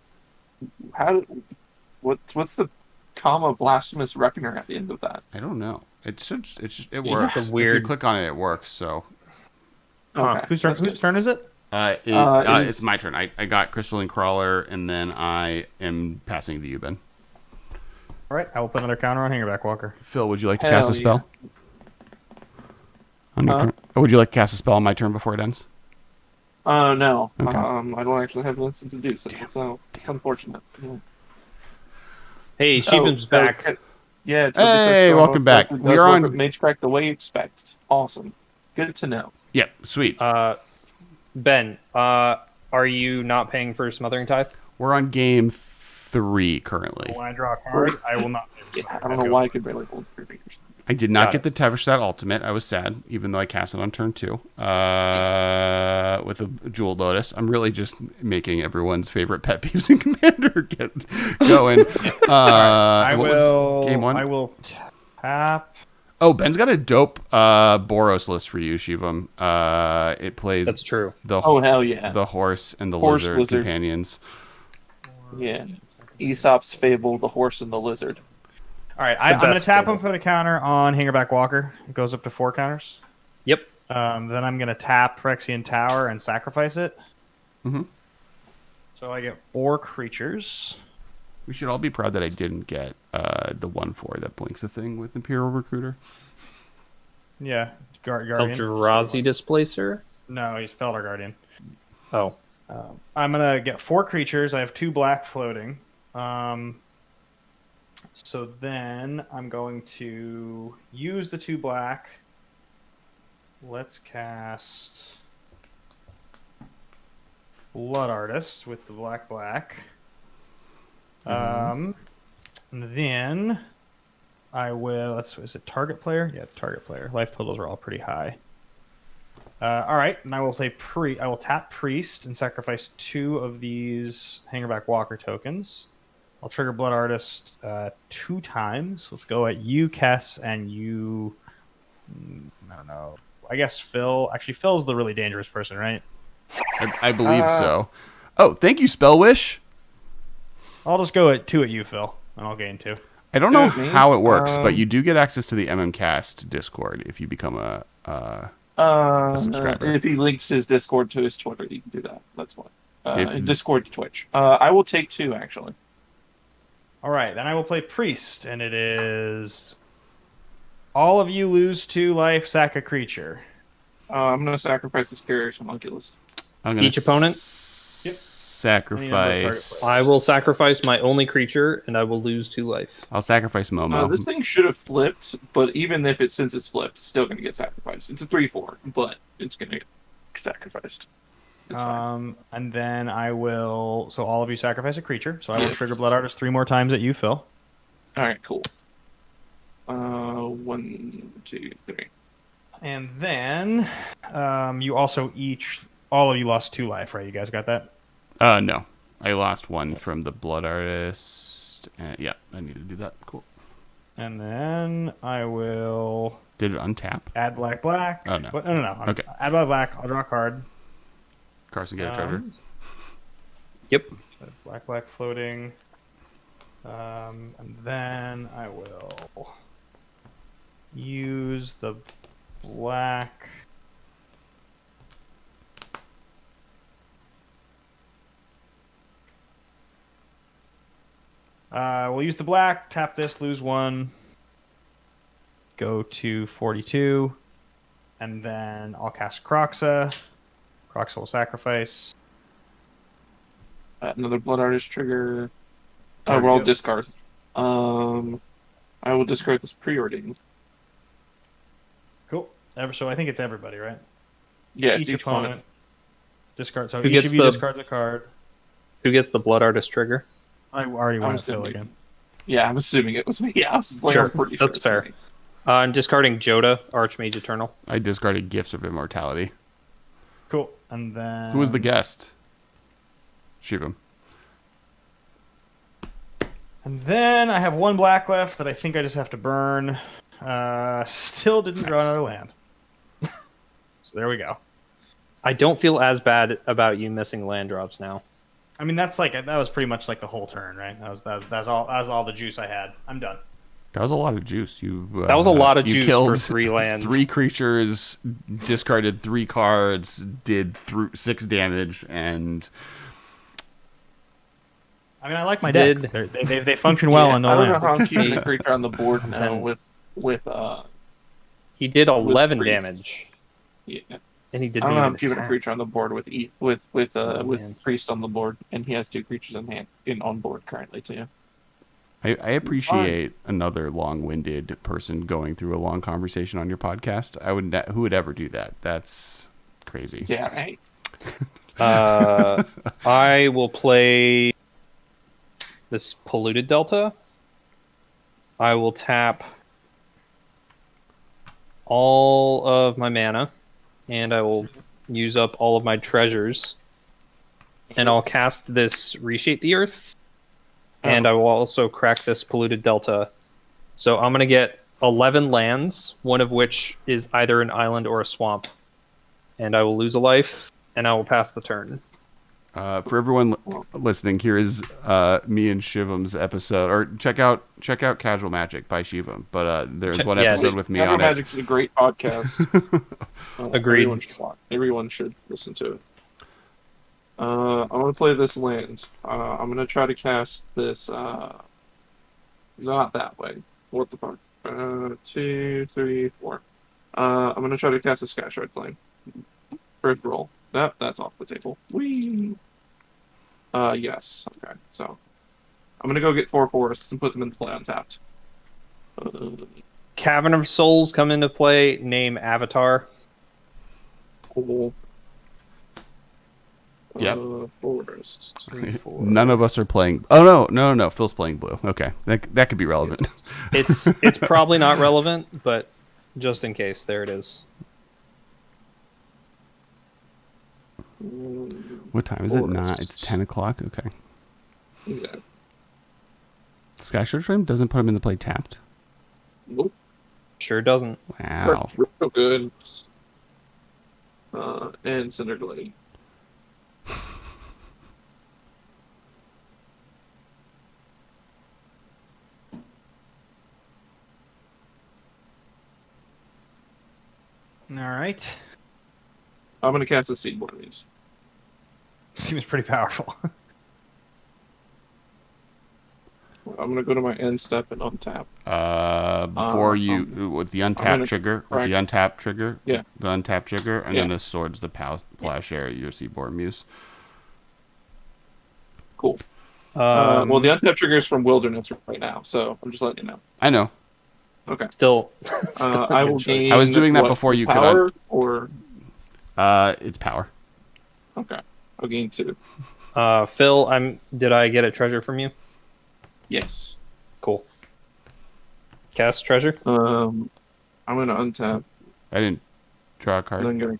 What's the comma blasphemous reckoner at the end of that? I don't know. It should. It Yeah, works. it's a weird- If you click on it, it works. So Okay. Whose turn is it? It's my turn. I got Crystalline Crawler, and then I am passing to you, Ben. All right, I will put another counter on Hangerback Walker. Phil, would you like to Hell cast a spell? On your turn? Or would you like to cast a spell on my turn before it ends? No. Okay. I don't actually have Winston to do so. It's unfortunate. Yeah. Hey, Sheepham's back. Yeah. Hey, welcome back. We are on Magecraft the way you expect. Awesome. Good to know. Yep, sweet. Ben, are you not paying for Smothering Tithe? We're on game 3 currently. When I draw a card, I will not. Yeah, I don't know why I could barely hold 3 fingers. I did not Got get the Teverstat Ultimate. I was sad, even though I cast it on turn 2 with a Jewel Lotus. I'm really just making everyone's favorite pet peeves in Commander get going. I what was will. game 1? I will tap. Oh, Ben's got a dope Boros list for you, Shivam. It plays That's true. Oh, hell yeah. the horse and the Horse lizard lizard. companions. Yeah. Aesop's Fable, the horse and the lizard. All right, I'm going to best tap fable. and put a counter on Hangerback Walker. It goes up to 4 counters. Yep. Then I'm going to tap Phyrexian Tower and sacrifice it. Mhm. So I get 4 creatures. We should all be proud that I didn't get the 1/4 that blinks a thing with Imperial Recruiter. Yeah, Guardian. Eldrazi Displacer? No, he's Felder Guardian. Oh. I'm going to get 4 creatures. I have 2 black floating. So then I'm going to use the 2 black. Let's cast Blood Artist with the black. And then I will. Is it target player? Yeah, it's target player. Life totals are all pretty high. All right, and I will play I will tap Priest and sacrifice 2 of these Hangerback Walker tokens. I'll trigger Blood Artist 2 times. Let's go at you, Kess, and you. I don't know. I guess Phil. Actually, Phil's the really dangerous person, right? I believe so. Oh, thank you, Spell Wish. I'll just go at 2 at you, Phil, and I'll gain 2. I don't know Me? how it works, but you do get access to the MMCast Discord if you become a subscriber. If he links his Discord to his Twitter, he can do that. That's why. If- Discord to Twitch. I will take 2, actually. All right, then I will play Priest, and it is all of you lose 2 life, sack a creature. I'm going to sacrifice this Curious Homunculus. I'm gonna Each opponent? Yep. sacrifice. I will sacrifice my only creature, and I will lose 2 life. I'll sacrifice Momo. This thing should have flipped, but even if since it's flipped, it's still going to get sacrificed. It's a 3/4, but it's going to get sacrificed. It's fine. And then I will. So all of you sacrifice a creature. So I will trigger Blood Artist 3 more times at you, Phil. All right, cool. 1, 2, 3. And then you also all of you lost 2 life, right? You guys got that? No. I lost 1 from the Blood Artist. Yeah, I need to do that. Cool. And then I will Did it untap? add black. Oh, no. No. Okay. Add black. I'll draw a card. Carson, get a treasure. Yep. Black floating. And then I will use the black. We'll use the black, tap this, lose 1, go to 42, and then I'll cast Croxa. Croxa will sacrifice. Another Blood Artist trigger. We're all discard. I will discard this Preordained. Cool. So I think it's everybody, right? Yeah, Each it's opponent. Discard. So Who each gets of you the- discards a card. Who gets the Blood Artist trigger? I already I want was to fill thinking- again. Yeah, I'm assuming it was me. Yeah, I was like, Sure, I'm pretty sure that's it's fair. me. I'm discarding Joda, Archmage Eternal. I discarded Gifts of Immortality. Cool. And then Who was the guest? Shivam. And then I have 1 black left that I think I just have to burn. Still didn't draw another land. So there we go. I don't feel as bad about you missing land drops now. I mean, that was pretty much like the whole turn, right? That was all the juice I had. I'm done. That was a lot of juice. That was a lot of you juice killed for 3 lands. 3 creatures, discarded 3 cards, did 6 damage, and I mean, I like my Did- decks. They function well Yeah, on no I don't know lands. how I'm keeping a creature on the board now 10. with He did 11 priest. damage, yeah. and he I didn't don't know how I'm even keeping a attack. creature on the board with man. priest on the board, and he has 2 creatures on board currently too. I appreciate another long-winded person going through a long conversation on your podcast. Who would ever do that? That's crazy. Yeah, right. I will play this Polluted Delta. I will tap all of my mana, and I will use up all of my treasures. And I'll cast this Reshape the Earth, and I will also crack this Polluted Delta. So I'm going to get 11 lands, one of which is either an island or a swamp. And I will lose a life, and I will pass the turn. For everyone listening, here is me and Shivam's episode. Or check out Casual Magic by Shivam. But there's one Yeah, episode with me Casual on Magic's is a great podcast. Agreed. Everyone should listen to it. I'm gonna play this land. I'm gonna try to cast this. Not that way. What the fuck? 2, 3, 4. I'm gonna try to cast a Sky Shard Flame. First roll. That's off the table. Whee! Yes. Okay. So I'm gonna go get 4 forests and put them into play untapped. Cavern of Souls come into play. Name Avatar. Cool. Yep. Forest. 3, 4. None of us are playing. Oh no! Phil's playing blue. Okay, that could be relevant. It's probably not relevant, but just in case, there it is. What time is it? Forest. Not. It's 10 o'clock. Okay. Yeah. Sky Shard Flame doesn't put him in the play tapped. Nope. Sure doesn't. Wow. That's real good. And Cinder Glade. All right. I'm gonna cast a Seedborn Muse. Seems pretty powerful. I'm gonna go to my end step and untap. Before you with the I'm untap gonna trigger, crack- the untap trigger, Yeah. the untap trigger, and Yeah. then the sword's the plowshare your Seaborn Muse. Cool. Well, the untap trigger is from Wilderness right now, so I'm just letting you know. I know. Okay. Still, I will gain. I was doing that what, before you could power or It's power. okay. I'll gain 2. Phil, did I get a treasure from you? Yes. Cool. Cast treasure. I'm gonna untap. I didn't draw a And card. then gonna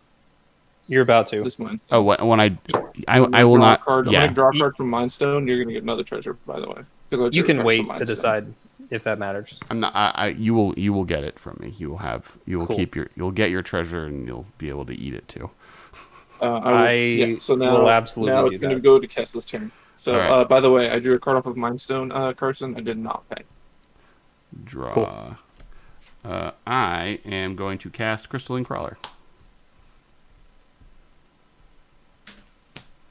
You're about to. this one. Oh, when I I'm gonna will draw not. A card. I'm Yeah, gonna draw a card from Mindstone. You're gonna get another treasure, by the way. 'Cause I drew You a can card wait from to Mindstone. decide if that matters. I'm not. You will get it from me. You will Cool. you'll get your treasure and you'll be able to eat it too. So now, will absolutely now do it's gonna that. go to Kess's turn. So, Alright. by the way, I drew a card off of Mindstone, Carson. I did not pay. Draw. Cool. I am going to cast Crystalline Crawler.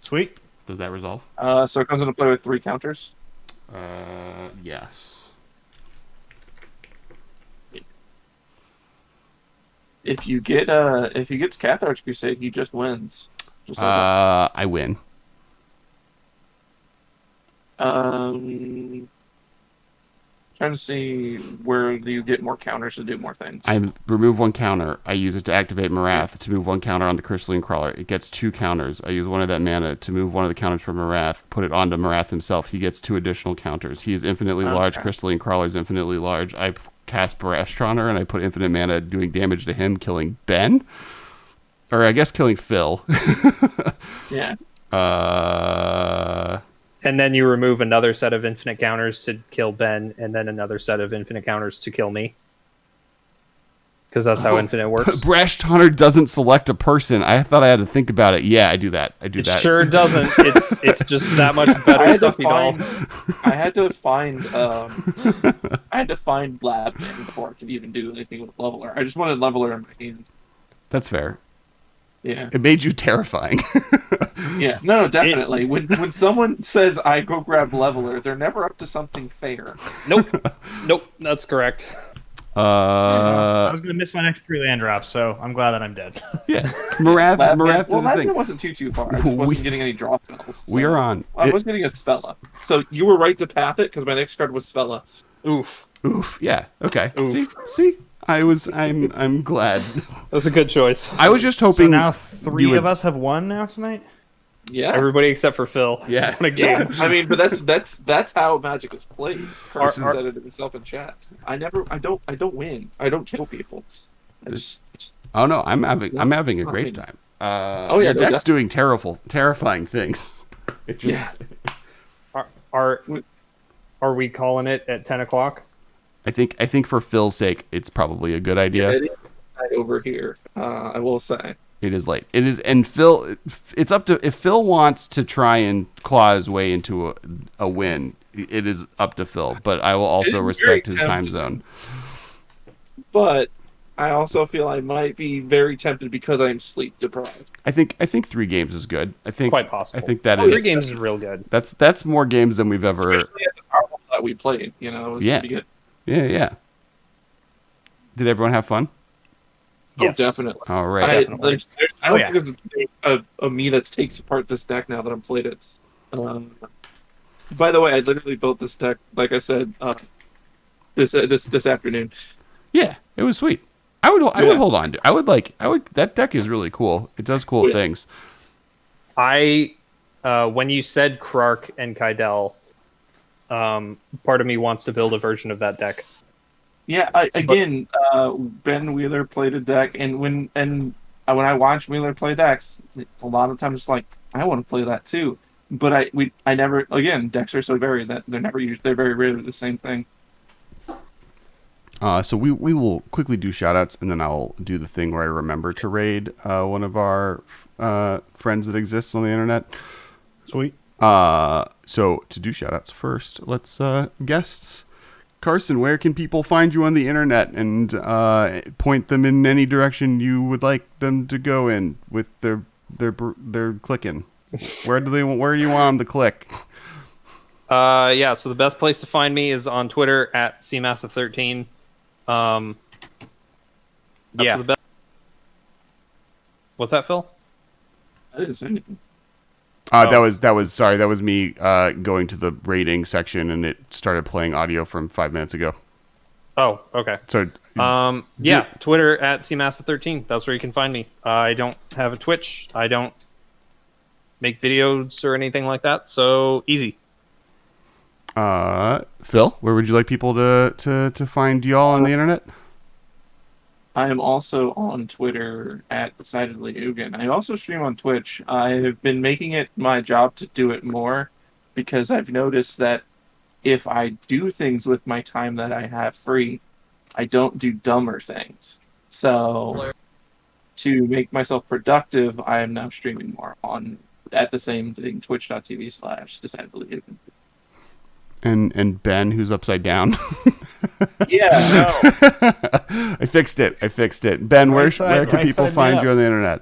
Sweet. Does that resolve? So it comes into play with 3 counters. Yes. If you get Cathar's Crusade, he just wins. Just heads up. I win. Trying to see where do you get more counters to do more things. I remove 1 counter. I use it to activate Marath to move 1 counter onto Crystalline Crawler. It gets 2 counters. I use 1 of that mana to move 1 of the counters from Marath, put it onto Marath himself. He gets 2 additional counters. He is infinitely large. Okay. Crystalline Crawler is infinitely large. I cast Barastroner and I put infinite mana doing damage to him, killing Ben. Or I guess killing Phil. Yeah. And then you remove another set of infinite counters to kill Ben, and then another set of infinite counters to kill me. because that's how Infinite works. Brash Hunter doesn't select a person. I thought I had to think about it. Yeah, I do that. It sure doesn't. It's just that much better stuffy doll. I had to find Lab Thing before I could even do anything with Leveler. I just wanted Leveler in my hand. That's fair. Yeah. It made you terrifying. Yeah. No, definitely. When someone says I go grab Leveler, they're never up to something fair. Nope. That's correct. I was going to miss my next 3 land drops, so I'm glad that I'm dead. Yeah. Marath Well, did the Lab thing. Thing wasn't too far. I just wasn't getting any draw spells. We are on. I was getting a Spella. So you were right to path it, because my next card was Spella. Oof. Yeah. Okay. Oof. See. I'm glad. That's a good choice. I was just So hoping. now 3 of us have won now tonight? Yeah. Everybody except for Phil. Yeah. What a game. I mean, but that's how Magic is played. Carson said it himself in chat. I don't win. I don't kill people. Oh no, I'm having a great time. Your deck's doing terrifying things. It just, Are we calling it at 10 o'clock? I think for Phil's sake, it's probably a good idea. It is over here. I will say. It is late. It is, and Phil. It's up to if Phil wants to try and claw his way into a win. It is up to Phil, but I will also respect his time zone. But I also feel I might be very tempted because I am sleep deprived. I think 3 games is good. I think It's quite possible. I think that 3 is games is real good. That's more games than we've ever. Especially at the power level that we played. It was pretty good. Yeah. Did everyone have fun? Yes. Oh, definitely. All right. I Definitely. don't think there's a me that takes apart this deck now that I've played it. By the way, I literally built this deck, like I said, this afternoon. Yeah, it was sweet. I would hold on to. That deck is really cool. It does cool things. When you said Krark and Kydel, part of me wants to build a version of that deck. Yeah, Ben Wheeler played a deck, and when I watch Wheeler play decks, a lot of times it's like I want to play that too. But I never, again, decks are so varied that they're very rarely the same thing. So we will quickly do shoutouts, and then I'll do the thing where I remember to raid one of our friends that exists on the internet. Sweet. So to do shoutouts first, let's guests. Carson, where can people find you on the internet and point them in any direction you would like them to go in with their clicking? Where do you want them to click? Yeah, so the best place to find me is on Twitter at CMassive13. Yeah. The best. What's that, Phil? I didn't say anything. That was me going to the rating section, and it started playing audio from 5 minutes ago. Oh, okay. So, yeah, Twitter at CMassive13. That's where you can find me. I don't have a Twitch. I don't make videos or anything like that, so easy. Phil, where would you like people to find y'all on the internet? I am also on Twitter at Decidedly Ugin. I also stream on Twitch. I have been making it my job to do it more because I've noticed that if I do things with my time that I have free, I don't do dumber things. So to make myself productive, I am now streaming more at the same thing, twitch.tv/Decidedly Ugin. And Ben, who's upside down. Yeah, no. I fixed it. Ben, where can people find you on the internet?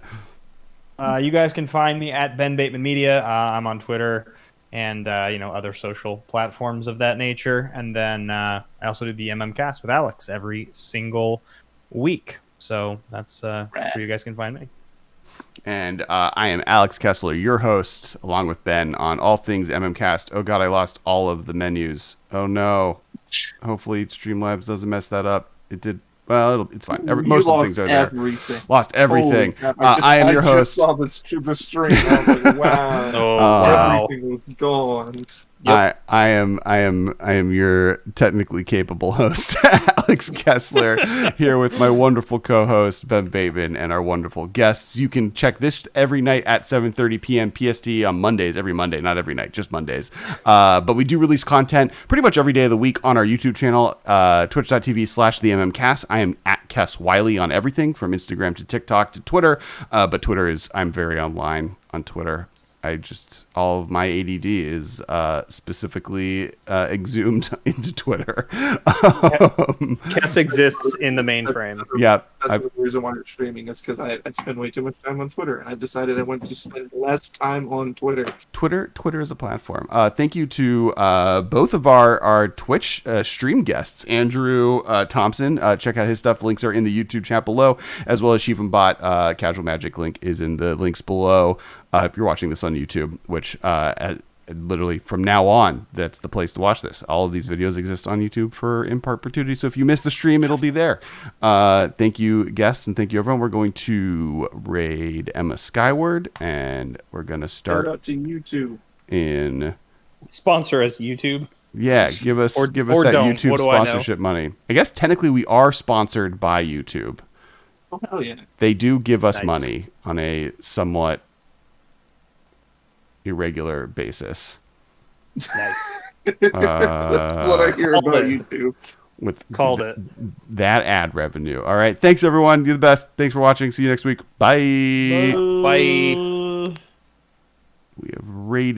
You guys can find me at Ben Bateman Media. I'm on Twitter and other social platforms of that nature. And then I also do the Cast with Alex every single week. So that's where you guys can find me. And I am Alex Kessler, your host, along with Ben, on all things Cast. Oh God, I lost all of the menus. Oh no. Hopefully Streamlabs doesn't mess that up. It did. Well, it's fine. Most of the things are there. Everything. Lost everything. I am your host. I just saw the stream. I was like, wow. Oh, wow. Everything was gone. Yep. I am your technically capable host, Alex Kessler, here with my wonderful co-host Ben Bateman and our wonderful guests. You can check this every night at 7:30 p.m. PST on Mondays. Every Monday, not every night, just Mondays. But we do release content pretty much every day of the week on our YouTube channel, twitch.tv/TheMMCast. I am at Kess Wiley on everything from Instagram to TikTok to Twitter. But Twitter I'm very online on Twitter. All of my ADD is specifically exhumed into Twitter. Kess exists in the mainframe. Yeah. That's the reason why I'm streaming. Is because I spend way too much time on Twitter, and I've decided I want to spend less time on Twitter. Twitter is a platform. Thank you to both of our Twitch stream guests, Andrew Thompson. Check out his stuff. Links are in the YouTube chat below, as well as Shivan Bot. Casual Magic link is in the links below. If you're watching this on YouTube, which literally from now on, that's the place to watch this. All of these videos exist on YouTube in perpetuity. So if you miss the stream, it'll be there. Thank you, guests, and thank you, everyone. We're going to raid Emma Skyward, and we're going to start Shout out to YouTube. in. Sponsor us, YouTube. Yeah, give us Or that don't. YouTube What do I know? sponsorship money. I guess technically we are sponsored by YouTube. Oh hell yeah! They do give us Nice. money on a somewhat irregular basis. Nice. That's what I hear Called about it. YouTube. With Called it. that ad revenue. All right. Thanks, everyone. You're the best. Thanks for watching. See you next week. Bye. Bye. We have raided.